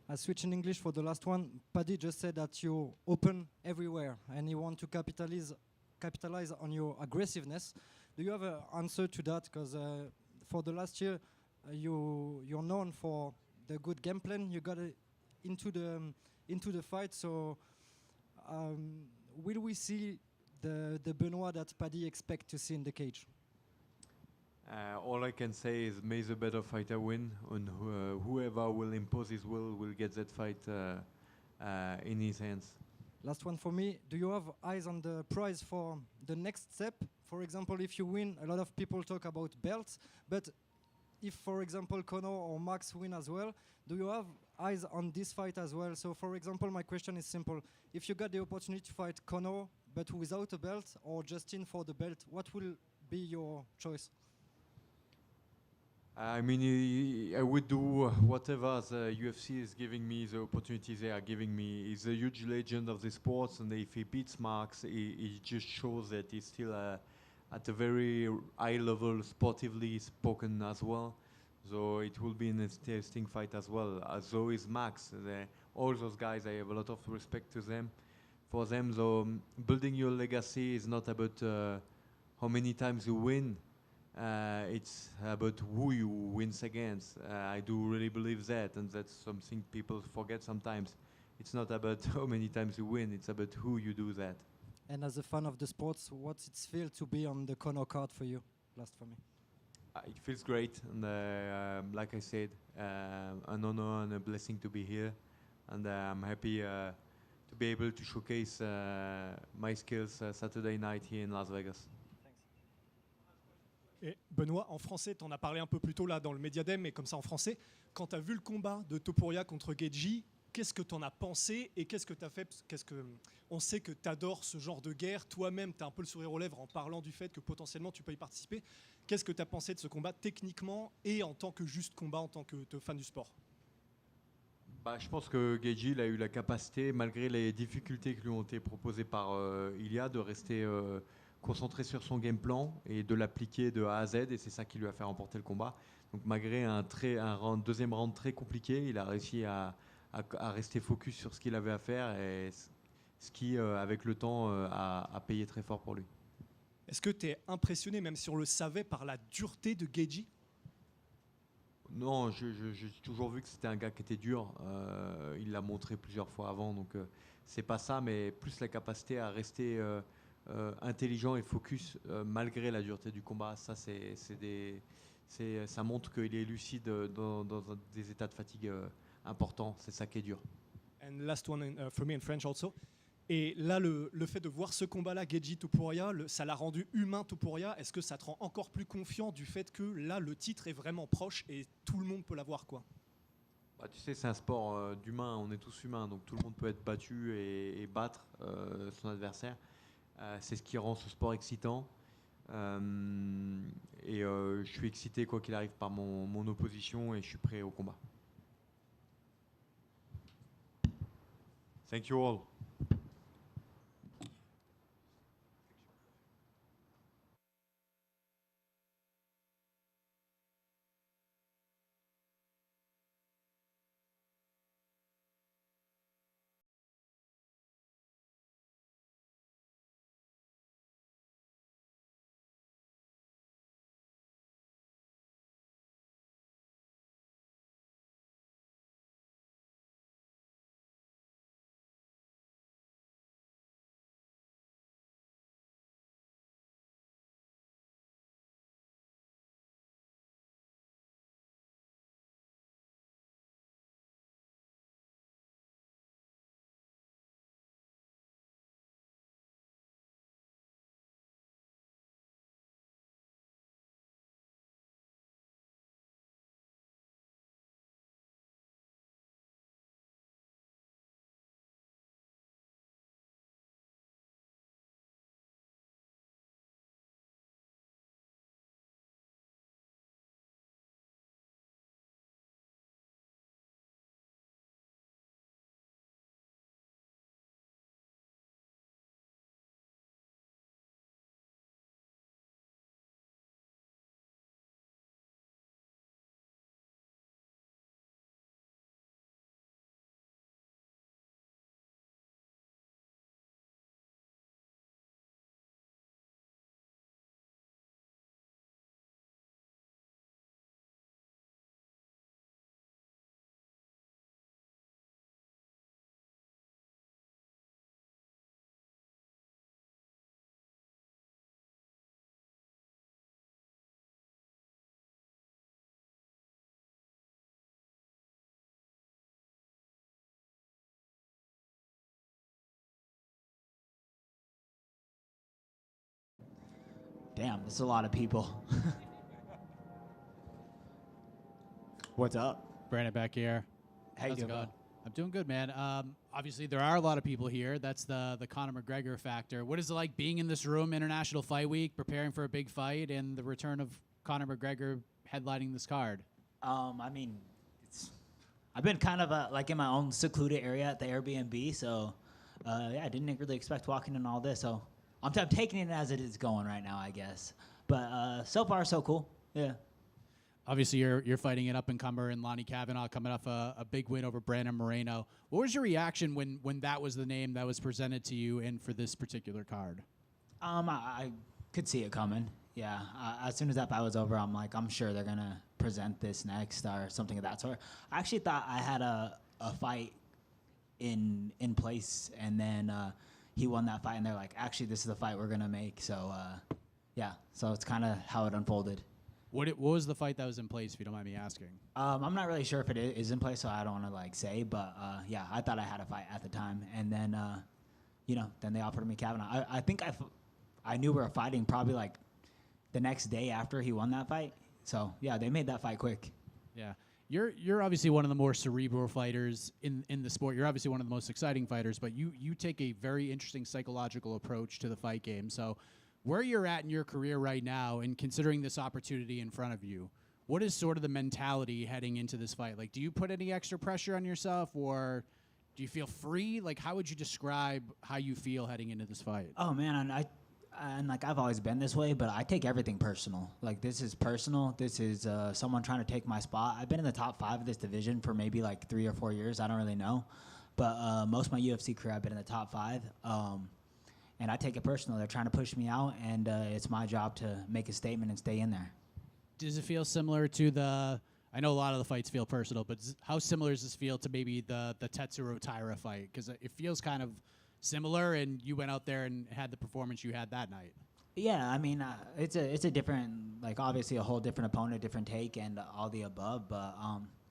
I switch in English for the last one. Paddy just said that you're open everywhere and you want to capitalize on your aggressiveness. Do you have an answer to that? Because for the last year, you're known for the good game plan. You got into the fight. So will we see the Benoit that Paddy expect to see in the cage? All I can say is may the better fighter win, and whoever will impose his will get that fight in his hands. Last one for me. Do you have eyes on the prize for the next step? For example, if you win, a lot of people talk about belts, but if, for example, Conor or Max win as well, do you have eyes on this fight as well? So, for example, my question is simple. If you got the opportunity to fight Conor, but without a belt, or Justin for the belt, what will be your choice? I mean, I would do whatever the UFC is giving me, the opportunities they are giving me. He's a huge legend of the sports, and if he beats Max, he just shows that he's still at a very high level, sportively spoken as well. So it will be an interesting fight as well. So is Max. All those guys, I have a lot of respect to them. For them, so building your legacy is not about how many times you win. It's about who you wins against. I do really believe that, and that's something people forget sometimes. It's not about how many times you win, it's about who you do that. And as a fan of the sports, what's it feel to be on the Conor card for you? Last for me. It feels great, and like I said, an honor and a blessing to be here, and I'm happy to be able to showcase my skills Saturday night here in Las Vegas. Et Benoît, en français, tu en as parlé un peu plus tôt là dans le Mediadem, mais comme ça en français, quand tu as vu le combat de Topuria contre Gaethje, qu'est-ce que tu en as pensé et qu'est-ce que tu as fait? On sait que tu adores ce genre de guerre, toi-même tu as un peu le sourire aux lèvres en parlant du fait que potentiellement tu peux y participer. Qu'est-ce que tu as pensé de ce combat techniquement et en tant que juste combat, en tant que fan du sport? Je pense que Gaethje il a eu la capacité, malgré les difficultés qui lui ont été proposées par Ilia, de rester concentré sur son game plan et de l'appliquer de A à Z, et c'est ça qui lui a fait remporter le combat. Donc malgré deuxième round très compliqué, il a réussi à rester focus sur ce qu'il avait à faire, et ce qui, avec le temps, a payé très fort pour lui. Est-ce que tu es impressionné, même si on le savait, par la dureté de Gaethje? Non, j'ai toujours vu que c'était un gars qui était dur. Il l'a montré plusieurs fois avant, donc c'est pas ça, mais plus la capacité à rester intelligent et focus malgré la dureté du combat. Ça, ça montre qu'il est lucide dans des états de fatigue importants. C'est ça qui est dur. And last one for me in French also. Et là, le fait de voir ce combat-là, Gaethje Topuria, ça l'a rendu humain Topuria. Est-ce que ça te rend encore plus confiant du fait que là, le titre est vraiment proche et tout le monde peut l'avoir, quoi? Tu sais, c'est un sport d'humain, on est tous humains, donc tout le monde peut être battu et battre son adversaire. C'est ce qui rend ce sport excitant. Je suis excité quoi qu'il arrive par mon opposition, et je suis prêt au combat. Thank you all. Damn, there's a lot of people. What's up? Brandon back here. How you How's it doing, going? bud? I'm doing good, man. Obviously, there are a lot of people here. That's the Conor McGregor factor. What is it like being in this room, International Fight Week, preparing for a big fight, and the return of Conor McGregor headlining this card? I mean, I've been kind of like in my own secluded area at the Airbnb, so yeah, I didn't really expect walking in all this. So I'm taking it as it is going right now, I guess. But so far, so cool. Yeah. Obviously, you're fighting it up and comer in Lonnie Kavanagh, coming off a big win over Brandon Moreno. What was your reaction when that was the name that was presented to you and for this particular card? I could see it coming. Yeah. As soon as that fight was over, I'm sure they're gonna present this next or something of that sort. I actually thought I had a fight in place, and then he won that fight, and they're like, actually, this is the fight we're gonna make. So yeah. So it's kind of how it unfolded. What was the fight that was in place, if you don't mind me asking? I'm not really sure if it is in place, so I don't want to say. But yeah, I thought I had a fight at the time, and then then they offered me Kavanagh. I think I knew we were fighting probably like the next day after he won that fight. So yeah, they made that fight quick. Yeah, you're obviously one of the more cerebral fighters in the sport. You're obviously one of the most exciting fighters, but you take a very interesting psychological approach to the fight game. So where you're at in your career right now, and considering this opportunity in front of you, what is sort of the mentality heading into this fight? Like, do you put any extra pressure on yourself, or do you feel free? Like, how would you describe how you feel heading into this fight? Oh man, and like I've always been this way, but I take everything personal. Like this is personal. This is someone trying to take my spot. I've been in the top 5 of this division for maybe like 3 or 4 years. I don't really know, but most of my UFC career I've been in the top 5. And I take it personal. They're trying to push me out, and it's my job to make a statement and stay in there. Does it feel similar to I know a lot of the fights feel personal, but how similar does this feel to maybe the Tetsuro Taira fight? Because it feels kind of similar, and you went out there and had the performance you had that night. Yeah, I mean, it's a different, like obviously a whole different opponent, different take, and all the above. But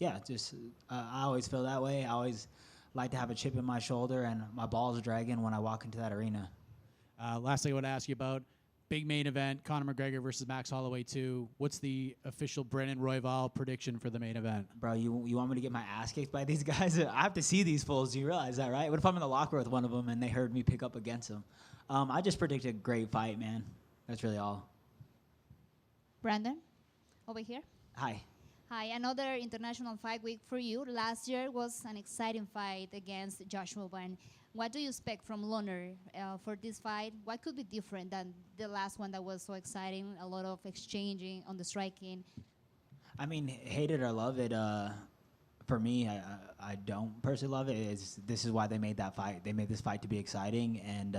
yeah, just I always feel that way. I always like to have a chip in my shoulder and my balls dragging when I walk into that arena. Last thing I want to ask you about, big main event, Conor McGregor versus Max Holloway 2. What's the official Brennan Royval prediction for the main event? Bro, you want me to get my ass kicked by these guys? I have to see these fools. Do you realize that, right? What if I'm in the locker with one of them and they heard me pick up against them? I just predicted a great fight, man. That's really all. Brandon, over here. Hi. Hi, another international fight week for you. Last year was an exciting fight against Joshua Van. What do you expect from Loner for this fight? What could be different than the last one that was so exciting, a lot of exchanging on the striking? I mean, hate it or love it, for me, I don't personally love it. This is why they made that fight. They made this fight to be exciting, and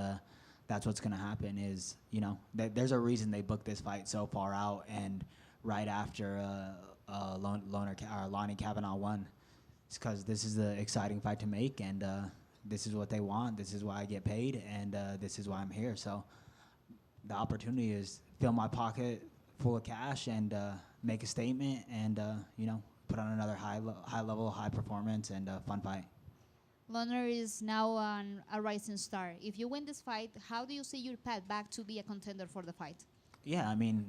that's what's going to happen is, you know, there's a reason they booked this fight so far out and right after Lonnie Kavanagh won. It's because this is the exciting fight to make, and this is what they want. This is why I get paid, and this is why I'm here. So the opportunity is fill my pocket full of cash and make a statement and, you know, put on another high level, high performance, and fun fight. Loner is now a rising star. If you win this fight, how do you see your path back to be a contender for the fight? Yeah, I mean,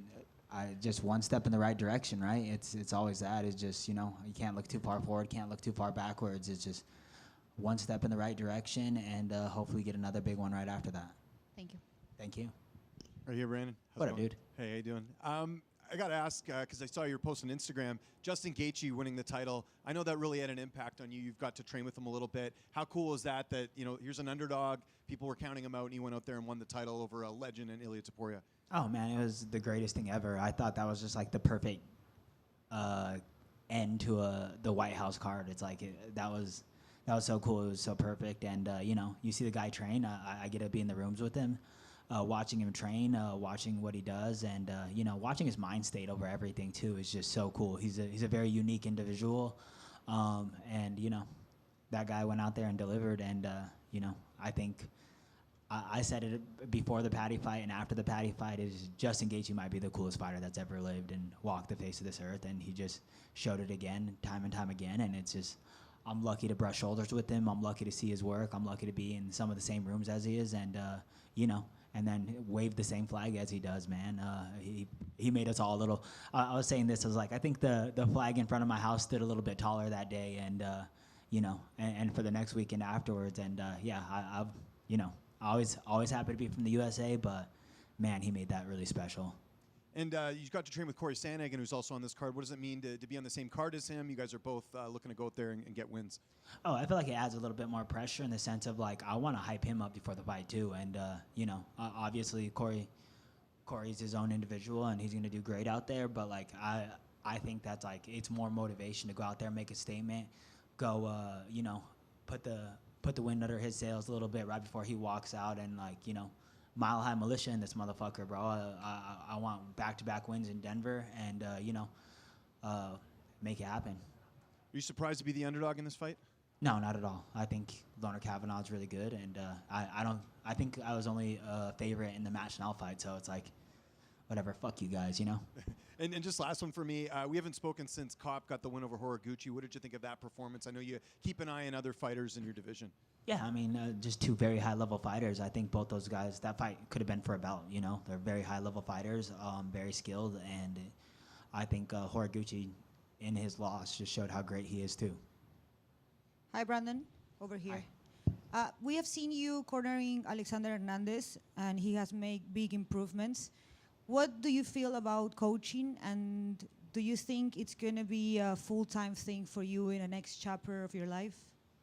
just one step in the right direction, right? It's always that. It's just, you know, you can't look too far forward, can't look too far backwards. It's just one step in the right direction, and hopefully get another big one right after that. Thank you. Thank you. Right here, Brandon. How's What it up, going? dude? Hey, how you doing? I got to ask, because I saw your post on Instagram, Justin Gaethje winning the title. I know that really had an impact on you. You've got to train with him a little bit. How cool is that, you know, here's an underdog, people were counting him out, and he went out there and won the title over a legend in Ilia Topuria? Oh, man, it was the greatest thing ever. I thought that was just like the perfect end to the White House card. It's like that was so cool. It was so perfect. And, you know, you see the guy train. I get to be in the rooms with him, watching him train, watching what he does, and, you know, watching his mind state over everything, too, is just so cool. He's a very unique individual. And, you know, that guy went out there and delivered. And, you know, I think I said it before the Paddy fight and after the Paddy fight, is Justin Gaethje might be the coolest fighter that's ever lived and walked the face of this earth. And he just showed it again, time and time again. And it's just, I'm lucky to brush shoulders with him. I'm lucky to see his work. I'm lucky to be in some of the same rooms as he is, and you know, and then wave the same flag as he does, man. He made us all a little. I was saying this. I was like, I think the flag in front of my house stood a little bit taller that day, and you know, and for the next weekend afterwards, and yeah, I've you know, always happy to be from the USA, but man, he made that really special. And you got to train with Cory Sandhagen, who's also on this card. What does it mean to be on the same card as him? You guys are both looking to go out there and get wins. Oh, I feel like it adds a little bit more pressure in the sense of, like, I want to hype him up before the fight, too. And, you know, obviously Cory's his own individual, and he's going to do great out there. But, like, I think that's, like, it's more motivation to go out there and make a statement, go, you know, put the wind under his sails a little bit right before he walks out and, like, you know, Mile High Militia in this motherfucker, bro. I want back-to-back wins in Denver and, you know, make it happen. Are you surprised to be the underdog in this fight? No, not at all. I think Loner Kavanagh's really good, and I think I was only a favorite in the match now fight, so it's like, whatever, fuck you guys, you know? And just last one for me, we haven't spoken since Kopp got the win over Horiguchi. What did you think of that performance? I know you keep an eye on other fighters in your division. Yeah, I mean, just two very high-level fighters. I think both those guys, that fight could have been for a belt, you know? They're very high-level fighters, very skilled, and I think Horiguchi, in his loss, just showed how great he is, too. Hi, Brandon. Over here. We have seen you cornering Alexander Hernandez, and he has made big improvements. What do you feel about coaching, and Do you think it's going to be a full-time thing for you in the next chapter of your life?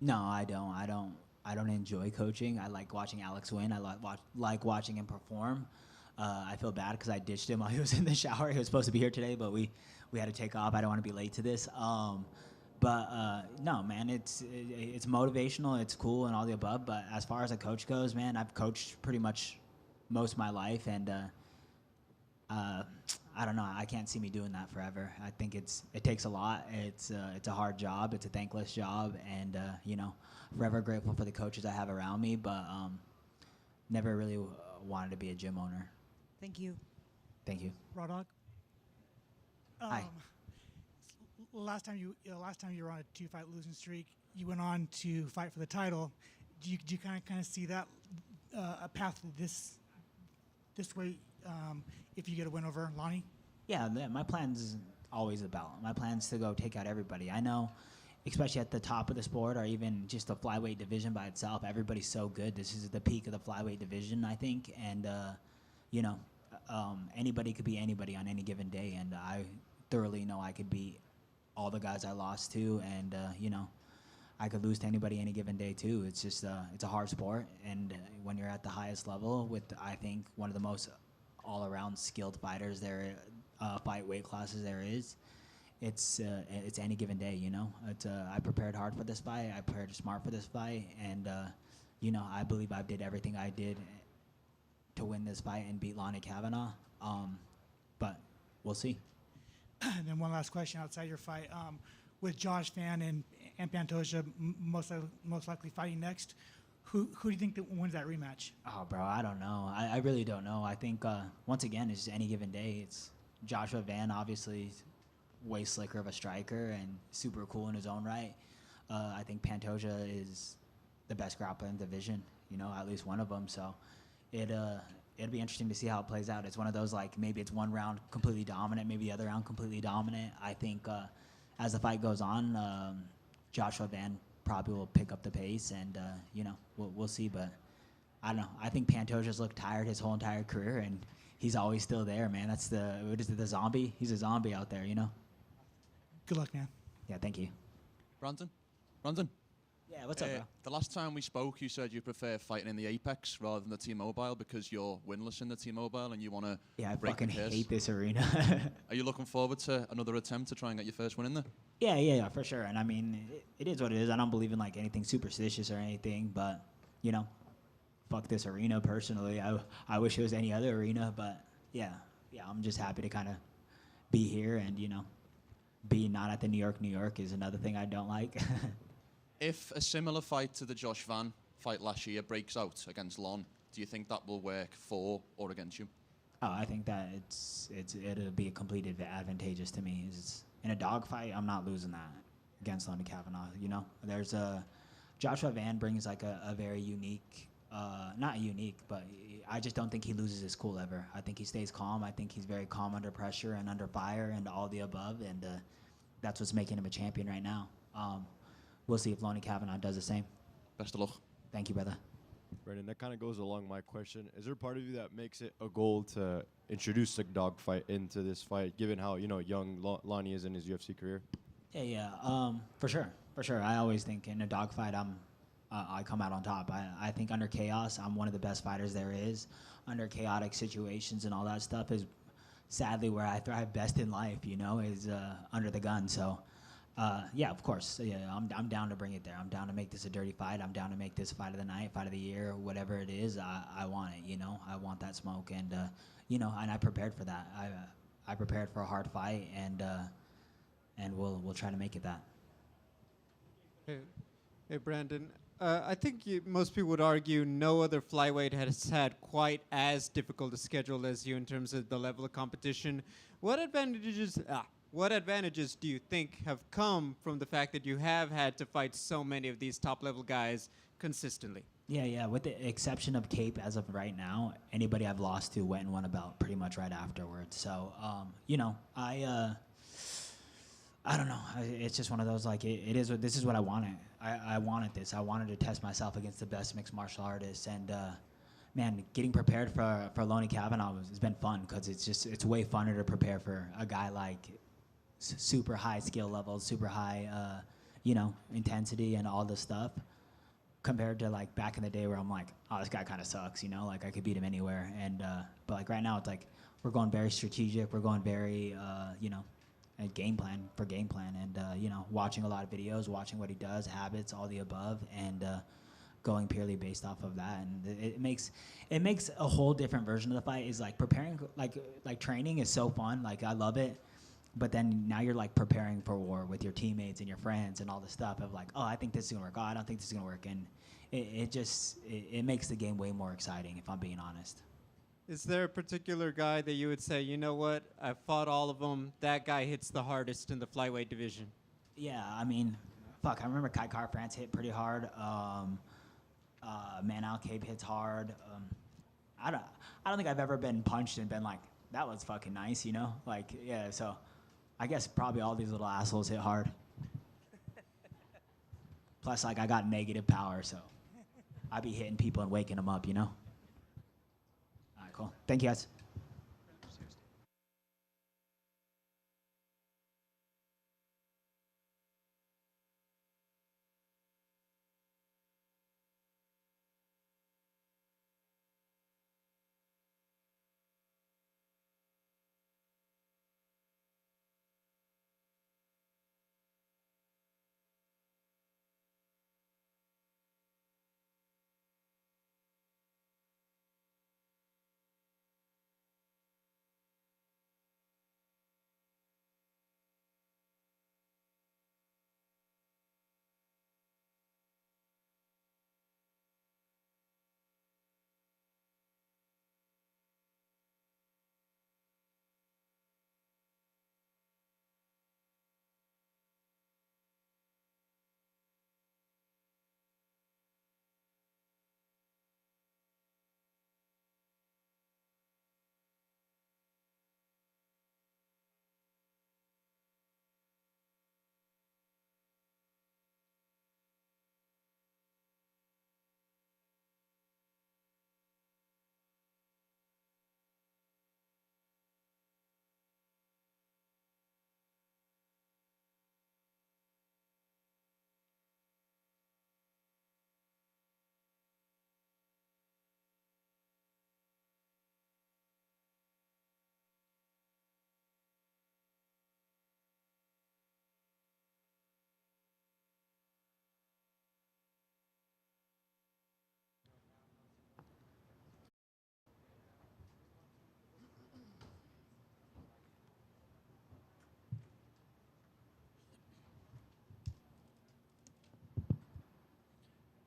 No, I don't. I don't enjoy coaching. I like watching Alex win. I like watching him perform. I feel bad because I ditched him while he was in the shower. He was supposed to be here today, but we had to take off. I don't want to be late to this. But no, man, it's motivational. It's cool and all the above. But as far as a coach goes, man, I've coached pretty much most of my life, and I don't know. I can't see me doing that forever. I think it takes a lot. It's a hard job. It's a thankless job, and forever grateful for the coaches I have around me. But never really wanted to be a gym owner. Thank you. Thank you. Rodog. Hi. Last time you were on a 2-fight losing streak, you went on to fight for the title. Do you kind of see that a path to this way if you get a win over Lonnie? Yeah, my plan's always about. My plan's to go take out everybody. I know, especially at the top of the sport or even just the flyweight division by itself, everybody's so good. This is the peak of the flyweight division, I think, and anybody could be anybody on any given day, and I thoroughly know I could beat all the guys I lost to, and I could lose to anybody any given day too. It's just it's a hard sport, and when you're at the highest level with, I think, one of the most all-around skilled fighters there, fight weight classes there is, it's any given day. I prepared hard for this fight. I prepared smart for this fight, and I believe I did everything I did to win this fight and beat Lonnie Kavanagh. But we'll see. And then one last question outside your fight. With Josh Fan and Pantoja most likely fighting next, who do you think that wins that rematch? Oh, bro, I don't know. I really don't know. I think, once again, it's just any given day. It's Joshua Van, obviously, way slicker of a striker and super cool in his own right. I think Pantoja is the best grappler in the division, at least one of them. So it'll be interesting to see how it plays out. It's one of those, like, maybe it's one round completely dominant, maybe the other round completely dominant. I think as the fight goes on, Joshua Van probably will pick up the pace, and we'll see. But I don't know. I think Pantoja's looked tired his whole entire career, and he's always still there, man. That's the zombie. He's a zombie out there, Good luck, man. Yeah, thank you. Brandon? Yeah, what's up, bro? The last time we spoke, you said you prefer fighting in the Apex rather than the T-Mobile because you're winless in the T-Mobile and you want to I break fucking the curse. hate this arena. Are you looking forward to another attempt to try and get your first win in there? Yeah, for sure. And I mean, it is what it is. I don't believe in like anything superstitious or anything, but fuck this arena personally. I wish it was any other arena, but yeah, I'm just happy to kind of be here, and be not at the New York is another thing I don't like. If a similar fight to the Josh Van fight last year breaks out against Lon, do you think that will work for or against you? Oh, I think that it'll be a complete advantageous to me. It's, in a dogfight, I'm not losing that against Lonnie Kavanagh. There's Joshua Van brings like a very unique, not unique, but I just don't think he loses his cool ever. I think he stays calm. I think he's very calm under pressure and under fire and all the above, and that's what's making him a champion right now. We'll see if Lonnie Kavanagh does the same. Best of luck. Thank you, brother. Brandon, that kind of goes along my question. Is there part of you that makes it a goal to introduce the dogfight into this fight, given how young Lonnie is in his UFC career? Yeah. For sure. I always think in a dogfight, I come out on top. I think under chaos, I'm one of the best fighters there is. Under chaotic situations and all that stuff is sadly where I thrive best in life. Is under the gun. So. Yeah, of course. Yeah, I'm down to bring it there. I'm down to make this a dirty fight. I'm down to make this fight of the night, fight of the year, whatever it is. I want it. I want that smoke, and and I prepared for that. I prepared for a hard fight, and we'll try to make it that. Hey, Brandon. I think most people would argue no other flyweight has had quite as difficult a schedule as you in terms of the level of competition. What advantages do you think have come from the fact that you have had to fight so many of these top-level guys consistently? Yeah. With the exception of Cape, as of right now, anybody I've lost to went and won a belt pretty much right afterwards. So, I don't know. It's just one of those, like, this is what I wanted. I wanted this. I wanted to test myself against the best mixed martial artists, and man, getting prepared for Lonnie Kavanagh has been fun because it's way funner to prepare for a guy like super high skill levels, super high, you know, intensity and all this stuff, compared to like back in the day where I'm like, oh, this guy kind of sucks, you know, like I could beat him anywhere. And but like right now, it's like we're going very strategic. We're going very, you know, a game plan, and you know, watching a lot of videos, watching what he does, habits, all the above, and going purely based off of that. And it makes a whole different version of the fight. Is like preparing, like training is so fun. Like I love it. But then now you're like preparing for war with your teammates and your friends and all this stuff of like, oh, I think this is gonna work. Oh, I don't think this is gonna work. And it makes the game way more exciting, if I'm being honest. Is there a particular guy that you would say, you know what, I fought all of them, that guy hits the hardest in the flyweight division? Yeah, I mean, fuck, I remember Kai Car France hit pretty hard. Manal Cabe hits hard. I don't think I've ever been punched and been like, that was fucking nice, you know? Like, yeah, so I guess probably all these little assholes hit hard. Plus, like, I got negative power, so I be hitting people and waking them up, you know? All right, cool. Thank you, guys.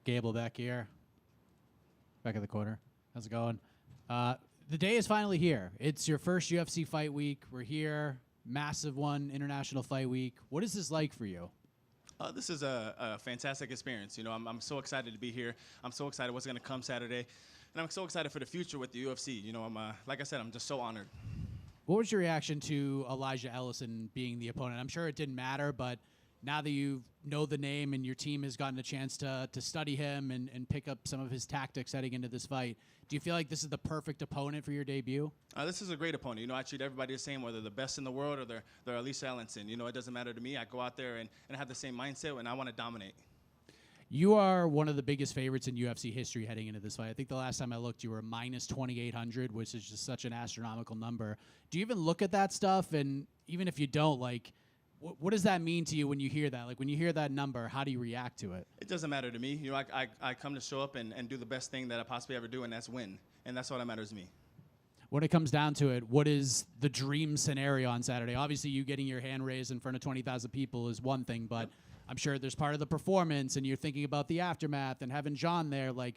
Gable back here. Back in the corner. How's it going? The day is finally here. It's your first UFC fight week. We're here. Massive one, International Fight Week. What is this like for you? This is a fantastic experience. You know, I'm so excited to be here. I'm so excited what's going to come Saturday. And I'm so excited for the future with the UFC. You know, like I said, I'm just so honored. What was your reaction to Elisha Ellison being the opponent? I'm sure it didn't matter, but now that you know the name and your team has gotten a chance to study him and pick up some of his tactics heading into this fight, do you feel like this is the perfect opponent for your debut? This is a great opponent. You know, I treat everybody the same, whether they're the best in the world or they're Elisha Ellison. You know, it doesn't matter to me. I go out there and have the same mindset, and I want to dominate. You are one of the biggest favorites in UFC history heading into this fight. I think the last time I looked, you were minus 2,800, which is just such an astronomical number. Do you even look at that stuff? And even if you don't, like, what does that mean to you when you hear that? Like, when you hear that number, how do you react to it? It doesn't matter to me. You know, I come to show up and do the best thing that I possibly ever do, and that's win. And that's all that matters to me. When it comes down to it, what is the dream scenario on Saturday? Obviously, you getting your hand raised in front of 20,000 people is one thing, but I'm sure there's part of the performance, and you're thinking about the aftermath and having John there. Like,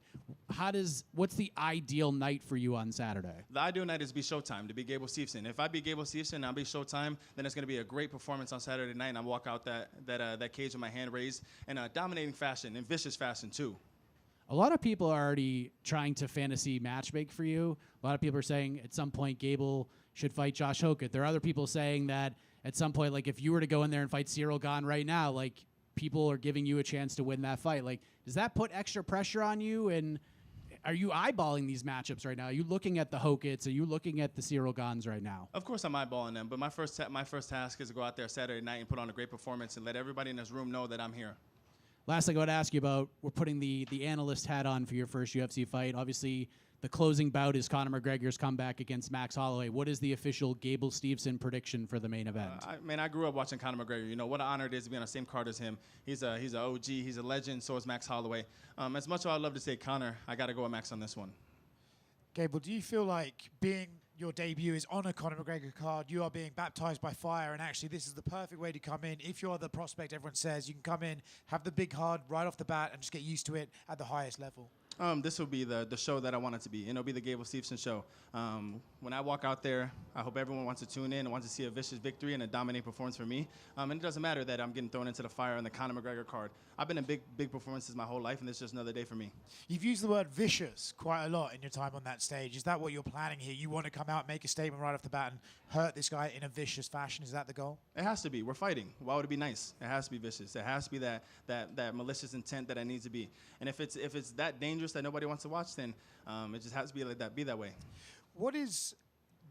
what's the ideal night for you on Saturday? The ideal night is to be Showtime, to be Gable Steveson. If I be Gable Steveson and I'll be Showtime, then it's going to be a great performance on Saturday night, and I'll walk out that cage with my hand raised in a dominating fashion and vicious fashion, too. A lot of people are already trying to fantasy matchmake for you. A lot of people are saying at some point Gable should fight Josh Hokett. There are other people saying that at some point, like, if you were to go in there and fight Cyril Gane right now, like, people are giving you a chance to win that fight. Like, does that put extra pressure on you? And Are you eyeballing these matchups right now? Are you looking at the Hokits? Are you looking at the Cyril Gans right now? Of course, I'm eyeballing them, but my first task is to go out there Saturday night and put on a great performance and let everybody in this room know that I'm here. Last thing I want to ask you about, we're putting the analyst hat on for your first UFC fight. Obviously, the closing bout is Conor McGregor's comeback against Max Holloway. What is the official Gable Steveson prediction for the main event? I grew up watching Conor McGregor. You know, what an honor it is to be on the same card as him. He's an OG. He's a legend. So is Max Holloway. As much as I'd love to say Conor, I got to go with Max on this one. Gable, do you feel like being your debut is on a Conor McGregor card, you are being baptized by fire, and actually this is the perfect way to come in? If you're the prospect everyone says, you can come in, have the big card right off the bat, and just get used to it at the highest level? This will be the show that I want it to be, and it'll be the Gable Steveson show. When I walk out there, I hope everyone wants to tune in and wants to see a vicious victory and a dominating performance for me. And it doesn't matter that I'm getting thrown into the fire on the Conor McGregor card. I've been in big performances my whole life, and this is just another day for me. You've used the word vicious quite a lot in your time on that stage. Is that what you're planning here? You want to come out, make a statement right off the bat, and hurt this guy in a vicious fashion? Is that the goal? It has to be. We're fighting. Why would it be nice? It has to be vicious. It has to be that malicious intent that it needs to be. And if it's that dangerous that nobody wants to watch, then it just has to be like that. Be that way. What is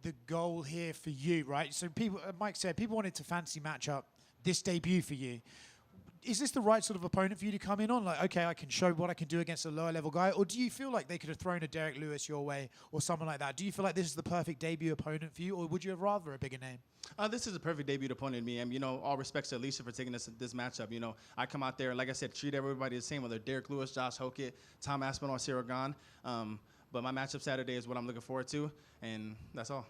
the goal here for you, right? So people, Mike said, people wanted to fancy match up this debut for you. Is this the right sort of opponent for you to come in on? Like, okay, I can show what I can do against a lower level guy. Or do you feel like they could have thrown a Derek Lewis your way or someone like that? Do you feel like this is the perfect debut opponent for you, or would you have rather a bigger name? This is a perfect debut opponent to me. And, you know, all respects to Elisha for taking this matchup. You know, I come out there, like I said, treat everybody the same, whether Derek Lewis, Josh Hokit, Tom Aspinall, or Cyril Gane. But my matchup Saturday is what I'm looking forward to, and that's all.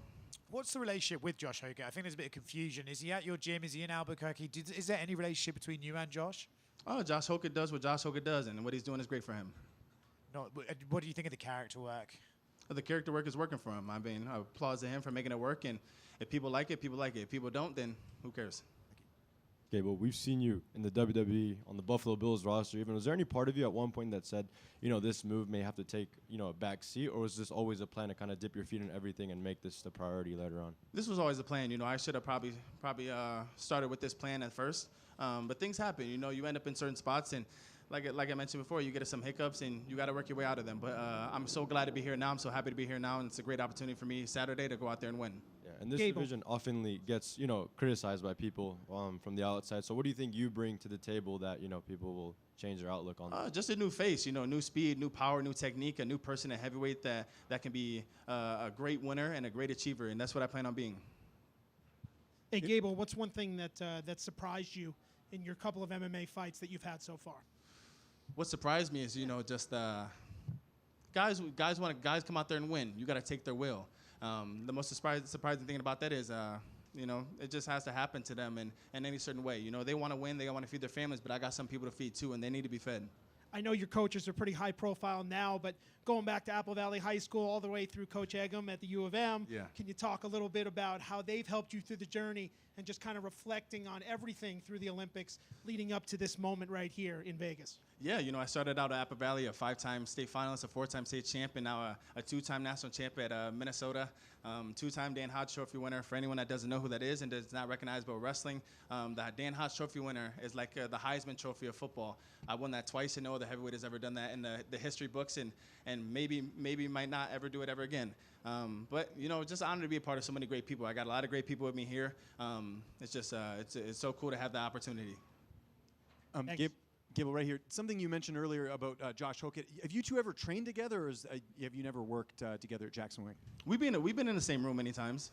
What's the relationship with Josh Hokit? I think there's a bit of confusion. Is he at your gym? Is he in Albuquerque? Is there any relationship between you and Josh? Oh, Josh Hokit does what Josh Hokit does, and what he's doing is great for him. No, what do you think of the character work? The character work is working for him. I mean, I applaud to him for making it work, and if people like it, people like it. If people don't, then who cares? Okay, well, we've seen you in the WWE on the Buffalo Bills roster. Even was there any part of you at one point that said, you know, this move may have to take, you know, a back seat, or was this always a plan to kind of dip your feet in everything and make this the priority later on? This was always a plan. You know, I should have probably started with this plan at first, but things happen. You know, you end up in certain spots, and like I mentioned before, you get some hiccups, and you got to work your way out of them. But I'm so glad to be here now. I'm so happy to be here now, and it's a great opportunity for me Saturday to go out there and win. Yeah, and this division often gets, you know, criticized by people from the outside. So what do you think you bring to the table that, you know, people will change their outlook on? Just a new face, you know, new speed, new power, new technique, a new person at heavyweight that can be a great winner and a great achiever, and that's what I plan on being. Hey, Gable, what's one thing that surprised you in your couple of MMA fights that you've had so far? What surprised me is, you know, just guys come out there and win. You got to take their will. The most surprising thing about that is, you know, it just has to happen to them in any certain way. You know, they want to win, they want to feed their families, but I got some people to feed too, and they need to be fed. I know your coaches are pretty high profile now, but going back to Apple Valley High School all the way through Coach Eggum at the U of M, can you talk a little bit about how they've helped you through the journey and just kind of reflecting on everything through the Olympics leading up to this moment right here in Vegas? Yeah, you know, I started out at Apple Valley, a 5-time state finalist, a 4-time state champion, now a 2-time national champion at Minnesota, 2-time Dan Hodge Trophy winner. For anyone that doesn't know who that is and does not recognize about wrestling, the Dan Hodge Trophy winner is like the Heisman Trophy of football. I won that twice, and no other heavyweight has ever done that in the history books, and maybe might not ever do it ever again. But, you know, just honored to be a part of so many great people. I got a lot of great people with me here. It's just it's so cool to have the opportunity. Gable, right here. Something you mentioned earlier about Josh Hokit. Have you two ever trained together, or have you never worked together at Jackson Wing? We've been in the same room many times.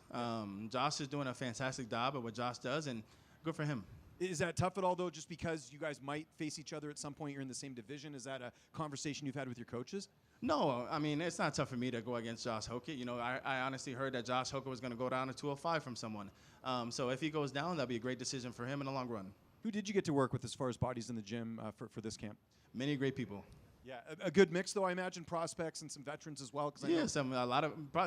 Josh is doing a fantastic job at what Josh does, and good for him. Is that tough at all, though, just because you guys might face each other at some point? You're in the same division. Is that a conversation you've had with your coaches? No, I mean, it's not tough for me to go against Josh Hokit. You know, I honestly heard that Josh Hokit was going to go down to 205 from someone. So if he goes down, that'll be a great decision for him in the long run. Who did you get to work with as far as bodies in the gym for this camp? Many great people. Yeah, a good mix, though, I imagine, prospects and some veterans as well. Yeah,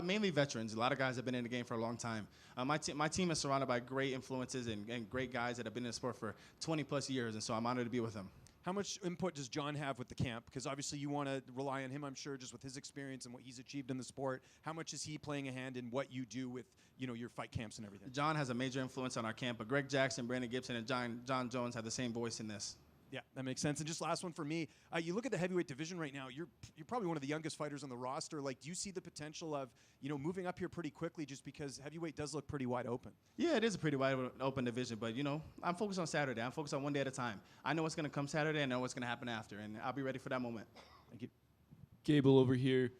mainly veterans. A lot of guys have been in the game for a long time. My team is surrounded by great influences and great guys that have been in the sport for 20-plus years, and so I'm honored to be with them. How much input does John have with the camp? Because obviously you want to rely on him, I'm sure, just with his experience and what he's achieved in the sport. How much is he playing a hand in what you do with, you know, your fight camps and everything? John has a major influence on our camp, but Greg Jackson, Brandon Gibson, and John Jones have the same voice in this. Yeah, that makes sense. And just last one for me. You look at the heavyweight division right now. You're probably one of the youngest fighters on the roster. Like, do you see the potential of moving up here pretty quickly, just because heavyweight does look pretty wide open? Yeah, it is a pretty wide open division, but I'm focused on Saturday. I'm focused on one day at a time. I know what's going to come Saturday. I know what's going to happen after, and I'll be ready for that moment. Thank you. Gable over here.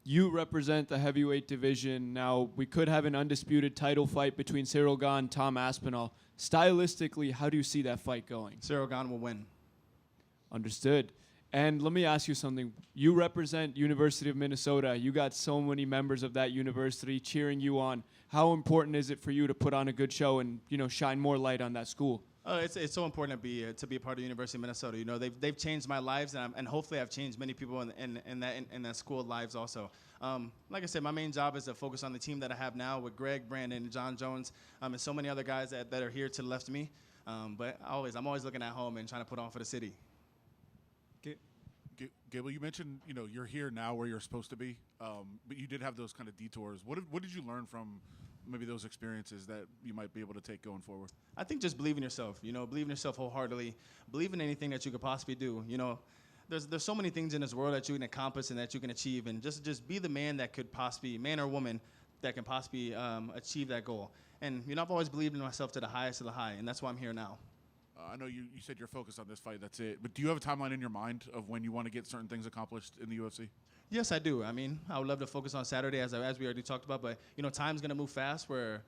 You represent the heavyweight division. Now, we could have an undisputed title fight between Cyril Gane and Tom Aspinall. Stylistically, how do you see that fight going? Cyril Gane will win. Understood. And let me ask you something. You represent University of Minnesota. You got so many members of that university cheering you on. How important is it for you to put on a good show and shine more light on that school? It's so important to be a part of the University of Minnesota. They've changed my lives, and hopefully I've changed many people in that school lives also. Like I said, my main job is to focus on the team that I have now with Greg, Brandon, John Jones, and so many other guys that are here to the left of me. But I'm always looking at home and trying to put on for the city. Gable, you mentioned you're here now where you're supposed to be, but you did have those kind of detours. What did you learn from maybe those experiences that you might be able to take going forward? I think just believe in yourself. Believe in yourself wholeheartedly. Believe in anything that you could possibly do. There's so many things in this world that you can accomplish and that you can achieve, and just be the man that could possibly, man or woman, that can possibly achieve that goal. And I've always believed in myself to the highest of the high, and that's why I'm here now. I know you said you're focused on this fight, that's it. But do you have a timeline in your mind of when you want to get certain things accomplished in the UFC? Yes, I do. I would love to focus on Saturday, as we already talked about. But, time's going to move fast where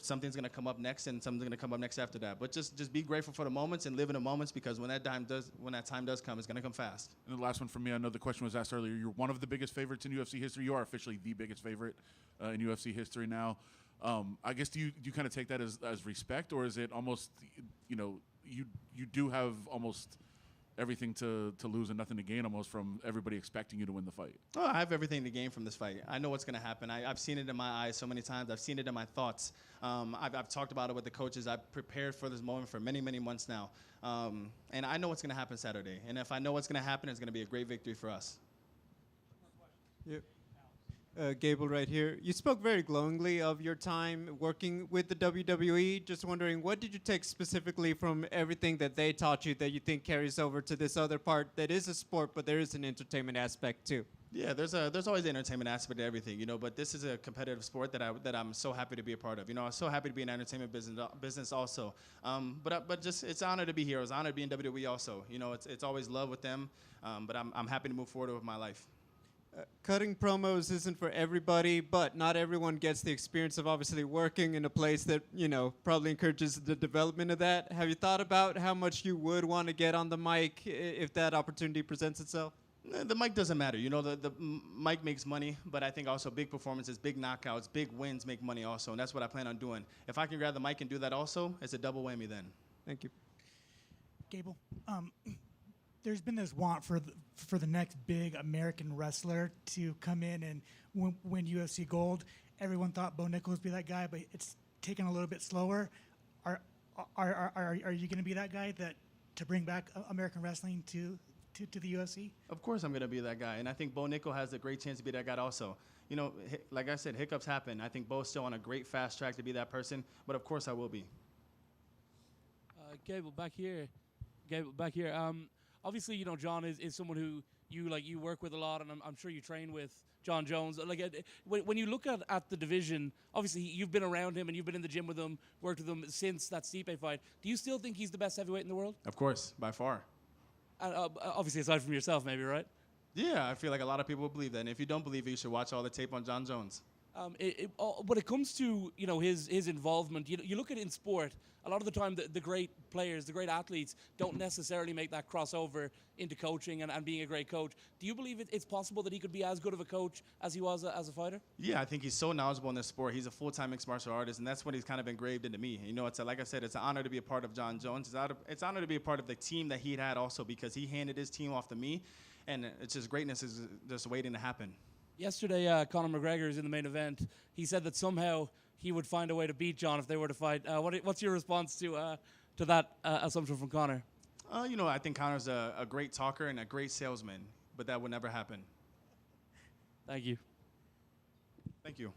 something's going to come up next and something's going to come up next after that. But just be grateful for the moments and live in the moments, because when that time does come, it's going to come fast. And the last one for me, I know the question was asked earlier. You're one of the biggest favorites in UFC history. You are officially the biggest favorite in UFC history now. I guess do you kind of take that as respect, or is it almost, you do have almost everything to lose and nothing to gain almost from everybody expecting you to win the fight? Oh, I have everything to gain from this fight. I know what's going to happen. I've seen it in my eyes so many times. I've seen it in my thoughts. I've talked about it with the coaches. I've prepared for this moment for many, many months now. And I know what's going to happen Saturday. And if I know what's going to happen, it's going to be a great victory for us. Yep. Gable right here. You spoke very glowingly of your time working with the WWE. Just wondering, what did you take specifically from everything that they taught you that you think carries over to this other part that is a sport, but there is an entertainment aspect too? Yeah, there's always the entertainment aspect to everything, but this is a competitive sport that I'm so happy to be a part of. I'm so happy to be in the entertainment business also. But just it's an honor to be here. It's an honor to be in WWE also. It's always love with them. But I'm happy to move forward with my life. Cutting promos isn't for everybody, but not everyone gets the experience of obviously working in a place that, probably encourages the development of that. Have you thought about how much you would want to get on the mic if that opportunity presents itself? The mic doesn't matter. The mic makes money, but I think also big performances, big knockouts, big wins make money also, and that's what I plan on doing. If I can grab the mic and do that also, it's a double whammy then. Thank you. Gable, there's been this want for the next big American wrestler to come in and win UFC gold. Everyone thought Bo Nickal would be that guy, but it's taken a little bit slower. Are you going to be that guy to bring back American wrestling to the UFC? Of course I'm going to be that guy, and I think Bo Nickal has a great chance to be that guy also. Like I said, hiccups happen. I think Bo's still on a great fast track to be that person, but of course I will be. Gable, back here. Obviously, John is someone who you work with a lot, and I'm sure you train with John Jones. When you look at the division, obviously you've been around him and you've been in the gym with him, worked with him since that Stipe fight. Do you still think he's the best heavyweight in the world? Of course, by far. Obviously, aside from yourself, maybe, right? Yeah, I feel like a lot of people believe that. And if you don't believe it, you should watch all the tape on John Jones. When it comes to his involvement, you look at it in sport. A lot of the time, the great players, the great athletes, don't necessarily make that crossover into coaching and being a great coach. Do you believe it's possible that he could be as good of a coach as he was as a fighter? Yeah, I think he's so knowledgeable in this sport. He's a full-time mixed martial artist, and that's what he's kind of engraved into me. Like I said, it's an honor to be a part of John Jones. It's an honor to be a part of the team that he had also, because he handed his team off to me, and it's just greatness is just waiting to happen. Yesterday, Conor McGregor is in the main event. He said that somehow he would find a way to beat John if they were to fight. What's your response to that assumption from Conor? I think Conor's a great talker and a great salesman, but that would never happen. Thank you. Thank you.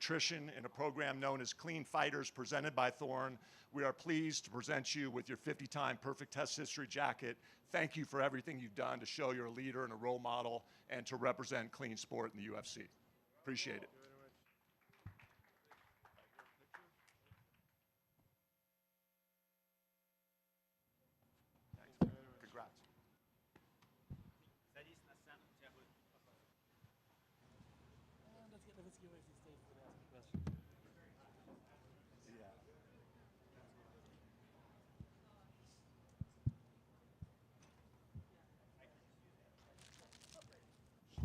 nutrition in a program known as Clean Fighters presented by Thorne. We are pleased to present you with your 50-time Perfect Test History jacket. Thank you for everything you've done to show you're a leader and a role model and to represent clean sport in the UFC. Appreciate it. Congrats.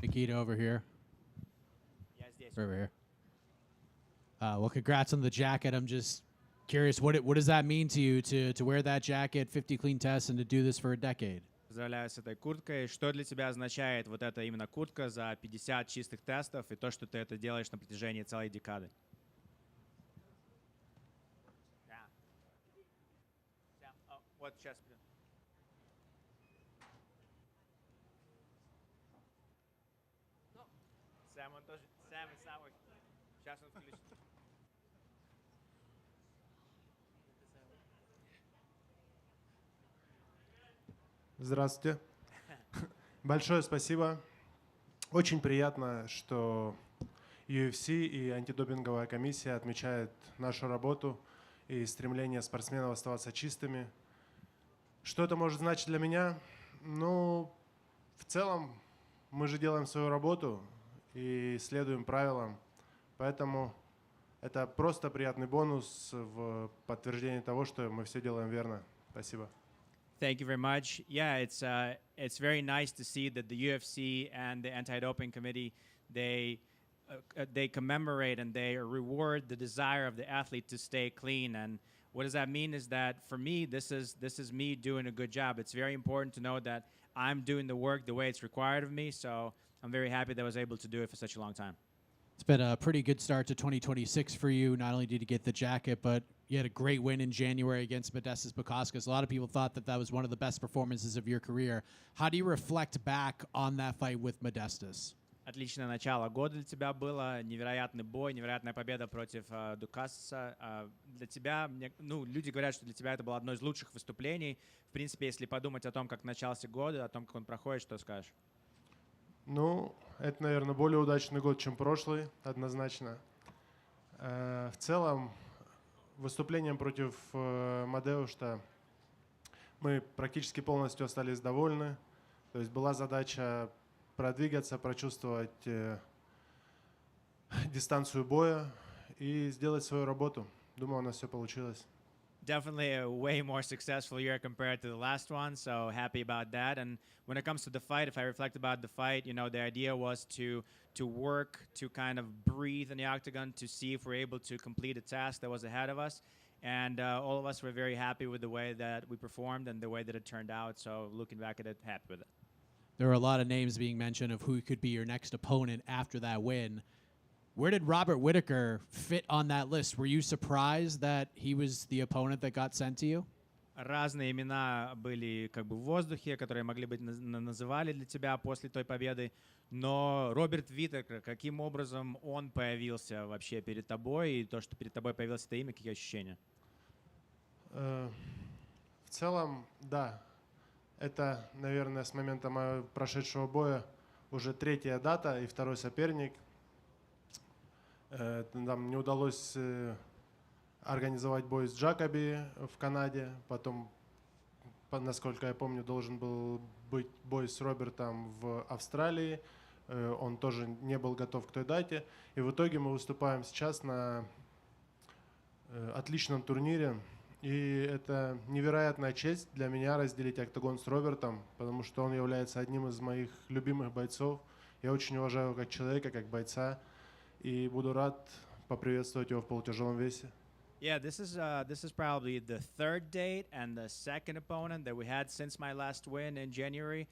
Nikita over here. Over here. Well, congrats on the jacket. I'm just curious, what does that mean to you to wear that jacket, 50 clean tests, and to do this for a decade? Поздравляю с этой курткой. Что для тебя означает вот эта именно куртка за 50 чистых тестов и то, что ты это делаешь на протяжении целой декады? Вот сейчас. Сэм, он тоже. Сэм и Сэм. Сейчас он включит. Здравствуйте. Большое спасибо. Очень приятно, что UFC и антидопинговая комиссия отмечают нашу работу и стремление спортсменов оставаться чистыми. Что это может значить для меня? Ну, в целом, мы же делаем свою работу и следуем правилам. Поэтому это просто приятный бонус в подтверждение того, что мы все делаем верно. Спасибо. Thank you very much. Yeah, it's very nice to see that the UFC and the anti-doping committee they commemorate and they reward the desire of the athlete to stay clean. And what does that mean is that for me, this is me doing a good job. It's very important to know that I'm doing the work the way it's required of me. So I'm very happy that I was able to do it for such a long time. It's been a pretty good start to 2026 for you. Not only did you get the jacket, but you had a great win in January against Modestas Bukauskas. A lot of people thought that was one of the best performances of your career. How do you reflect back on that fight with Modestas? Отличное начало года для тебя было, невероятный бой, невероятная победа против Дукасса. Для тебя, люди говорят, что для тебя это было одно из лучших выступлений. В принципе, если подумать о том, как начался год, о том, как он проходит, что скажешь? Ну, это, наверное, более удачный год, чем прошлый, однозначно. В целом, выступлением против Мадеушта мы практически полностью остались довольны. То есть была задача продвигаться, прочувствовать дистанцию боя и сделать свою работу. Думаю, у нас все получилось. Definitely a way more successful year compared to the last one, so happy about that. And when it comes to the fight, if I reflect about the fight, the idea was to work, to kind of breathe in the octagon, to see if we're able to complete a task that was ahead of us. And all of us were very happy with the way that we performed and the way that it turned out. So looking back at it, happy with it. There were a lot of names being mentioned of who could be your next opponent after that win. Where did Robert Whittaker fit on that list? Were you surprised that he was the opponent that got sent to you? Разные имена были как бы в воздухе, которые могли быть называли для тебя после той победы. Но Роберт Whittaker, каким образом он появился вообще перед тобой, и то, что перед тобой появилось это имя, какие ощущения? В целом, да. Это, наверное, с момента моего прошедшего боя уже третья дата и второй соперник. Нам не удалось организовать бой с Джакоби в Канаде. Потом, насколько я помню, должен был быть бой с Робертом в Австралии. Он тоже не был готов к той дате. И в итоге мы выступаем сейчас на отличном турнире. И это невероятная честь для меня разделить октагон с Робертом, потому что он является одним из моих любимых бойцов. Я очень уважаю его как человека, как бойца. И буду рад поприветствовать его в полутяжелом весе. Yeah, this is probably the third date and the second opponent that we had since my last win in January.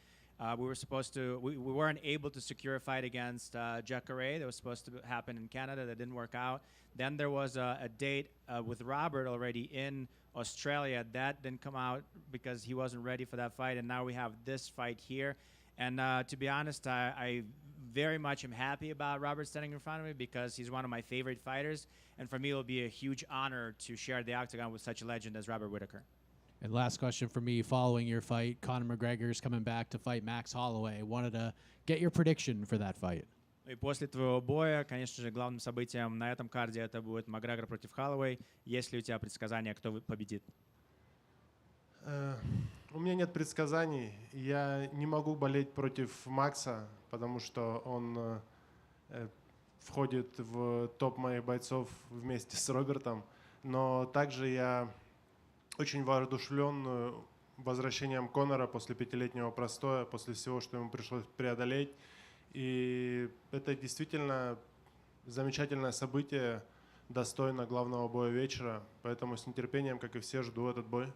We weren't able to secure a fight against Jacare. That was supposed to happen in Canada. That didn't work out. Then there was a date with Robert already in Australia. That didn't come out because he wasn't ready for that fight. And now we have this fight here. And to be honest, I very much am happy about Robert standing in front of me because he's one of my favorite fighters. And for me, it'll be a huge honor to share the octagon with such a legend as Robert Whittaker. And last question for me, following your fight, Conor McGregor's coming back to fight Max Holloway. Wanted to get your prediction for that fight. И после твоего боя, конечно же, главным событием на этом карде это будет Макгрегор против Холлоуэй. Есть ли у тебя предсказания, кто победит? У меня нет предсказаний. Я не могу болеть против Макса, потому что он входит в топ моих бойцов вместе с Робертом. Но также я очень воодушевлен возвращением Конора после 5-летнего простоя, после всего, что ему пришлось преодолеть. И это действительно замечательное событие, достойно главного боя вечера. Поэтому с нетерпением, как и все, жду этот бой.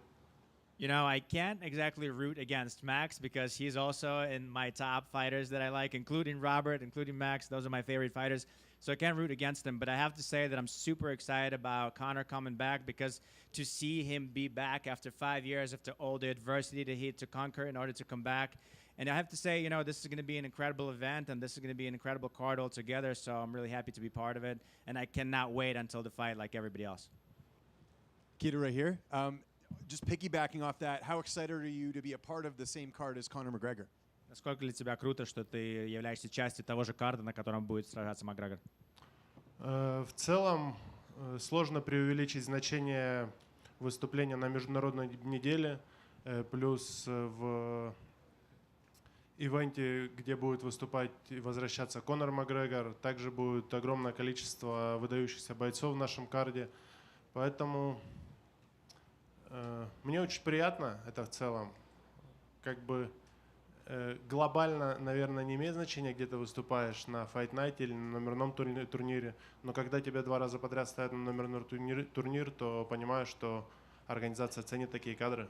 You know, I can't exactly root against Max because he's also in my top fighters that I like, including Robert, including Max. Those are my favorite fighters. So I can't root against him. But I have to say that I'm super excited about Conor coming back because to see him be back after 5 years, after all the adversity that he had to conquer in order to come back. And I have to say, you know, this is going to be an incredible event and this is going to be an incredible card altogether. So I'm really happy to be part of it. And I cannot wait until the fight like everybody else. Nikita right here. Just piggybacking off that, how excited are you to be a part of the same card as Conor McGregor? Насколько для тебя круто, что ты являешься частью того же карда, на котором будет сражаться Макгрегор? В целом сложно преувеличить значение выступления на международной неделе, плюс в ивенте, где будет выступать и возвращаться Конор Макгрегор, также будет огромное количество выдающихся бойцов в нашем карде. Поэтому мне очень приятно это в целом. Как бы глобально, наверное, не имеет значения, где ты выступаешь, на Fight Night или на номерном турнире. Но когда тебя 2 раза подряд ставят на номерной турнир, то понимаешь, что организация ценит такие кадры.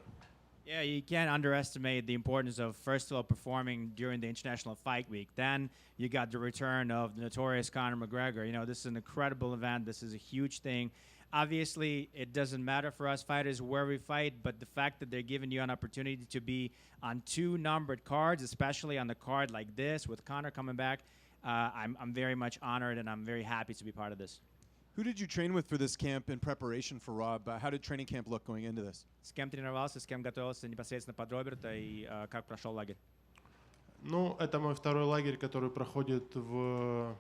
Yeah, you can't underestimate the importance of, first of all, performing during the International Fight Week. Then you got the return of the notorious Conor McGregor. You know, this is an incredible event. This is a huge thing. Obviously, it doesn't matter for us fighters where we fight, but the fact that they're giving you an opportunity to be on 2 numbered cards, especially on the card like this with Conor coming back, I'm very much honored and I'm very happy to be part of this. Who did you train with for this camp in preparation for Rob? How did training camp look going into this? С кем тренировался, с кем готовился непосредственно под Роберта и как прошел лагерь? Ну, это мой второй лагерь, который проходит в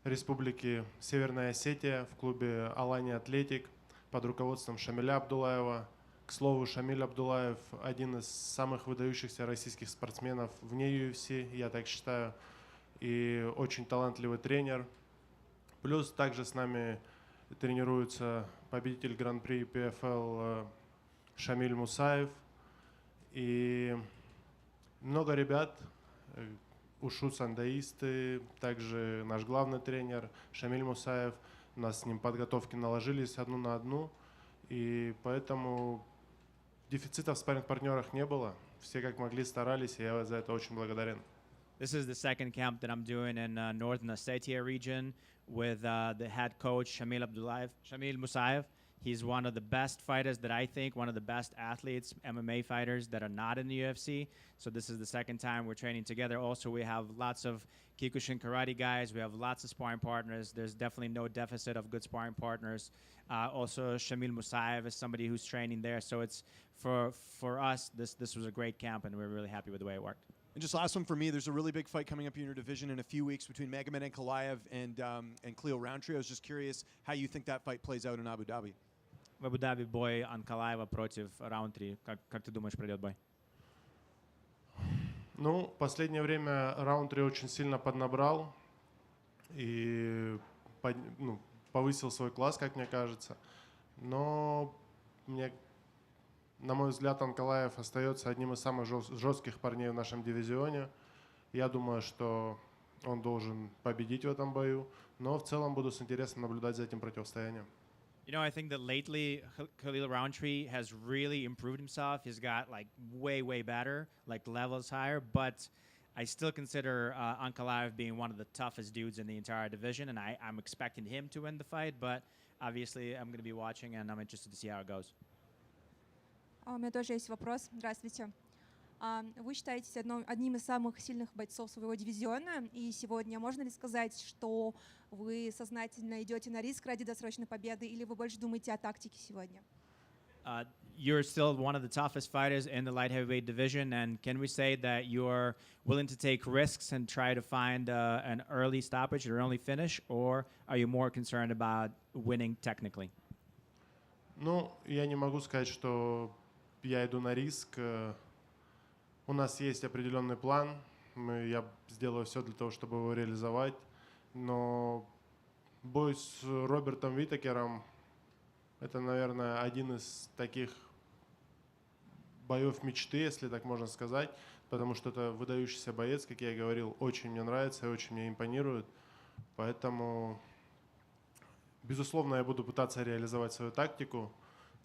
Республике Северная Осетия в клубе Алани Атлетик под руководством Шамиля Абдулаева. К слову, Шамиль Абдулаев один из самых выдающихся российских спортсменов вне UFC, я так считаю, и очень талантливый тренер. Плюс также с нами тренируется победитель Гран-при ПФЛ Шамиль Мусаев. И много ребят, Ушу сандаисты, также наш главный тренер Шамиль Мусаев. У нас с ним подготовки наложились одну на одну. И поэтому дефицита в спарринг-партнерах не было. Все как могли старались, и я за это очень благодарен. This is the second camp that I'm doing in Northern Ossetia region with the head coach Shamil Musayev. He's one of the best fighters that I think, one of the best athletes, MMA fighters that are not in the UFC. So this is the second time we're training together. Also, we have lots of Kyokushin karate guys. We have lots of sparring partners. There's definitely no deficit of good sparring partners. Also, Shamil Musayev is somebody who's training there. So it's for us, this was a great camp, and we're really happy with the way it worked. And just last one for me, there's a really big fight coming up in your division in a few weeks between Magomed Ankalaev and Khalil Roundtree. I was just curious how you think that fight plays out in Abu Dhabi. В Абу-Даби бой Анкалаева против Раунтри. Как ты думаешь, пройдет бой? Ну, в последнее время Раунтри очень сильно поднабрал и повысил свой класс, как мне кажется. Но на мой взгляд, Анкалаев остается одним из самых жестких парней в нашем дивизионе. Я думаю, что он должен победить в этом бою. Но в целом буду с интересом наблюдать за этим противостоянием. You know, I think that lately Khalil Roundtree has really improved himself. He's got like way better, like levels higher. But I still consider Ankalaev being one of the toughest dudes in the entire division, and I'm expecting him to win the fight. But obviously, I'm going to be watching, and I'm interested to see how it goes. У меня тоже есть вопрос. Здравствуйте. Вы считаетесь одним из самых сильных бойцов своего дивизиона, и сегодня можно ли сказать, что вы сознательно идете на риск ради досрочной победы, или вы больше думаете о тактике сегодня? You're still one of the toughest fighters in the light heavyweight division, and can we say that you're willing to take risks and try to find an early stoppage or early finish, or are you more concerned about winning technically? Ну, я не могу сказать, что я иду на риск. У нас есть определенный план. Я сделаю все для того, чтобы его реализовать. Но бой с Робертом Whittacker'ом — это, наверное, один из таких боев мечты, если так можно сказать, потому что это выдающийся боец, как я и говорил, очень мне нравится и очень мне импонирует. Поэтому, безусловно, я буду пытаться реализовать свою тактику,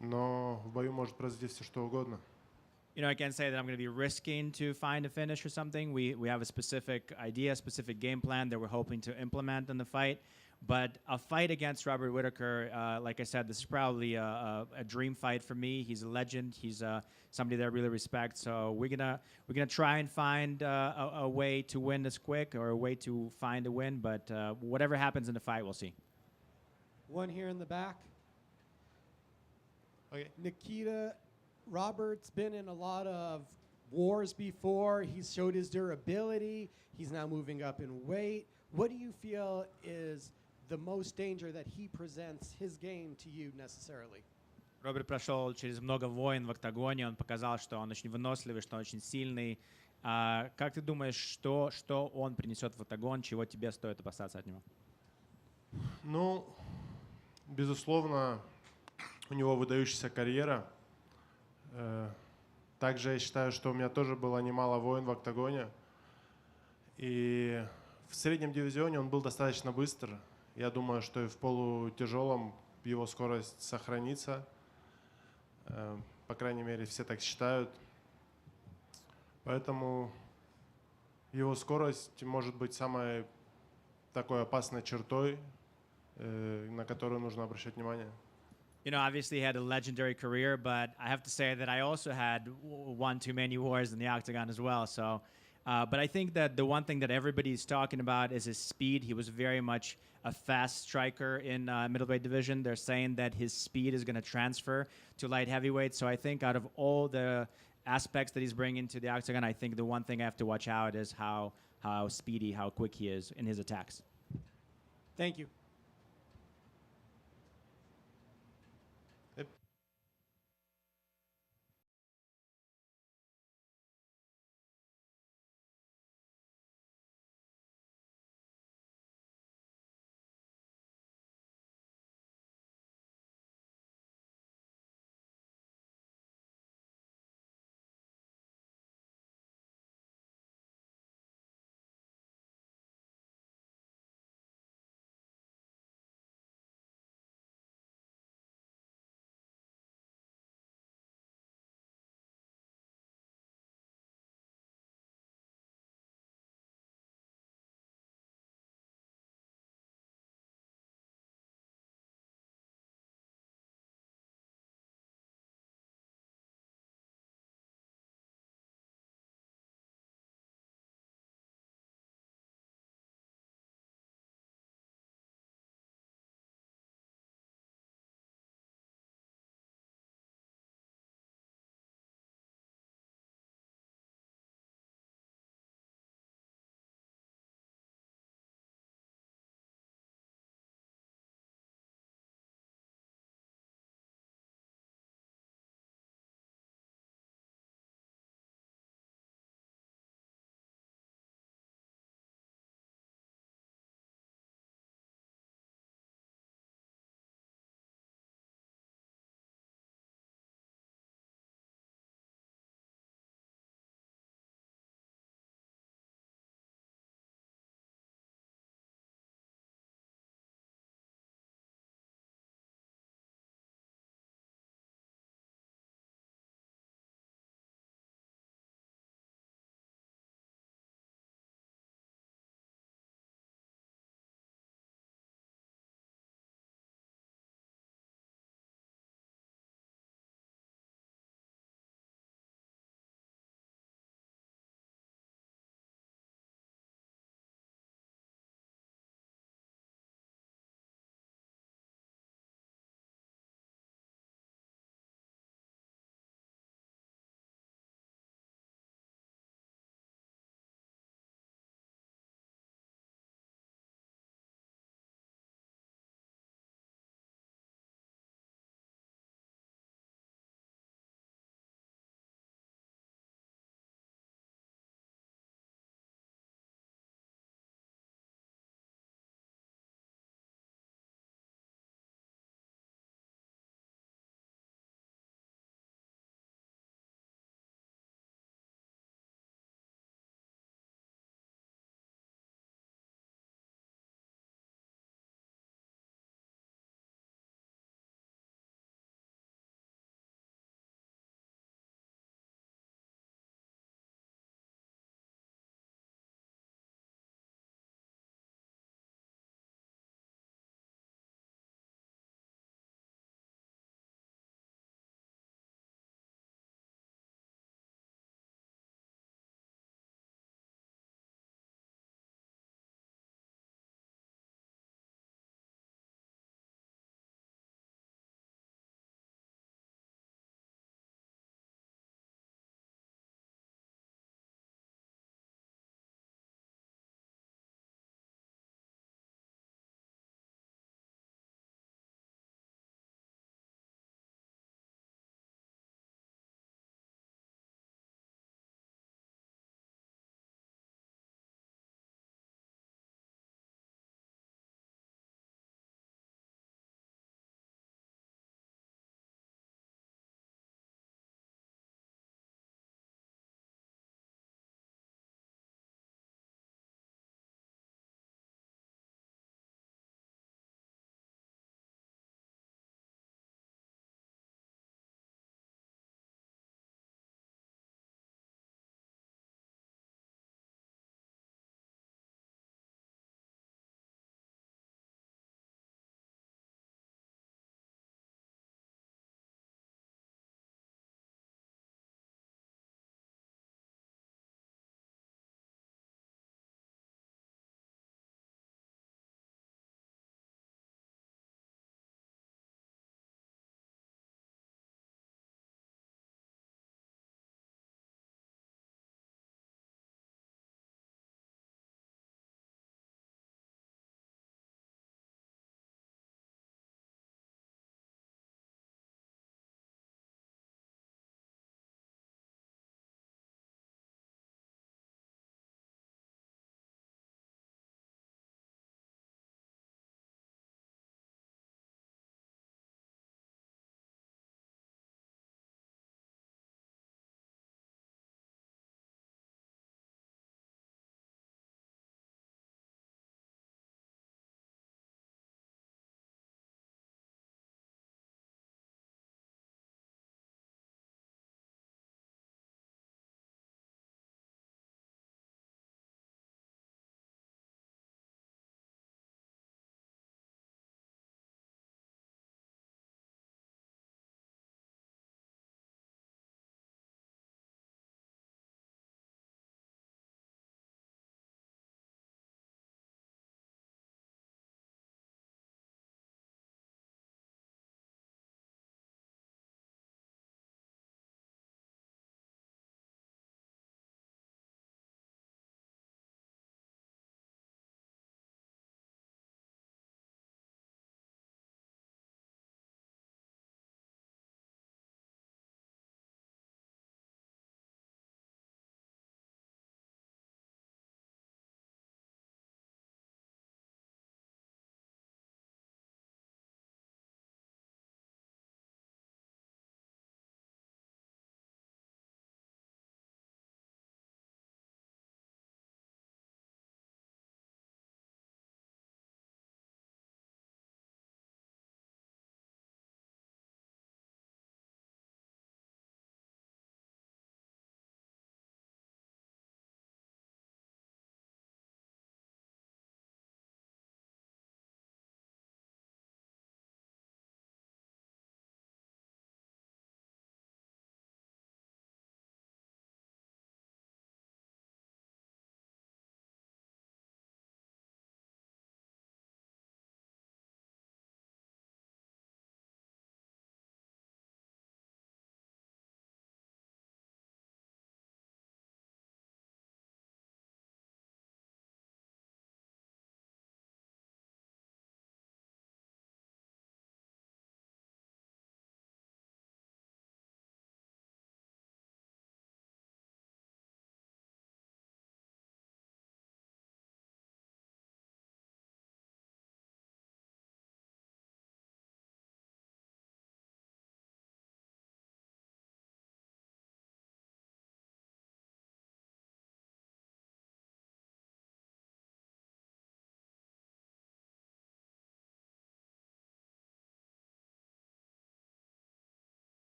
но в бою может произойти все что угодно. You know, I can't say that I'm going to be risking to find a finish or something. We have a specific idea, a specific game plan that we're hoping to implement in the fight. But a fight against Robert Whittaker, like I said, this is probably a dream fight for me. He's a legend. He's somebody that I really respect. So we're gonna try and find a way to win this quick, or a way to find a win. But whatever happens in the fight, we'll see. One here in the back. Okay. Nikita, Robert's been in a lot of wars before. He's showed his durability. He's now moving up in weight. What do you feel is the most danger that he presents his game to you necessarily? Роберт прошел через много войн в октагоне. Он показал, что он очень выносливый, что он очень сильный. Как ты думаешь, что он принесет в октагон, чего тебе стоит опасаться от него? Ну, безусловно, у него выдающаяся карьера. Также я считаю, что у меня тоже было немало войн в октагоне. И в среднем дивизионе он был достаточно быстр. Я думаю, что и в полутяжелом его скорость сохранится. По крайней мере, все так считают. Поэтому его скорость может быть самой такой опасной чертой, на которую нужно обращать внимание. You know, obviously he had a legendary career, but I have to say that I also had one too many wars in the octagon as well. So, but I think that the one thing that everybody's talking about is his speed. He was very much a fast striker in middleweight division. They're saying that his speed is going to transfer to light heavyweight. So I think out of all the aspects that he's bringing to the octagon, I think the one thing I have to watch out is how speedy, how quick he is in his attacks. Thank you.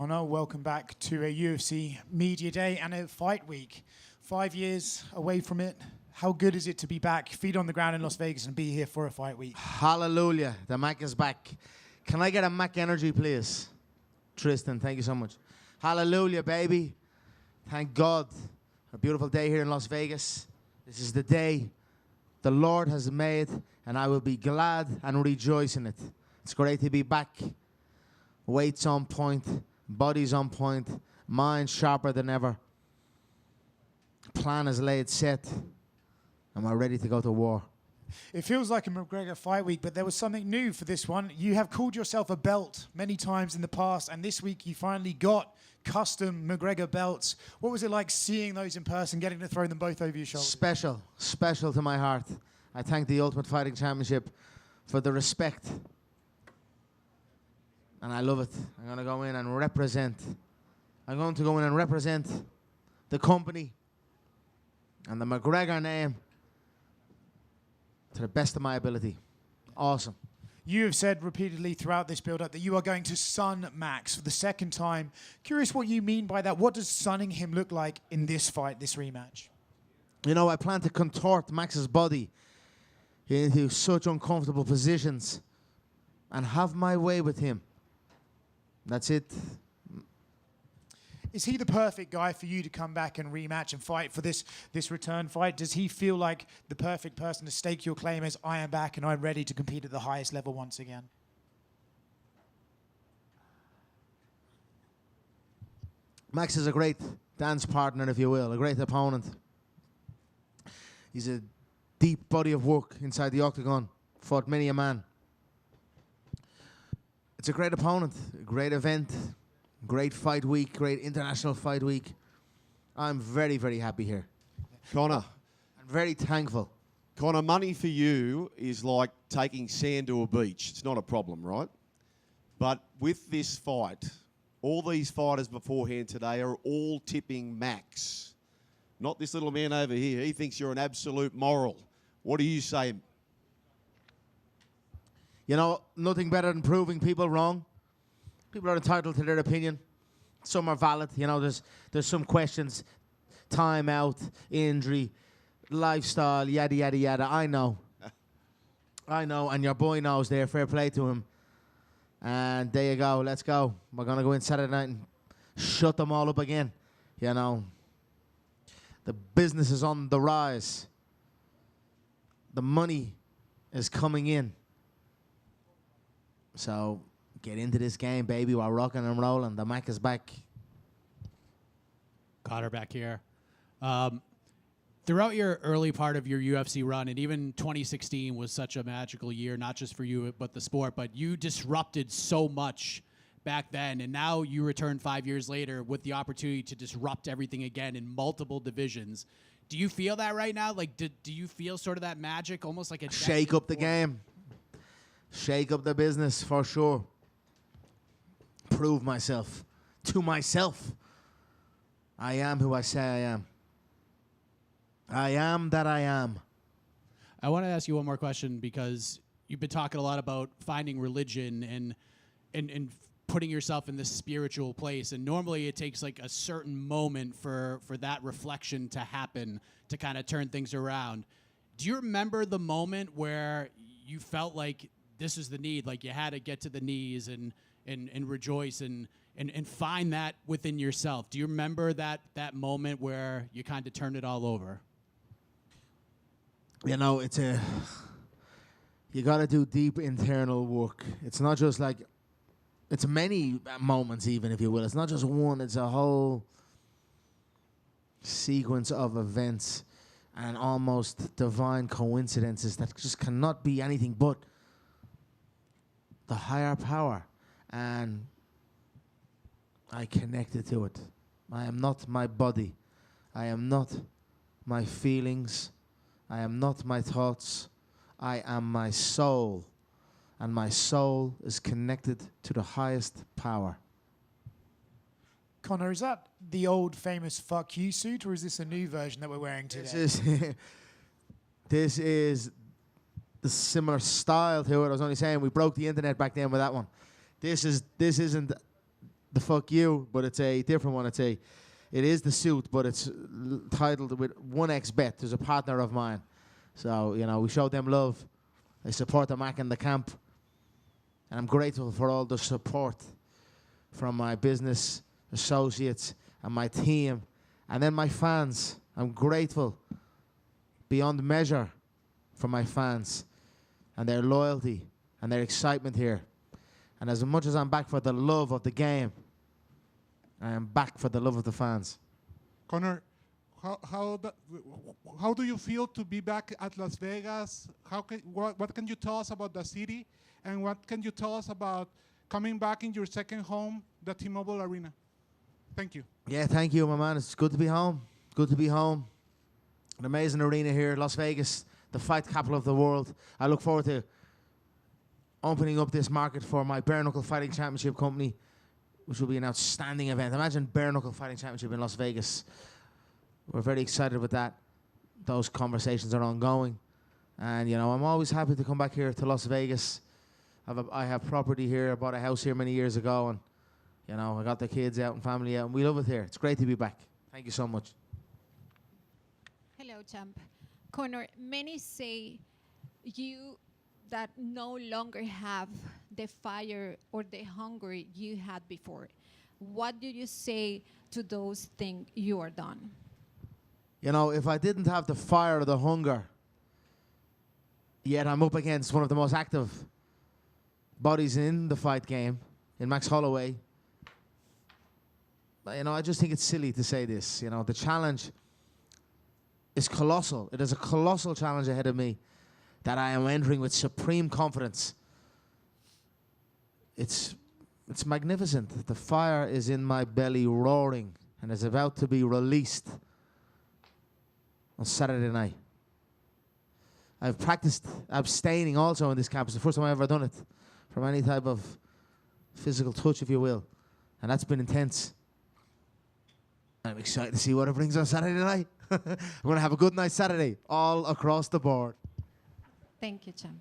Conor, welcome back to a UFC Media Day and a fight week. 5 years away from it. How good is it to be back, feet on the ground in Las Vegas and be here for a fight week? Hallelujah. The Mac is back. Can I get a Mac energy, please? Tristan, thank you so much. Hallelujah, baby. Thank God. A beautiful day here in Las Vegas. This is the day the Lord has made, and I will be glad and rejoice in it. It's great to be back. Weight's on point, body's on point, mind sharper than ever. Plan is laid, set. Am I ready to go to war? It feels like a McGregor fight week, but there was something new for this one. You have called yourself a belt many times in the past, and this week you finally got custom McGregor belts. What was it like seeing those in person, getting to throw them both over your shoulders? Special, special to my heart. I thank the Ultimate Fighting Championship for the respect. And I love it. I'm going to go in and represent. I'm going to go in and represent the company and the McGregor name to the best of my ability. Awesome. You have said repeatedly throughout this build-up that you are going to sun Max for the second time. Curious what you mean by that. What does sunning him look like in this fight, this rematch? You know, I plan to contort Max's body into such uncomfortable positions and have my way with him. That's it. Is he the perfect guy for you to come back and rematch and fight for this return fight? Does he feel like the perfect person to stake your claim as I am back and I'm ready to compete at the highest level once again? Max is a great dance partner, if you will, a great opponent. He's a deep body of work inside the octagon, fought many a man. It's a great opponent, a great event, great fight week, great international fight week. I'm very, very happy here. Conor. I'm very thankful. Conor, money for you is like taking sand to a beach. It's not a problem, right? But with this fight, all these fighters beforehand today are all tipping Max. Not this little man over here. He thinks you're an absolute moral. What do you say? You know, nothing better than proving people wrong. People are entitled to their opinion. Some are valid. You know, there's some questions. Time out, injury, lifestyle, yada, yada, yada. I know. I know, and your boy knows there. Fair play to him. And there you go. Let's go. We're going to go in Saturday night and shut them all up again. You know, the business is on the rise. The money is coming in. So get into this game, baby. We're rocking and rolling. The Mac is back. Got her back here. Throughout your early part of your UFC run, and even 2016 was such a magical year, not just for you, but the sport, but you disrupted so much back then, and now you return 5 years later with the opportunity to disrupt everything again in multiple divisions. Do you feel that right now? Like, do you feel sort of that magic, almost like a shake up the game? Shake up the business for sure. Prove myself to myself. I am who I say I am. I am that I am. I want to ask you one more question because you've been talking a lot about finding religion and putting yourself in this spiritual place. And normally it takes like a certain moment for that reflection to happen to kind of turn things around. Do you remember the moment where you felt like this is the need, like you had to get to the knees and rejoice and find that within yourself? Do you remember that moment where you kind of turned it all over? You know, you got to do deep internal work. It's not just like, it's many moments even, if you will. It's not just one, it's a whole sequence of events and almost divine coincidences that just cannot be anything but the higher power, and I connected to it. I am not my body. I am not my feelings. I am not my thoughts. I am my soul, and my soul is connected to the highest power. Conor, is that the old famous fuck you suit, or is this a new version that we're wearing today? This is the similar style to it. I was only saying we broke the internet back then with that one. This isn't the fuck you, but it's a different one. It is the suit, but it's titled with 1xBet. There's a partner of mine. So, you know, we showed them love. I support the Mac in the camp. And I'm grateful for all the support from my business associates and my team. And then my fans. I'm grateful beyond measure for my fans and their loyalty and their excitement here. And as much as I'm back for the love of the game, I am back for the love of the fans. Conor, how do you feel to be back at Las Vegas? What can you tell us about the city? And what can you tell us about coming back in your second home, the T-Mobile Arena? Thank you. Yeah, thank you, my man. It's good to be home. Good to be home. An amazing arena here, Las Vegas, the fight capital of the world. I look forward to opening up this market for my bare knuckle fighting championship company, which will be an outstanding event. Imagine bare knuckle fighting championship in Las Vegas. We're very excited with that. Those conversations are ongoing. And, you know, I'm always happy to come back here to Las Vegas. I have property here. I bought a house here many years ago. And, you know, I got the kids out and family out. And we love it here. It's great to be back. Thank you so much. Hello, champ. Conor, many say you that no longer have the fire or the hunger you had before. What do you say to those things you are done? You know, if I didn't have the fire or the hunger, yet I'm up against one of the most active bodies in the fight game, in Max Holloway. You know, I just think it's silly to say this. You know, the challenge is colossal. It is a colossal challenge ahead of me that I am entering with supreme confidence. It's magnificent. The fire is in my belly roaring and is about to be released on Saturday night. I've practiced abstaining also in this camp. It's the first time I've ever done it from any type of physical touch, if you will. And that's been intense. I'm excited to see what it brings on Saturday night. I'm going to have a good night Saturday, all across the board. Thank you, champ.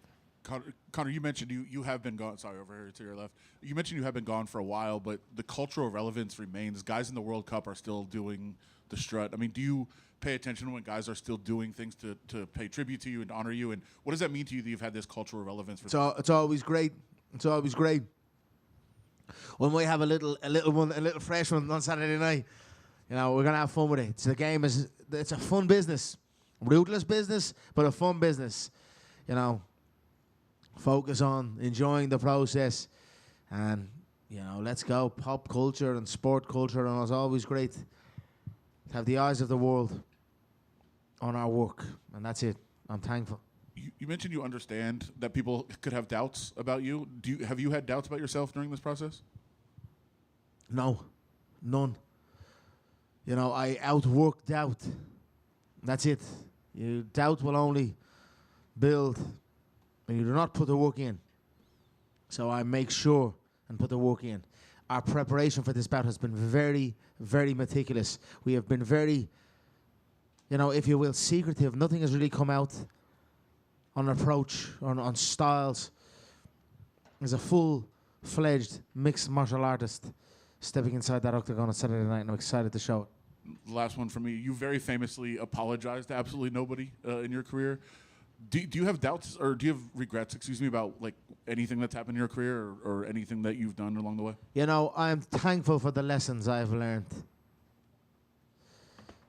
Conor, you mentioned you have been gone. Sorry, over here to your left. You mentioned you have been gone for a while, but the cultural relevance remains. Guys in the World Cup are still doing the strut. I mean, do you pay attention when guys are still doing things to pay tribute to you and honor you? And what does that mean to you that you've had this cultural relevance? For It's always great. It's always great. When we have a little fresh one on Saturday night, you know, we're gonna have fun with it. The game is it's a fun business, ruthless business, but a fun business. You know, focus on enjoying the process, and you know, let's go. Pop culture and sport culture, and it's always great to have the eyes of the world on our work, and that's it. I'm thankful. You mentioned you understand that people could have doubts about you. Have you had doubts about yourself during this process? No, none. You know, I outwork doubt. That's it. Doubt will only build when you do not put the work in. So I make sure and put the work in. Our preparation for this bout has been very, very meticulous. We have been very, you know, if you will, secretive. Nothing has really come out on approach, on styles. There's a full-fledged mixed martial artist stepping inside that octagon on Saturday night, and I'm excited to show it. Last one for me. You very famously apologized to absolutely nobody in your career. Do you have doubts or do you have regrets, about like anything that's happened in your career or anything that you've done along the way? You know, I'm thankful for the lessons I've learned.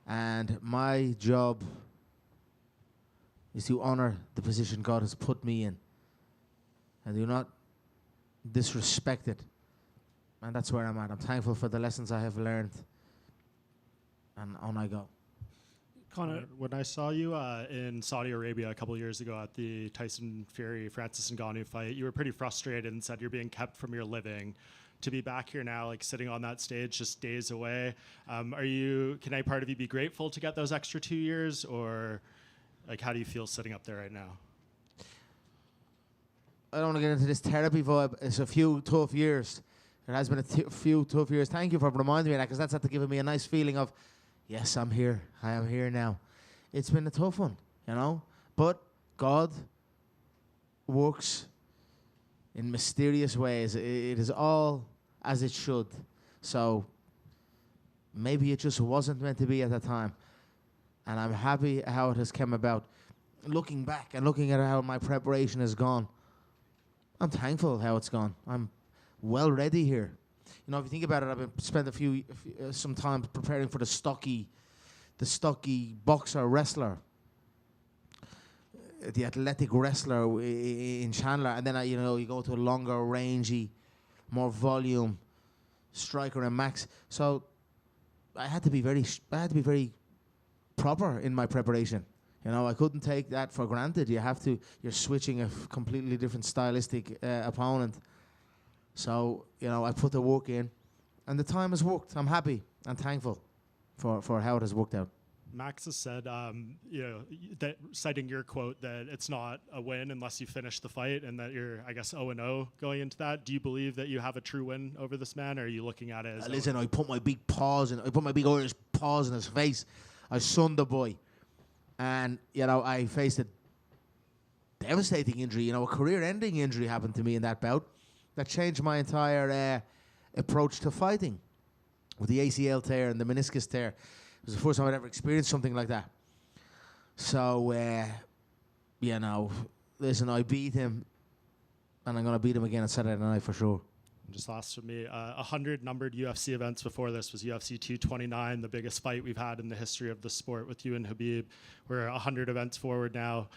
And my job is to honor the position God has put me in. And do not disrespect it. And that's where I'm at. I'm thankful for the lessons I have learned. And on I go. Conor, when I saw you in Saudi Arabia a couple of years ago at the Tyson Fury-Francis Ngannou fight, you were pretty frustrated and said you're being kept from your living. To be back here now, like sitting on that stage just days away, can any part of you be grateful to get those extra 2 years, or like how do you feel sitting up there right now? I don't want to get into this therapy vibe. It's a few tough years. It has been a few tough years. Thank you for reminding me of that, because that's had to give me a nice feeling of, yes, I'm here. I am here now. It's been a tough one, you know. But God works in mysterious ways. It is all as it should. So maybe it just wasn't meant to be at that time. And I'm happy how it has come about. Looking back and looking at how my preparation has gone, I'm thankful how it's gone. I'm well ready here. You know, if you think about it, I've spent some time preparing for the stocky boxer, wrestler, the athletic wrestler in Chandler, and then you go to a longer, rangy, more volume striker and Max. So I had to be very proper in my preparation. You know, I couldn't take that for granted. You're switching a completely different stylistic opponent. So, you know, I put the work in, and the time has worked. I'm happy and thankful for how it has worked out. Max has said, that citing your quote, that it's not a win unless you finish the fight, and that you're, I guess, 0-0 going into that. Do you believe that you have a true win over this man, or are you looking at it as... Listen, I put my big Irish paws in his face. I sunned the boy. And, you know, I faced a devastating injury. You know, a career-ending injury happened to me in that bout that changed my entire approach to fighting. With the ACL tear and the meniscus tear. It was the first time I'd ever experienced something like that. So, you know, listen, I beat him, and I'm going to beat him again on Saturday night for sure. Just last for me, 100 numbered UFC events before this was UFC 229, the biggest fight we've had in the history of the sport with you and Khabib. We're 100 events forward now.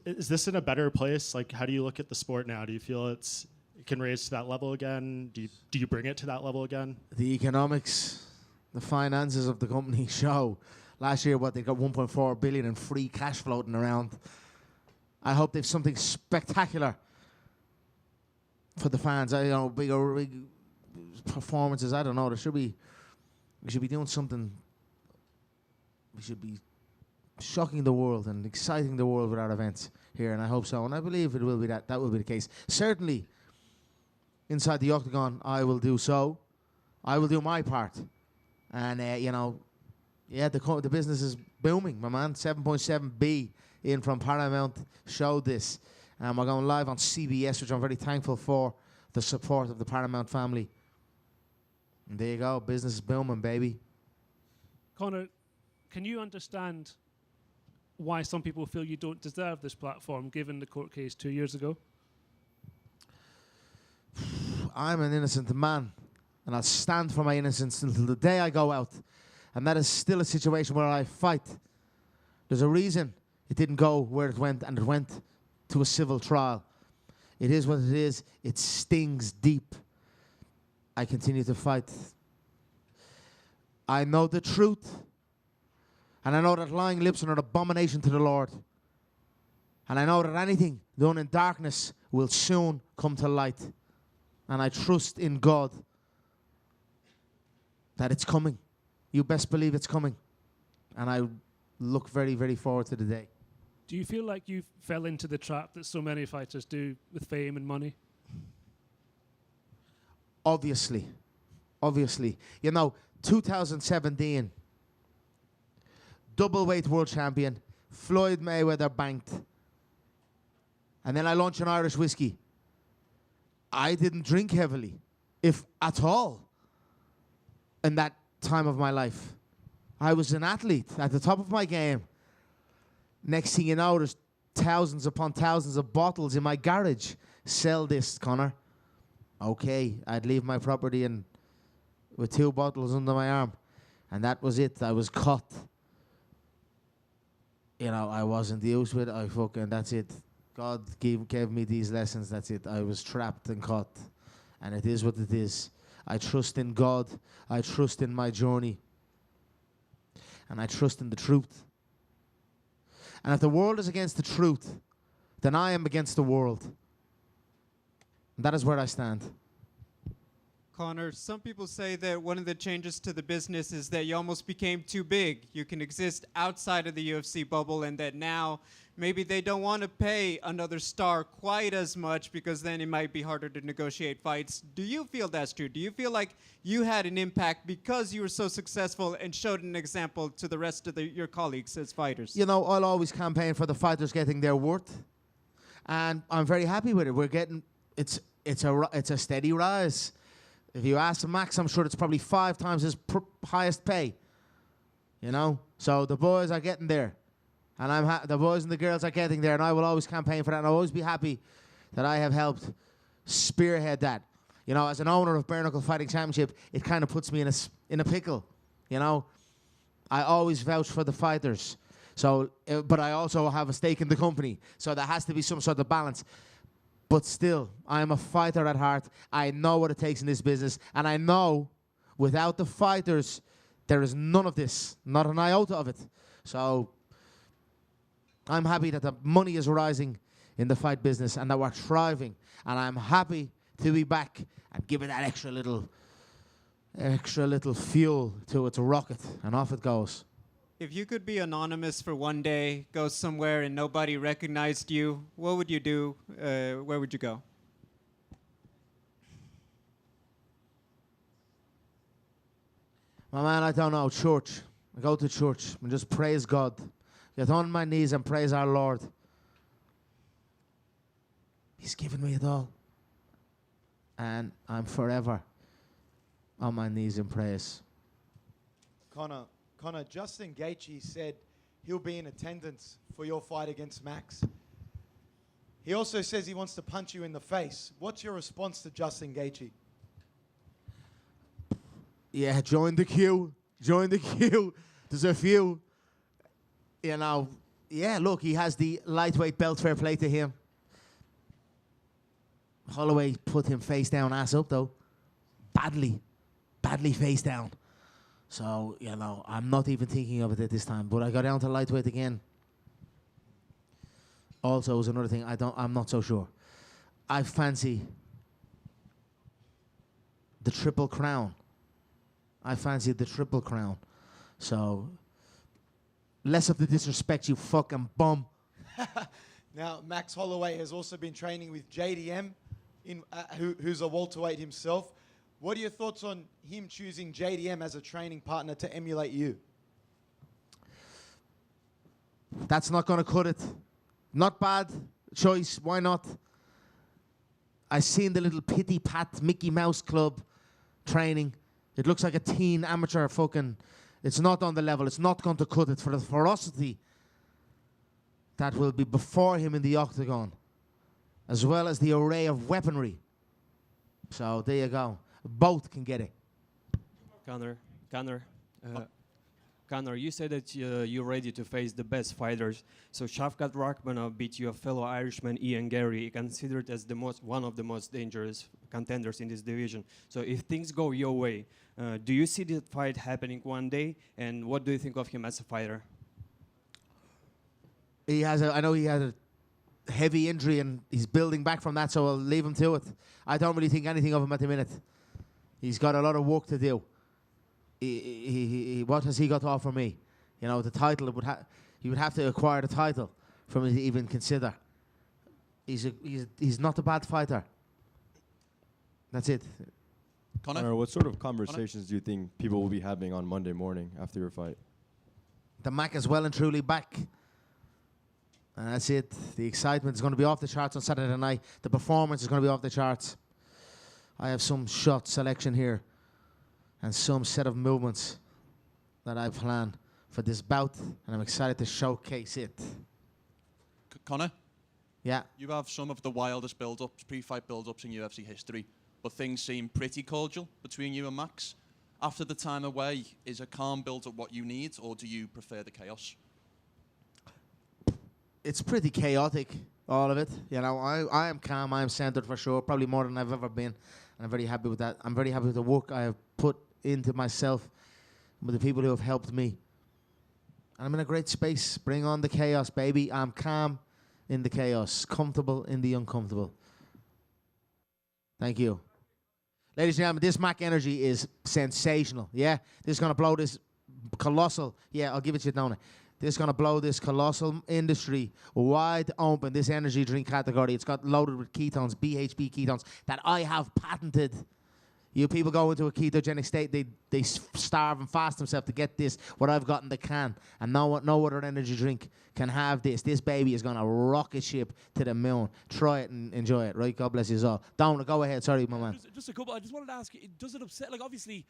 Is this in a better place? Like, how do you look at the sport now? Do you feel it can raise to that level again? Do you bring it to that level again? The economics, the finances of the company show. Last year, they got 1.4 billion in free cash floating around. I hope they've something spectacular for the fans. Big performances. I don't know. We should be doing something. We should be shocking the world and exciting the world with our events here, and I hope so. And I believe it will be that will be the case. Certainly, inside the octagon, I will do so. I will do my part, and the business is booming, my man. 7.7B in from Paramount showed this. We're going live on CBS, which I'm very thankful for the support of the Paramount family. And there you go. Business is booming, baby. Conor, can you understand why some people feel you don't deserve this platform, given the court case 2 years ago? I'm an innocent man, and I'll stand for my innocence until the day I go out. And that is still a situation where I fight. There's a reason it didn't go where it went, and it went to a civil trial. It is what it is. It stings deep. I continue to fight. I know the truth. And I know that lying lips are an abomination to the Lord. And I know that anything done in darkness will soon come to light. And I trust in God that it's coming. You best believe it's coming. And I look very, very forward to the day. Do you feel like you fell into the trap that so many fighters do with fame and money? Obviously. You know, 2017, double-weight world champion, Floyd Mayweather banked. And then I launched an Irish whiskey. I didn't drink heavily, if at all, in that time of my life. I was an athlete at the top of my game. Next thing you know, there's thousands upon thousands of bottles in my garage. Sell this, Conor. Okay, I'd leave my property and with 2 bottles under my arm. And that was it. I was caught. You know, I wasn't used with it. That's it. God gave me these lessons. That's it. I was trapped and caught. And it is what it is. I trust in God. I trust in my journey. And I trust in the truth. And if the world is against the truth, then I am against the world. And that is where I stand. Conor, some people say that one of the changes to the business is that you almost became too big. You can exist outside of the UFC bubble, and that now maybe they don't want to pay another star quite as much because then it might be harder to negotiate fights. Do you feel that's true? Do you feel like you had an impact because you were so successful and showed an example to the rest of your colleagues as fighters? You know, I'll always campaign for the fighters getting their worth. And I'm very happy with it. We're getting, it's a steady rise. If you ask Max, I'm sure it's probably 5 times his highest pay. You know? So the boys are getting there. And the boys and the girls are getting there, and I will always campaign for that, and I'll always be happy that I have helped spearhead that. You know, as an owner of Bare Knuckle Fighting Championship, it kind of puts me in a pickle, you know? I always vouch for the fighters. So, but I also have a stake in the company, so there has to be some sort of balance. But still, I am a fighter at heart. I know what it takes in this business, and I know without the fighters, there is none of this, not an iota of it. So I'm happy that the money is rising in the fight business and that we're thriving, and I'm happy to be back and give it that extra little fuel to its rocket, and off it goes. If you could be anonymous for one day, go somewhere and nobody recognized you, what would you do? Where would you go? My man, I don't know, church. I go to church and just praise God. Get on my knees and praise our Lord. He's given me it all. And I'm forever on my knees in praise. Conor, Justin Gaethje said he'll be in attendance for your fight against Max. He also says he wants to punch you in the face. What's your response to Justin Gaethje? Yeah, join the queue. Join the queue. There's a few. You know, yeah, look, he has the lightweight belt, fair play to him. Holloway put him face down, ass up, though. Badly face down. So, you know, I'm not even thinking of it at this time. But I go down to lightweight again. Also, is another thing, I'm not so sure. I fancy the Triple Crown. I fancy the Triple Crown. So, less of the disrespect, you fucking bum. Now, Max Holloway has also been training with JDM, who's a welterweight himself. What are your thoughts on him choosing JDM as a training partner to emulate you? That's not going to cut it. Not bad choice. Why not? I seen the little Pitty Pat Mickey Mouse Club training. It looks like a teen amateur fucking... It's not on the level. It's not going to cut it for the ferocity that will be before him in the octagon, as well as the array of weaponry. So there you go. Both can get it. Conor, you said that you're ready to face the best fighters. So Shavkat Rakhmonov beat your fellow Irishman Ian Gary, considered as one of the most dangerous contenders in this division. So if things go your way, do you see the fight happening one day? And what do you think of him as a fighter? I know he had a heavy injury and he's building back from that, so I'll leave him to it. I don't really think anything of him at the minute. He's got a lot of work to do. What has he got to offer me? You know, the title, he would have to acquire the title for me to even consider. He's not a bad fighter. That's it. Conor, what sort of conversations do you think people will be having on Monday morning after your fight? The Mac is well and truly back. And that's it. The excitement is going to be off the charts on Saturday night. The performance is going to be off the charts. I have some shot selection here and some set of movements that I plan for this bout, and I'm excited to showcase it. Conor? Yeah? You have some of the wildest build-ups, pre-fight build-ups in UFC history, but things seem pretty cordial between you and Max. After the time away, is a calm build-up what you need, or do you prefer the chaos? It's pretty chaotic, all of it. You know, I am calm, I am centered for sure, probably more than I've ever been. And I'm very happy with that. I'm very happy with the work I have put into myself, with the people who have helped me. And I'm in a great space. Bring on the chaos, baby. I'm calm in the chaos, comfortable in the uncomfortable. Thank you. Ladies and gentlemen, this Mac energy is sensational. Yeah? This is going to blow this colossal... Yeah, I'll give it to you, Donna. This is going to blow this colossal industry wide open, this energy drink category. It's got loaded with ketones, BHB ketones, that I have patented. You people go into a ketogenic state, they starve and fast themselves to get this, what I've got in the can. And no other energy drink can have this. This baby is going to rocket ship to the moon. Try it and enjoy it, right? God bless you all. Donna, go ahead. Sorry, my man. Just a couple. I just wanted to ask you, does it upset, like obviously,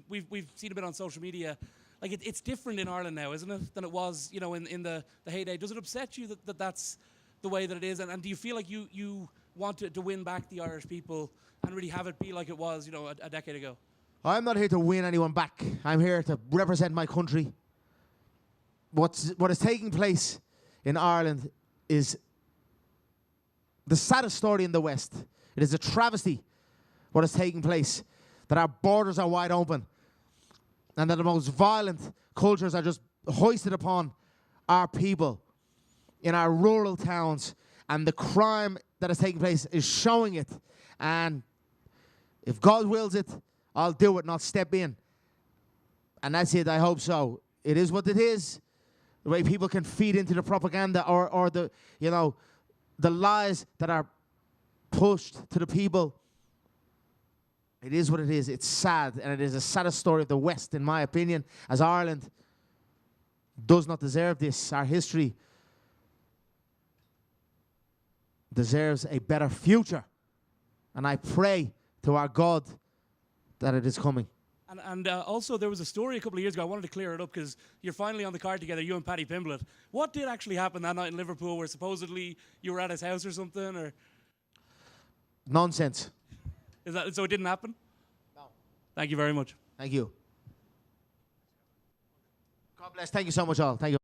we've seen a bit on social media, like it's different in Ireland now, isn't it, than it was, you know, in the heyday. Does it upset you that that's the way that it is? And do you feel like you want to win back the Irish people and really have it be like it was, you know, a decade ago? I'm not here to win anyone back. I'm here to represent my country. What is taking place in Ireland is the saddest story in the West. It is a travesty what is taking place, that our borders are wide open and that the most violent cultures are just hoisted upon our people in our rural towns, and the crime that is taking place is showing it. And if God wills it, I'll do it and I'll step in. And that's it, I hope so. It is what it is. The way people can feed into the propaganda or the, you know, the lies that are pushed to the people. It is what it is. It's sad, and it is the saddest story of the West, in my opinion, as Ireland does not deserve this. Our history deserves a better future. And I pray to our God that it is coming. And also, there was a story a couple of years ago. I wanted to clear it up because you're finally on the card together, you and Paddy Pimblett. What did actually happen that night in Liverpool, where supposedly you were at his house or something? Or nonsense. Is that so? It didn't happen? No. Thank you very much. Thank you. God bless. Thank you so much, all. Thank you.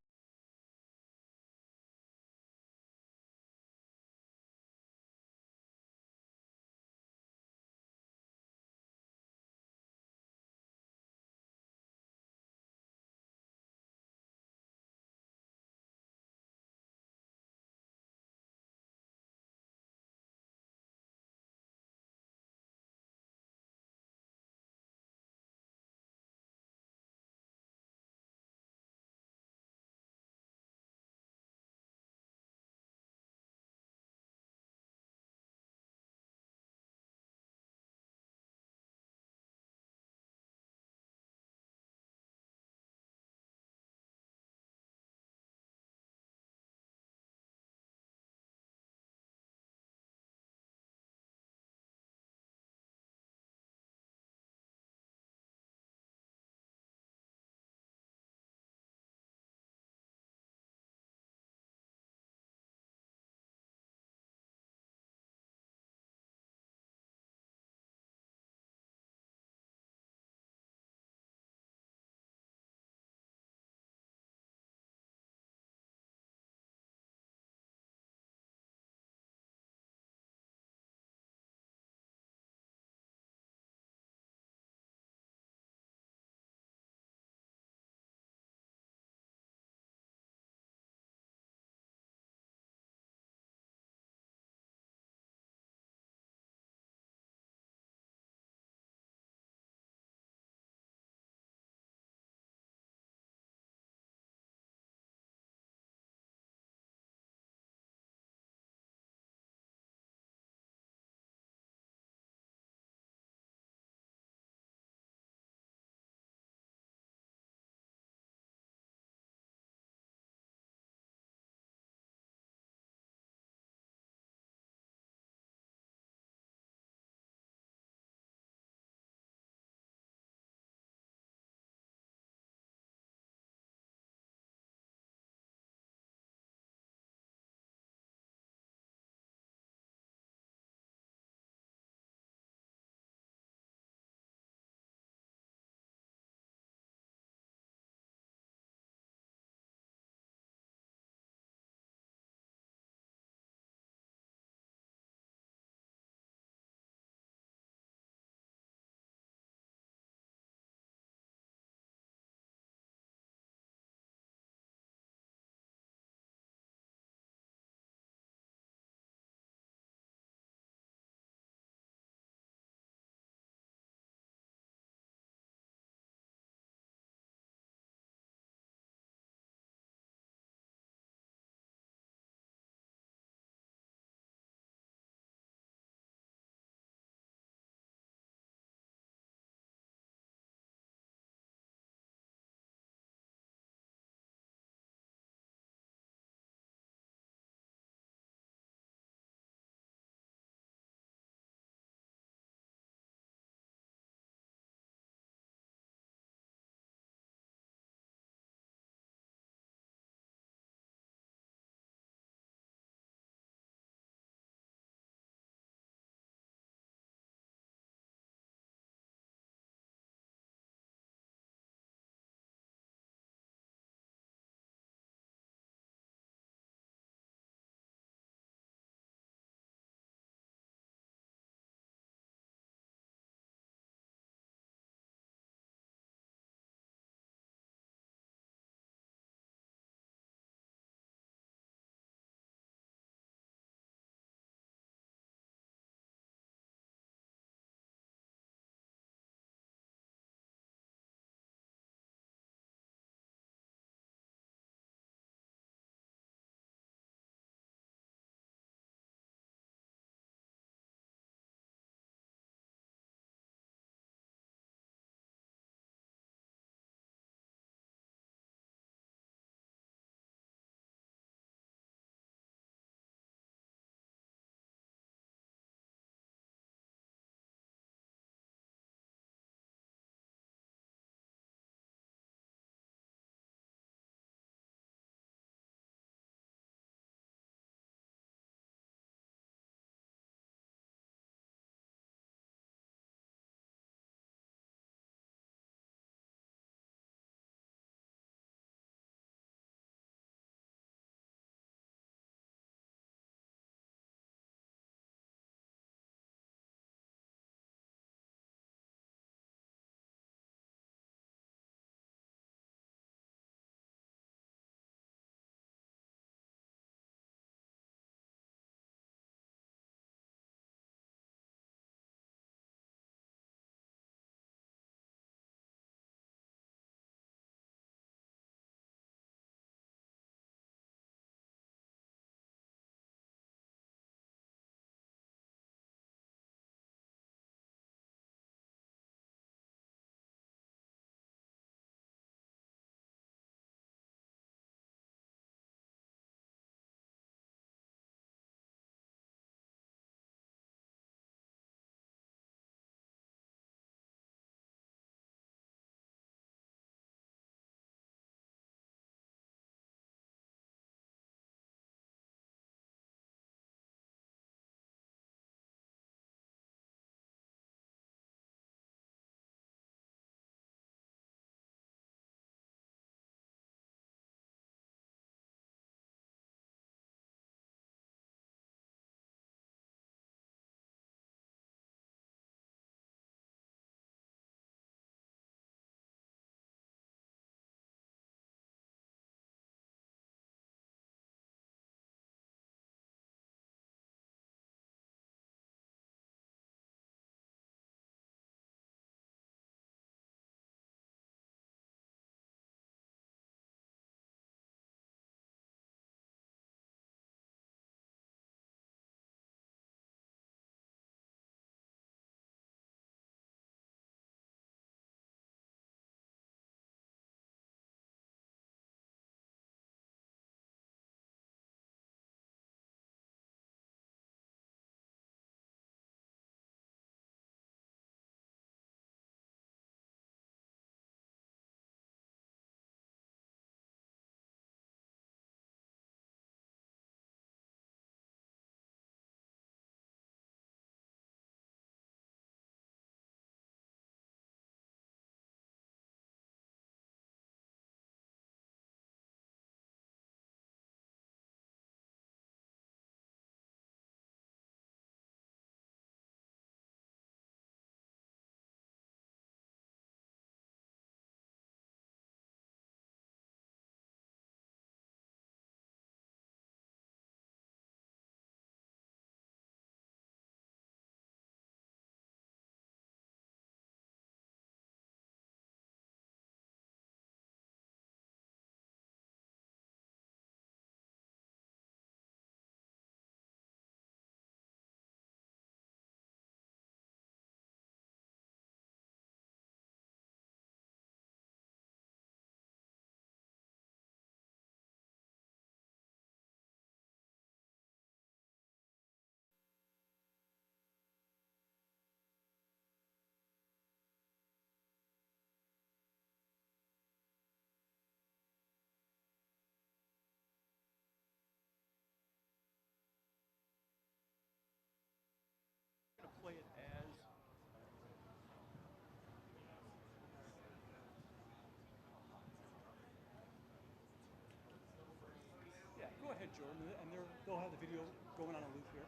ahead, Jordan, and they'll have the video going on a loop here.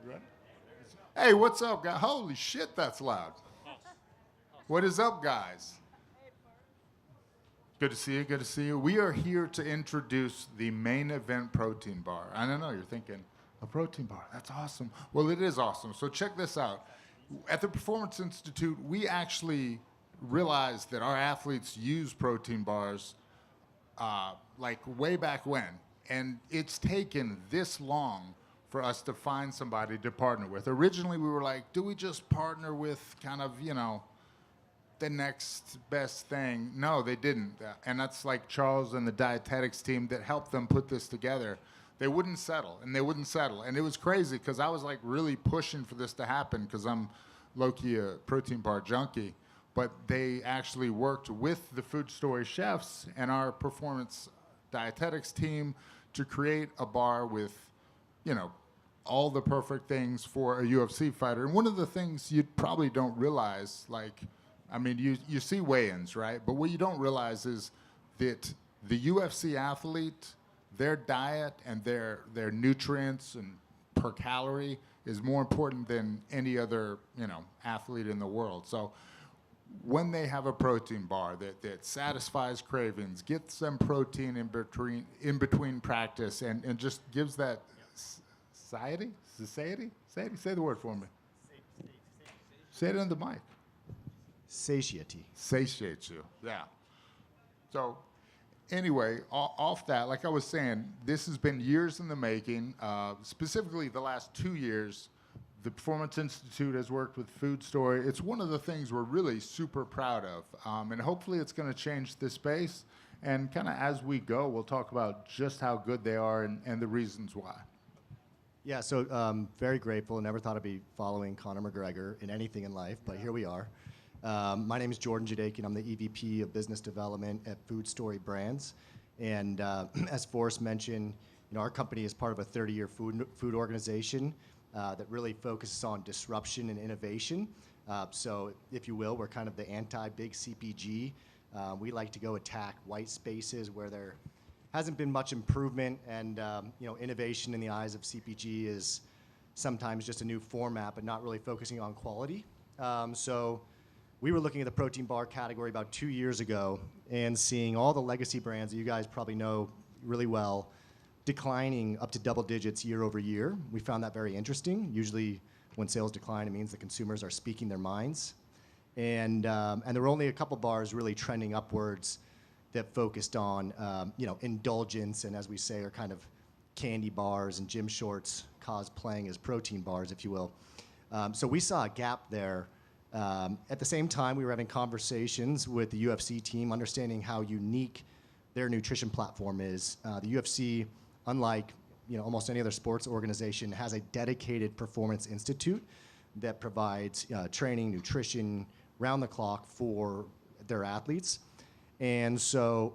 You ready? Hey, what's up, guys? Holy shit, that's loud. What is up, guys? Good to see you. Good to see you. We are here to introduce the main event protein bar. I don't know, you're thinking, a protein bar, that's awesome. Well, it is awesome. So check this out. At the Performance Institute, we actually realized that our athletes use protein bars like way back when. And it's taken this long for us to find somebody to partner with. Originally, we were like, do we just partner with kind of, you know, the next best thing? No, they didn't. And that's like Charles and the dietetics team that helped them put this together. They wouldn't settle, and they wouldn't settle. And it was crazy because I was like really pushing for this to happen because I'm low-key a protein bar junkie. But they actually worked with the Food Story chefs and our performance dietetics team to create a bar with, you know, all the perfect things for a UFC fighter. And one of the things you probably don't realize, like, I mean, you see weigh-ins, right? But what you don't realize is that the UFC athlete, their diet and their nutrients and per calorie is more important than any other, you know, athlete in the world. So when they have a protein bar that satisfies cravings, gets them protein in between practice, and just gives that satiety? Say the word for me. Say it in the mic. Satiety. Satiates you, yeah. So anyway, off that, like I was saying, this has been years in the making. Specifically the last 2 years, the Performance Institute has worked with Food Story. It's one of the things we're really super proud of. And hopefully it's going to change this space. And kind of as we go, we'll talk about just how good they are and the reasons why. Yeah, so very grateful. Never thought I'd be following Conor McGregor in anything in life, but here we are. My name is Jordan Jadakian. I'm the EVP of Business Development at Food Story Brands. And as Forrest mentioned, you know, our company is part of a 30-year food organization that really focuses on disruption and innovation. So, if you will, we're kind of the anti-big CPG. We like to go attack white spaces where there hasn't been much improvement, and you know, innovation in the eyes of CPG is sometimes just a new format, but not really focusing on quality. So we were looking at the protein bar category about 2 years ago and seeing all the legacy brands that you guys probably know really well declining up to double digits year over year. We found that very interesting. Usually when sales decline, it means the consumers are speaking their minds. And there were only a couple bars really trending upwards that focused on you know, indulgence, and as we say, are kind of candy bars and gym shorts cosplaying as protein bars, if you will. So we saw a gap there. At the same time, we were having conversations with the UFC team, understanding how unique their nutrition platform is. The UFC, unlike, you know, almost any other sports organization, has a dedicated performance institute that provides training, nutrition, round the clock for their athletes. And so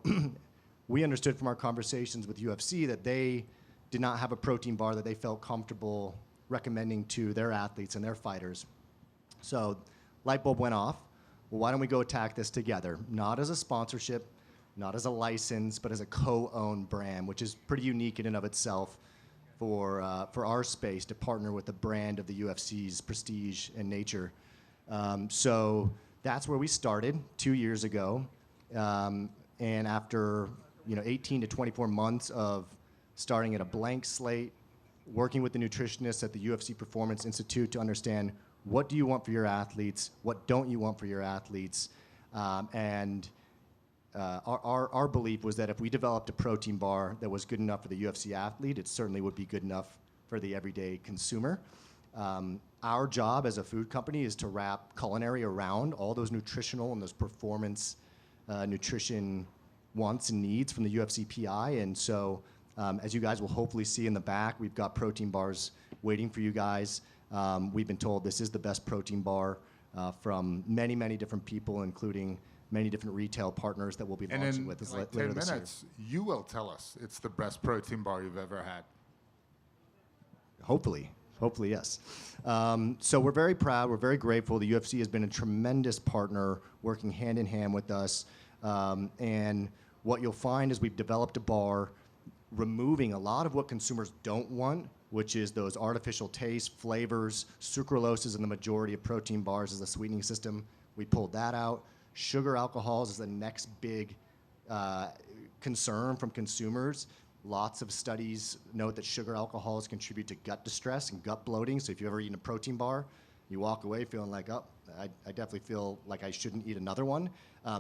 we understood from our conversations with UFC that they did not have a protein bar that they felt comfortable recommending to their athletes and their fighters. So light bulb went off. Well, why don't we go attack this together? Not as a sponsorship, not as a license, but as a co-owned brand, which is pretty unique in and of itself for our space to partner with the brand of the UFC's prestige and nature. So that's where we started 2 years ago. And after 18 to 24 months of starting at a blank slate, working with the nutritionists at the UFC Performance Institute to understand what do you want for your athletes, what don't you want for your athletes, and our belief was that if we developed a protein bar that was good enough for the UFC athlete, it certainly would be good enough for the everyday consumer. Our job as a food company is to wrap culinary around all those nutritional and those performance nutrition wants and needs from the UFC PI. And so, as you guys will hopefully see in the back, we've got protein bars waiting for you guys. We've been told this is the best protein bar from many, many different people, including many different retail partners that we'll be launching with us like later 10 this year. minutes, you will tell us it's the best protein bar you've ever had. Hopefully. Hopefully, yes. So we're very proud. We're very grateful. The UFC has been a tremendous partner, working hand in hand with us. And what you'll find is we've developed a bar, removing a lot of what consumers don't want, which is those artificial tastes, flavors. Sucralose is in the majority of protein bars as a sweetening system. We pulled that out. Sugar alcohols is the next big concern from consumers. Lots of studies note that sugar alcohols contribute to gut distress and gut bloating. So if you've ever eaten a protein bar, you walk away feeling like, oh, I definitely feel like I shouldn't eat another one.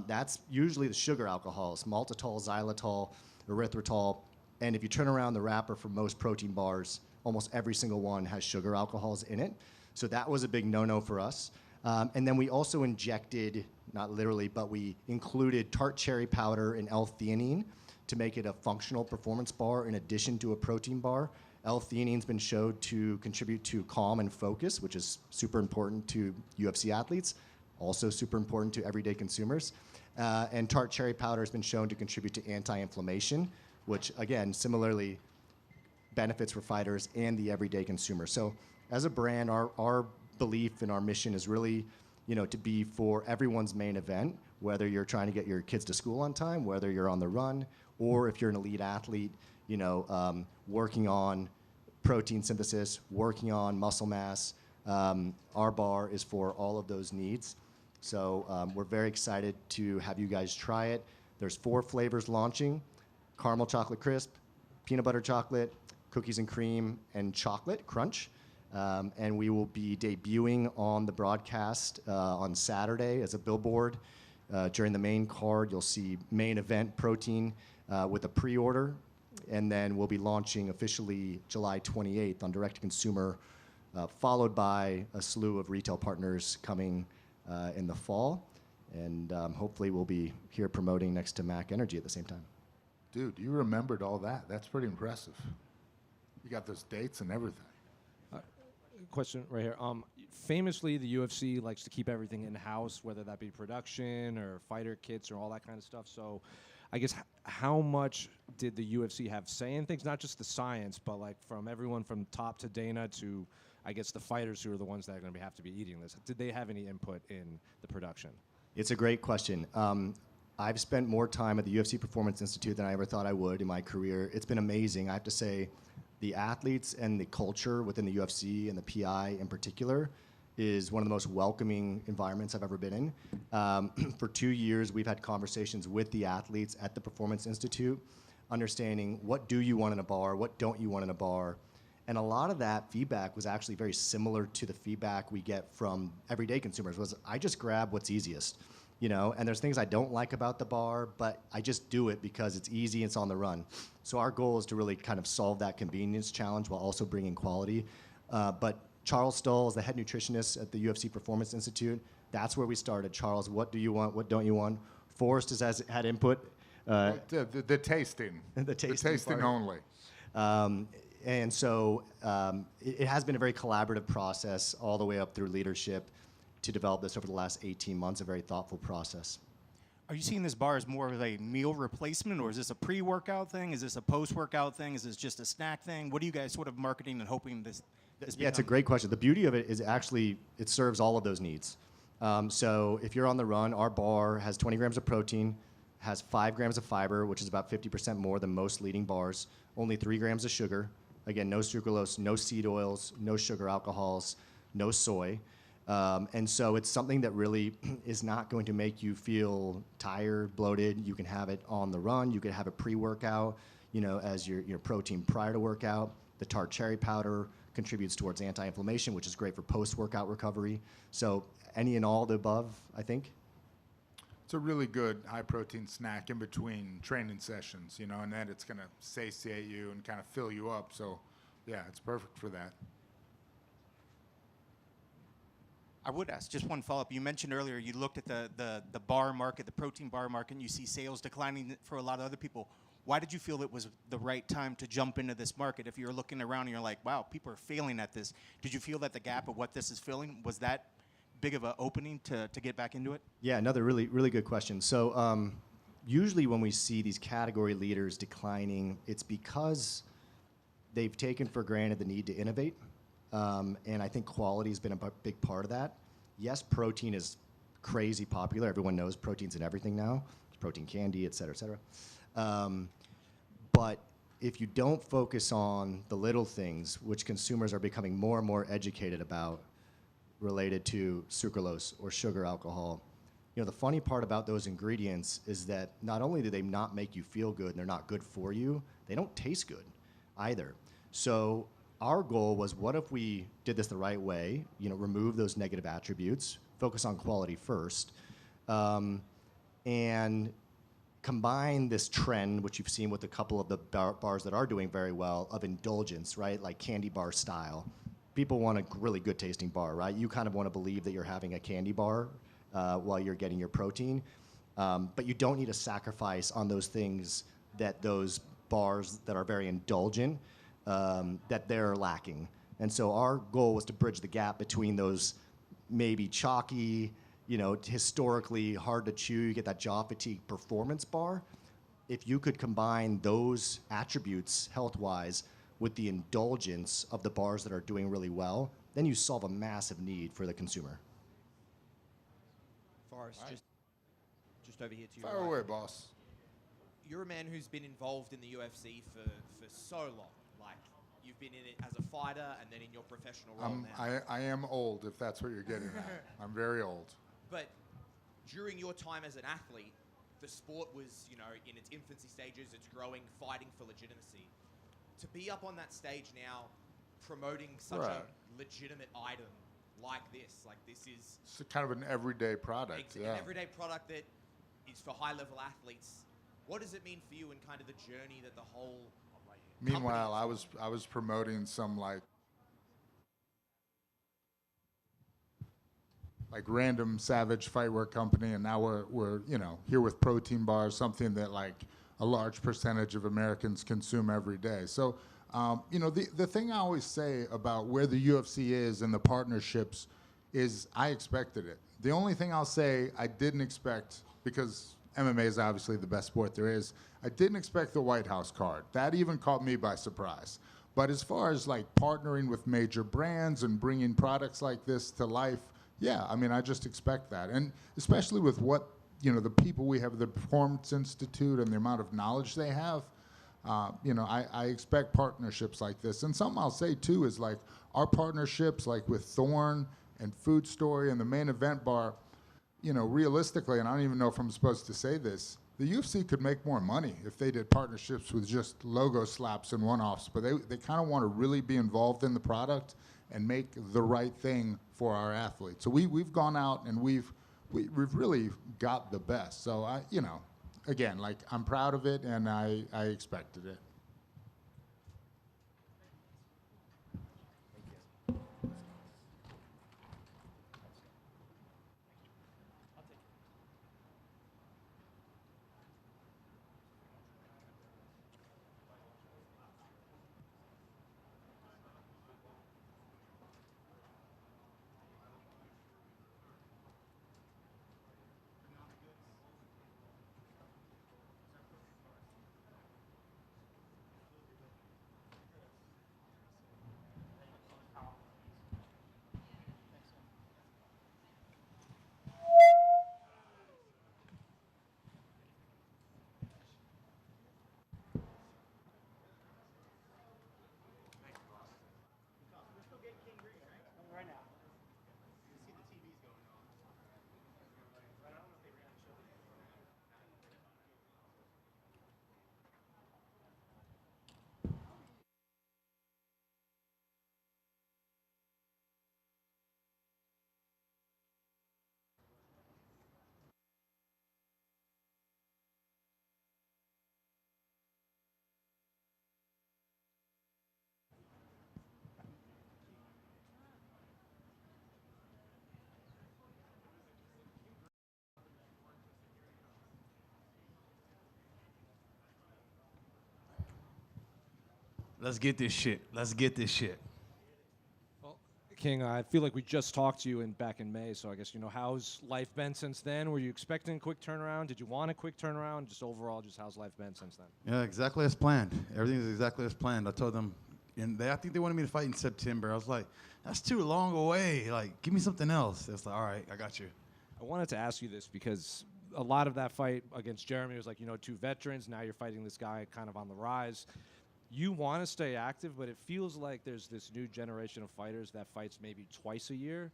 That's usually the sugar alcohols, maltitol, xylitol, erythritol. And if you turn around the wrapper for most protein bars, almost every single one has sugar alcohols in it. So that was a big no-no for us. And then we also injected, not literally, but we included tart cherry powder and L-theanine to make it a functional performance bar in addition to a protein bar. L-theanine's been shown to contribute to calm and focus, which is super important to UFC athletes, also super important to everyday consumers. And tart cherry powder has been shown to contribute to anti-inflammation, which, again, similarly benefits for fighters and the everyday consumer. So as a brand, our belief and our mission is really, to be for everyone's main event, whether you're trying to get your kids to school on time, whether you're on the run, or if you're an elite athlete, working on protein synthesis, working on muscle mass. Our bar is for all of those needs. So we're very excited to have you guys try it. There's 4 flavors launching: caramel chocolate crisp, peanut butter chocolate, cookies and cream, and chocolate crunch. And we will be debuting on the broadcast on Saturday as a billboard. During the main card, you'll see main event protein with a pre-order. And then we'll be launching officially July 28th on direct-to-consumer, followed by a slew of retail partners coming in the fall. And hopefully we'll be here promoting next to Mac Energy at the same time. Dude, you remembered all that. That's pretty impressive. You got those dates and everything. Question right here. Famously, the UFC likes to keep everything in-house, whether that be production or fighter kits or all that kind of stuff. So I guess how much did the UFC have say in things? Not just the science, but like from everyone from top to Dana to, I guess, the fighters who are the ones that are going to have to be eating this. Did they have any input in the production? It's a great question. I've spent more time at the UFC Performance Institute than I ever thought I would in my career. It's been amazing. I have to say, the athletes and the culture within the UFC and the PI in particular is one of the most welcoming environments I've ever been in. For 2 years, we've had conversations with the athletes at the Performance Institute, understanding what do you want in a bar, what don't you want in a bar. And a lot of that feedback was actually very similar to the feedback we get from everyday consumers, was I just grab what's easiest. And there's things I don't like about the bar, but I just do it because it's easy and it's on the run. So our goal is to really kind of solve that convenience challenge while also bringing quality. But Charles Stull is the head nutritionist at the UFC Performance Institute. That's where we started. Charles, what do you want? What don't you want? Forrest has had input. The tasting. The tasting part. Only. And so it has been a very collaborative process all the way up through leadership to develop this over the last 18 months, a very thoughtful process. Are you seeing this bar as more of a meal replacement, or is this a pre-workout thing? Is this a post-workout thing? Is this just a snack thing? What are you guys sort of marketing and hoping this Yeah, it's a great question. The beauty of it is actually it serves all of those needs. So if you're on the run, our bar has 20 grams of protein, has 5 grams of fiber, which is about 50% more than most leading bars, only 3 grams of sugar. Again, no sucralose, no seed oils, no sugar alcohols, no soy. And so it's something that really is not going to make you feel tired, bloated. You can have it on the run. You can have it pre-workout, as your protein prior to workout. The tart cherry powder contributes towards anti-inflammation, which is great for post-workout recovery. So any and all of the above, I think. It's a really good high-protein snack in between training sessions, and then it's going to satiate you and kind of fill you up. So, yeah, it's perfect for that. I would ask just one follow-up. You mentioned earlier you looked at the bar market, the protein bar market, and you see sales declining for a lot of other people. Why did you feel it was the right time to jump into this market? If you're looking around and you're like, wow, people are failing at this, did you feel that the gap of what this is filling, was that big of an opening to get back into it? Yeah, another really, really good question. So usually when we see these category leaders declining, it's because they've taken for granted the need to innovate. And I think quality has been a big part of that. Yes, protein is crazy popular. Everyone knows protein's in everything now. It's protein candy, et cetera, et cetera. But if you don't focus on the little things, which consumers are becoming more and more educated about, related to sucralose or sugar alcohol, the funny part about those ingredients is that not only do they not make you feel good and they're not good for you, they don't taste good either. So our goal was, what if we did this the right way, remove those negative attributes, focus on quality first, and combine this trend, which you've seen with a couple of the bars that are doing very well, of indulgence, right? Like candy bar style. People want a really good tasting bar, right? You kind of want to believe that you're having a candy bar while you're getting your protein. But you don't need to sacrifice on those things that those bars that are very indulgent, that they're lacking. And so our goal was to bridge the gap between those maybe chalky, historically hard to chew, you get that jaw fatigue performance bar. If you could combine those attributes health-wise with the indulgence of the bars that are doing really well, then you solve a massive need for the consumer. Forrest, just over here to you. Fire away, boss. You're a man who's been involved in the UFC for so long. Like, you've been in it as a fighter and then in your professional role now. I am old, if that's what you're getting at. I'm very old. But during your time as an athlete, the sport was, in its infancy stages, it's growing, fighting for legitimacy. To be up on that stage now, promoting such a legitimate item like this is... It's kind of an everyday product, an everyday product that is for high-level athletes. What does it mean for you in kind of the journey that the whole... Meanwhile, I was promoting some like random savage fightwear company, and now we're here with protein bars, something that like a large percentage of Americans consume every day. So the thing I always say about where the UFC is and the partnerships is I expected it. The only thing I'll say I didn't expect, because MMA is obviously the best sport there is, I didn't expect the White House card. That even caught me by surprise. But as far as like partnering with major brands and bringing products like this to life, yeah, I mean, I just expect that. And especially with what, the people we have, the Performance Institute, and the amount of knowledge they have, I expect partnerships like this. And something I'll say too is like our partnerships like with Thorne and Food Story and the Main Event Bar, realistically, and I don't even know if I'm supposed to say this, the UFC could make more money if they did partnerships with just logo slaps and one-offs, but they kind of want to really be involved in the product and make the right thing for our athletes. So we've gone out and we've really got the best. So again, like I'm proud of it and I expected it. Let's get this shit. Let's get this shit. Well, King, I feel like we just talked to you back in May, so I guess, how's life been since then? Were you expecting a quick turnaround? Did you want a quick turnaround? Just overall, just how's life been since then? Yeah, exactly as planned. Everything is exactly as planned. I told them And I think they wanted me to fight in September. I was like, that's too long away. Like, give me something else. It's like, all right, I got you. I wanted to ask you this because a lot of that fight against Jeremy was like, you know, 2 veterans. Now you're fighting this guy kind of on the rise. You want to stay active, but it feels like there's this new generation of fighters that fights maybe twice a year.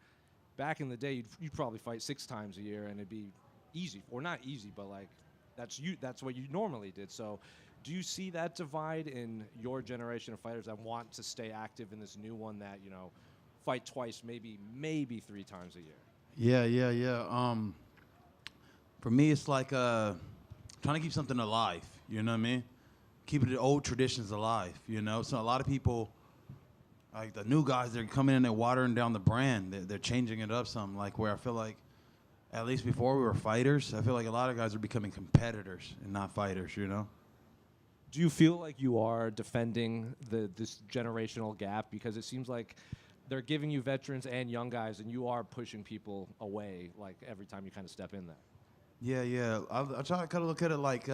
Back in the day, you'd probably fight 6 times a year, and it'd be easy, or not easy, but like that's what you normally did. So do you see that divide in your generation of fighters that want to stay active in this new one that, you know, fight twice, maybe 3 times a year? Yeah. For me, it's like trying to keep something alive. You know what I mean? Keeping the old traditions alive. You know, so a lot of people, like the new guys, they're coming in and watering down the brand. They're changing it up some. Like where I feel like, at least before we were fighters, I feel like a lot of guys are becoming competitors and not fighters. You know. Do you feel like you are defending this generational gap? Because it seems like they're giving you veterans and young guys, and you are pushing people away, like, every time you kind of step in there. Yeah. I try to kind of look at it like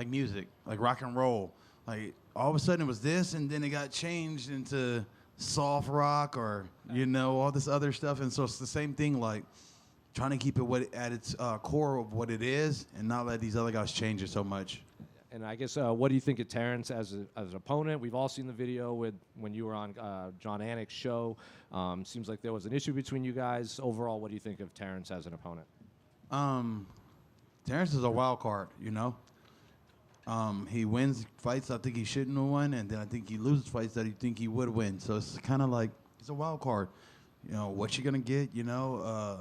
music, like rock and roll. Like, all of a sudden it was this, and then it got changed into soft rock or, you know, all this other stuff. And so it's the same thing, like, trying to keep it at its core of what it is and not let these other guys change it so much. And I guess, what do you think of Terrance as an opponent? We've all seen the video when you were on John Anik's show. Seems like there was an issue between you guys. Overall, what do you think of Terrance as an opponent? Terrance is a wild card, you know. He wins fights I think he shouldn't have won, and then I think he loses fights that he think he would win. So it's kind of like it's a wild card. You know, what you're going to get, you know.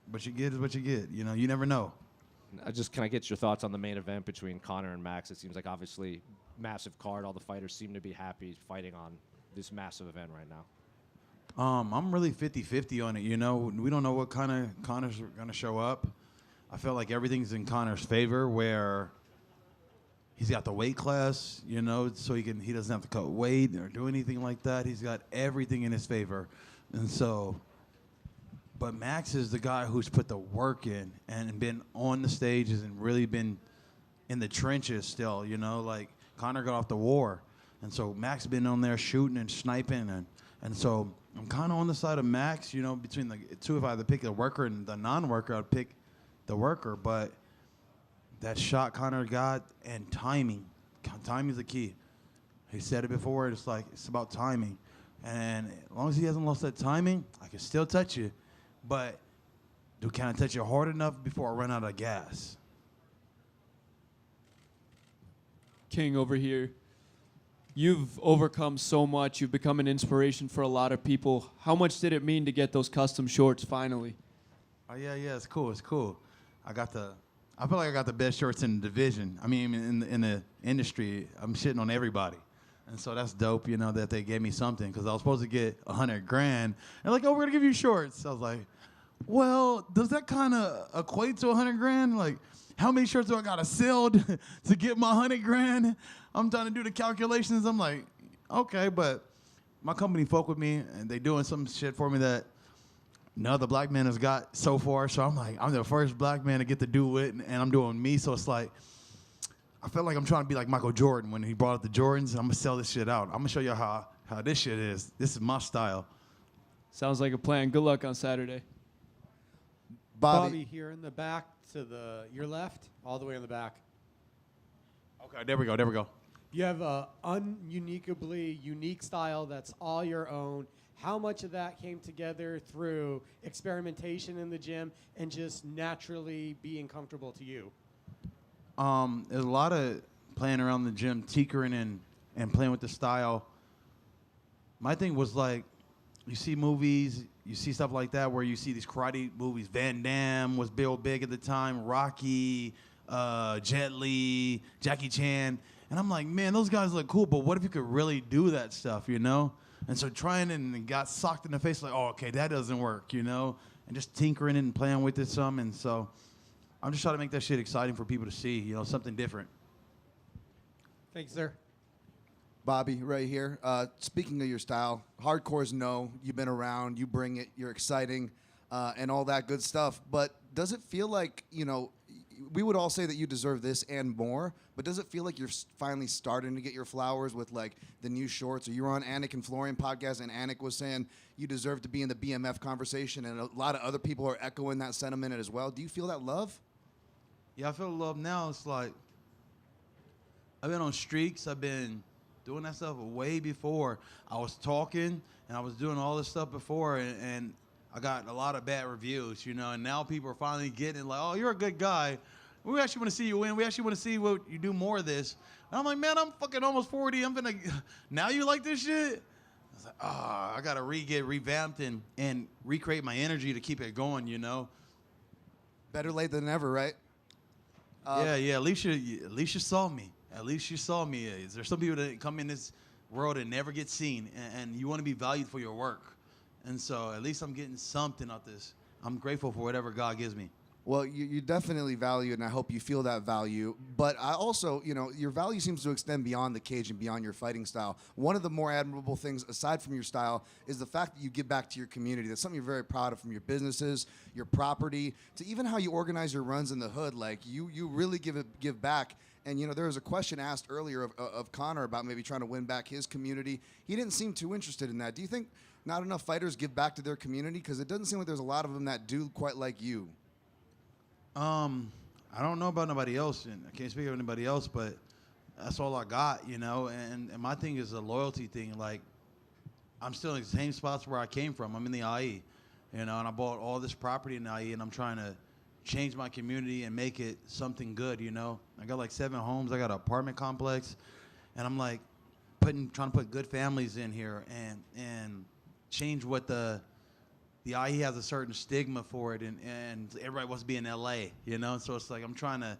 What you get is what you get. You know, you never know. Can I get your thoughts on the main event between Conor and Max? It seems like obviously massive card. All the fighters seem to be happy fighting on this massive event right now. I'm really 50-50 on it. You know, we don't know what kind of Conor's going to show up. I feel like everything's in Conor's favor, where he's got the weight class, you know, so he doesn't have to cut weight or do anything like that. He's got everything in his favor, and so. But Max is the guy who's put the work in and been on the stages and really been in the trenches still, you know, like Conor got off the war. And so Max been on there shooting and sniping. And so I'm kind of on the side of Max, you know, between the two. If I had to pick the worker and the non-worker, I'd pick the worker. But that shot Conor got and timing. Timing's the key. He said it before. It's like, it's about timing. And as long as he hasn't lost that timing, I can still touch you. But can I touch you hard enough before I run out of gas? King over here. You've overcome so much. You've become an inspiration for a lot of people. How much did it mean to get those custom shorts finally? Oh, yeah, it's cool. I feel like I got the best shorts in the division. I mean, in the industry, I'm shitting on everybody. And so that's dope, you know, that they gave me something, because I was supposed to get $100,000. They're like, oh, we're gonna give you shorts. I was like, well, does that kind of equate to $100,000? Like, how many shirts do I gotta sell to get my $100,000? I'm trying to do the calculations. I'm like, okay, but my company fuck with me, and they doing some shit for me that no other black man has got so far. So I'm like, I'm the first black man to get to do it, and I'm doing me. So it's like, I feel like I'm trying to be like Michael Jordan when he brought up the Jordans. I'm gonna sell this shit out. I'm gonna show you how this shit is. This is my style. Sounds like a plan. Good luck on Saturday. Bobby here in the back to your left, all the way in the back. Okay, there we go. You have a ununiquely unique style that's all your own. How much of that came together through experimentation in the gym and just naturally being comfortable to you? There's a lot of playing around the gym, tinkering and playing with the style. My thing was like, you see movies, you see stuff like that where you see these karate movies. Van Damme was real big at the time, Rocky, Jet Li, Jackie Chan. And I'm like, man, those guys look cool, but what if you could really do that stuff, you know? And so trying and got socked in the face like, oh, okay, that doesn't work, you know? And just tinkering it and playing with it some. And so I'm just trying to make that shit exciting for people to see, you know, something different. Thank you, sir. Bobby, right here. Speaking of your style, hardcores know you've been around, you bring it, you're exciting, and all that good stuff. But does it feel like, you know, we would all say that you deserve this and more, but does it feel like you're finally starting to get your flowers with like the new shorts? Or you were on Anik and Florian podcast, and Anik was saying you deserve to be in the BMF conversation, and a lot of other people are echoing that sentiment as well. Do you feel that love? Yeah, I feel love now. It's like I've been on streaks. I've been doing that stuff way before. I was talking and I was doing all this stuff before, and I got a lot of bad reviews, you know, and now people are finally getting like, oh, you're a good guy. We actually want to see you win. We actually want to see what you do more of this. And I'm like, man, I'm fucking almost 40. I'm gonna, now you like this shit? I was like, I got to get revamped and recreate my energy to keep it going, you know? Better late than never, right? Yeah, at least you saw me. At least you saw me. There's some people that come in this world and never get seen, and you want to be valued for your work. And so at least I'm getting something out this. I'm grateful for whatever God gives me. Well, you definitely value it, and I hope you feel that value. But I also, you know, your value seems to extend beyond the cage and beyond your fighting style. One of the more admirable things, aside from your style, is the fact that you give back to your community. That's something you're very proud of, from your businesses, your property, to even how you organize your runs in the hood. Like, you really give back. And, you know, there was a question asked earlier of Conor about maybe trying to win back his community. He didn't seem too interested in that. Do you think not enough fighters give back to their community? Because it doesn't seem like there's a lot of them that do quite like you. I don't know about nobody else, and I can't speak of anybody else, but that's all I got, you know. And my thing is a loyalty thing. Like, I'm still in the same spots where I came from. I'm in the IE, you know, and I bought all this property in the IE, and I'm trying to change my community and make it something good, you know. I got like 7 homes. I got an apartment complex, and I'm like trying to put good families in here and change what the IE has a certain stigma for it, and everybody wants to be in LA, you know. So it's like I'm trying to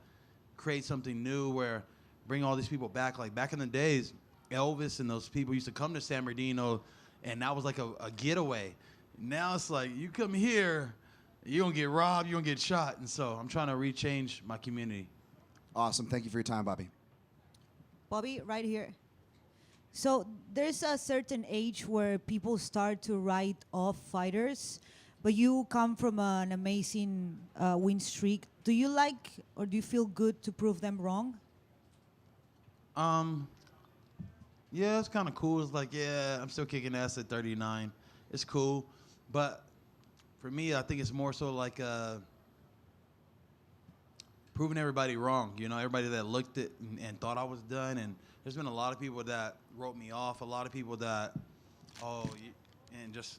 create something new where bring all these people back. Like back in the days, Elvis and those people used to come to San Bernardino, and that was like a getaway. Now it's like you come here, you're gonna get robbed, you're gonna get shot. And so I'm trying to rechange my community. Awesome. Thank you for your time, Bobby. Bobby, right here. So there's a certain age where people start to write off fighters, but you come from an amazing win streak. Do you like, or do you feel good to prove them wrong? Yeah, it's kind of cool. It's like, yeah, I'm still kicking ass at 39. It's cool. But for me, I think it's more so like proving everybody wrong. You know, everybody that looked at and thought I was done. And there's been a lot of people that wrote me off, a lot of people that, and just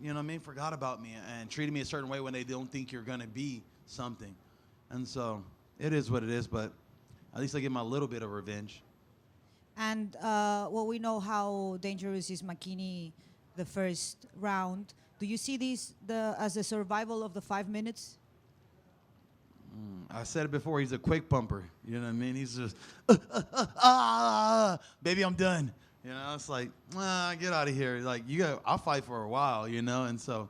you know what I mean, forgot about me and treated me a certain way when they don't think you're going to be something. And so it is what it is, but at least I get my little bit of revenge. And well, we know how dangerous is McKinney the first round. Do you see these as a survival of the 5 minutes? I said it before, he's a quick bumper. You know what I mean? He's just, baby, I'm done. You know, it's like, get out of here. Like, I'll fight for a while, you know? And so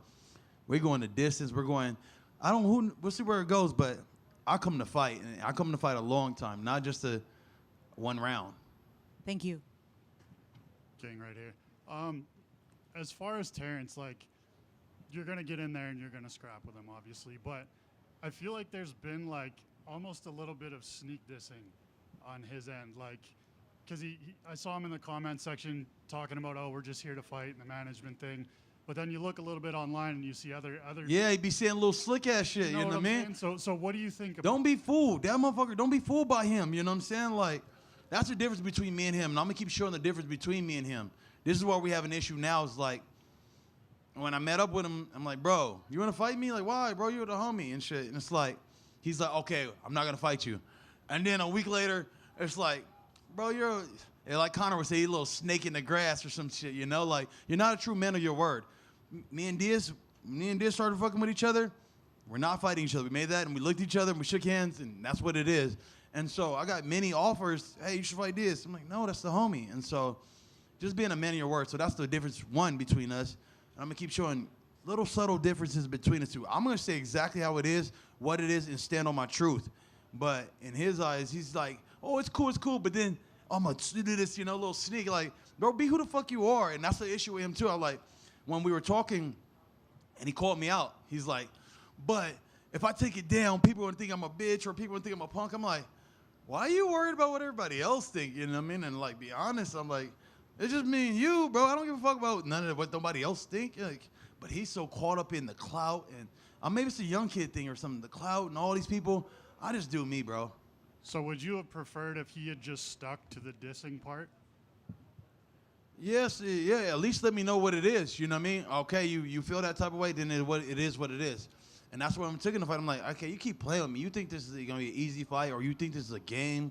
we're going the distance. We'll see where it goes, but I come to fight. And I come to fight a long time, not just a 1 round. Thank you. King right here. As far as Terrance, like, you're going to get in there and you're going to scrap with him, obviously, but I feel like there's been like almost a little bit of sneak dissing on his end, like, because I saw him in the comment section talking about, oh, we're just here to fight and the management thing, but then you look a little bit online and you see other. Yeah, he'd be saying little slick ass shit. You know what I mean? So what do you think? Don't be fooled, that motherfucker. Don't be fooled by him. You know what I'm saying? Like, that's the difference between me and him, and I'm gonna keep showing the difference between me and him. This is where we have an issue now. Is like, when I met up with him, I'm like, bro, you want to fight me? Like, why, bro? You're the homie and shit. And it's like, he's like, okay, I'm not going to fight you. And then a week later, it's like, bro, like Conor would say, a little snake in the grass or some shit, you know? Like, you're not a true man of your word. Me and Diaz started fucking with each other. We're not fighting each other. We made that, and we looked at each other, and we shook hands, and that's what it is. And so I got many offers, hey, you should fight Diaz. I'm like, no, that's the homie. And so just being a man of your word. So that's the difference, one, between us. I'm going to keep showing little subtle differences between the two. I'm going to say exactly how it is, what it is, and stand on my truth. But in his eyes, he's like, oh, it's cool. But then I'm going to do this, you know, little sneak. Like, bro, be who the fuck you are. And that's the issue with him, too. I'm like, when we were talking, and he called me out, he's like, but if I take it down, people are gonna think I'm a bitch or people are gonna think I'm a punk. I'm like, why are you worried about what everybody else think? You know what I mean? And like, be honest, I'm like, it's just me and you, bro. I don't give a fuck about none of what nobody else think. Like, but he's so caught up in the clout, and maybe it's a young kid thing or something. The clout and all these people. I just do me, bro. So would you have preferred if he had just stuck to the dissing part? Yes, yeah. At least let me know what it is. You know what I mean? Okay, you feel that type of way, then it is what it is. And that's what I'm taking the fight. I'm like, okay, you keep playing with me. You think this is gonna be an easy fight, or you think this is a game?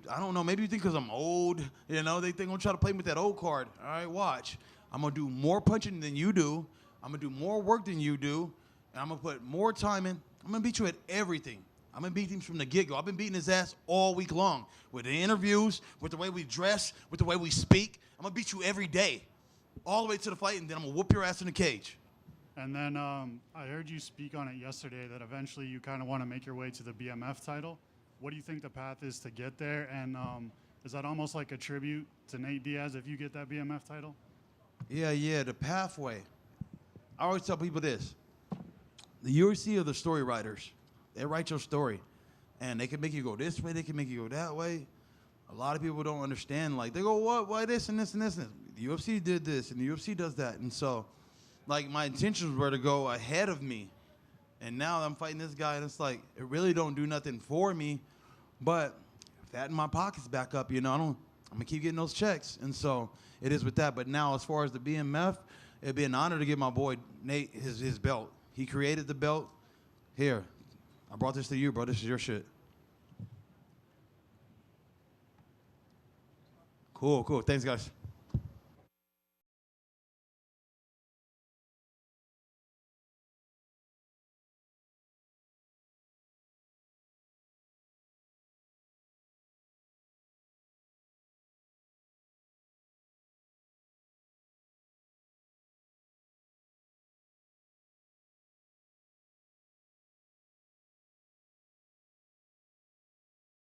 I don't know. Maybe you think because I'm old, you know, they think I'm gonna try to play me with that old card. All right, watch. I'm gonna do more punching than you do. I'm gonna do more work than you do, and I'm gonna put more time in. I'm gonna beat you at everything. I'm gonna beat him from the get-go. I've been beating his ass all week long with the interviews, with the way we dress, with the way we speak. I'm gonna beat you every day, all the way to the fight, and then I'm gonna whoop your ass in the cage. And then I heard you speak on it yesterday that eventually you kind of want to make your way to the BMF title. What do you think the path is to get there? And is that almost like a tribute to Nate Diaz if you get that BMF title? Yeah, the pathway. I always tell people this. The UFC are the story writers. They write your story. And they can make you go this way, they can make you go that way. A lot of people don't understand. Like, they go, what? Why this and this and this? And the UFC did this, and the UFC does that. And so, like, my intentions were to go ahead of me. And now I'm fighting this guy, and it's like, it really don't do nothing for me. But if that in my pocket's back up, you know, I'm going to keep getting those checks. And so it is with that. But now, as far as the BMF, it'd be an honor to give my boy Nate his belt. He created the belt. Here, I brought this to you, bro. This is your shit. Cool. Thanks, guys.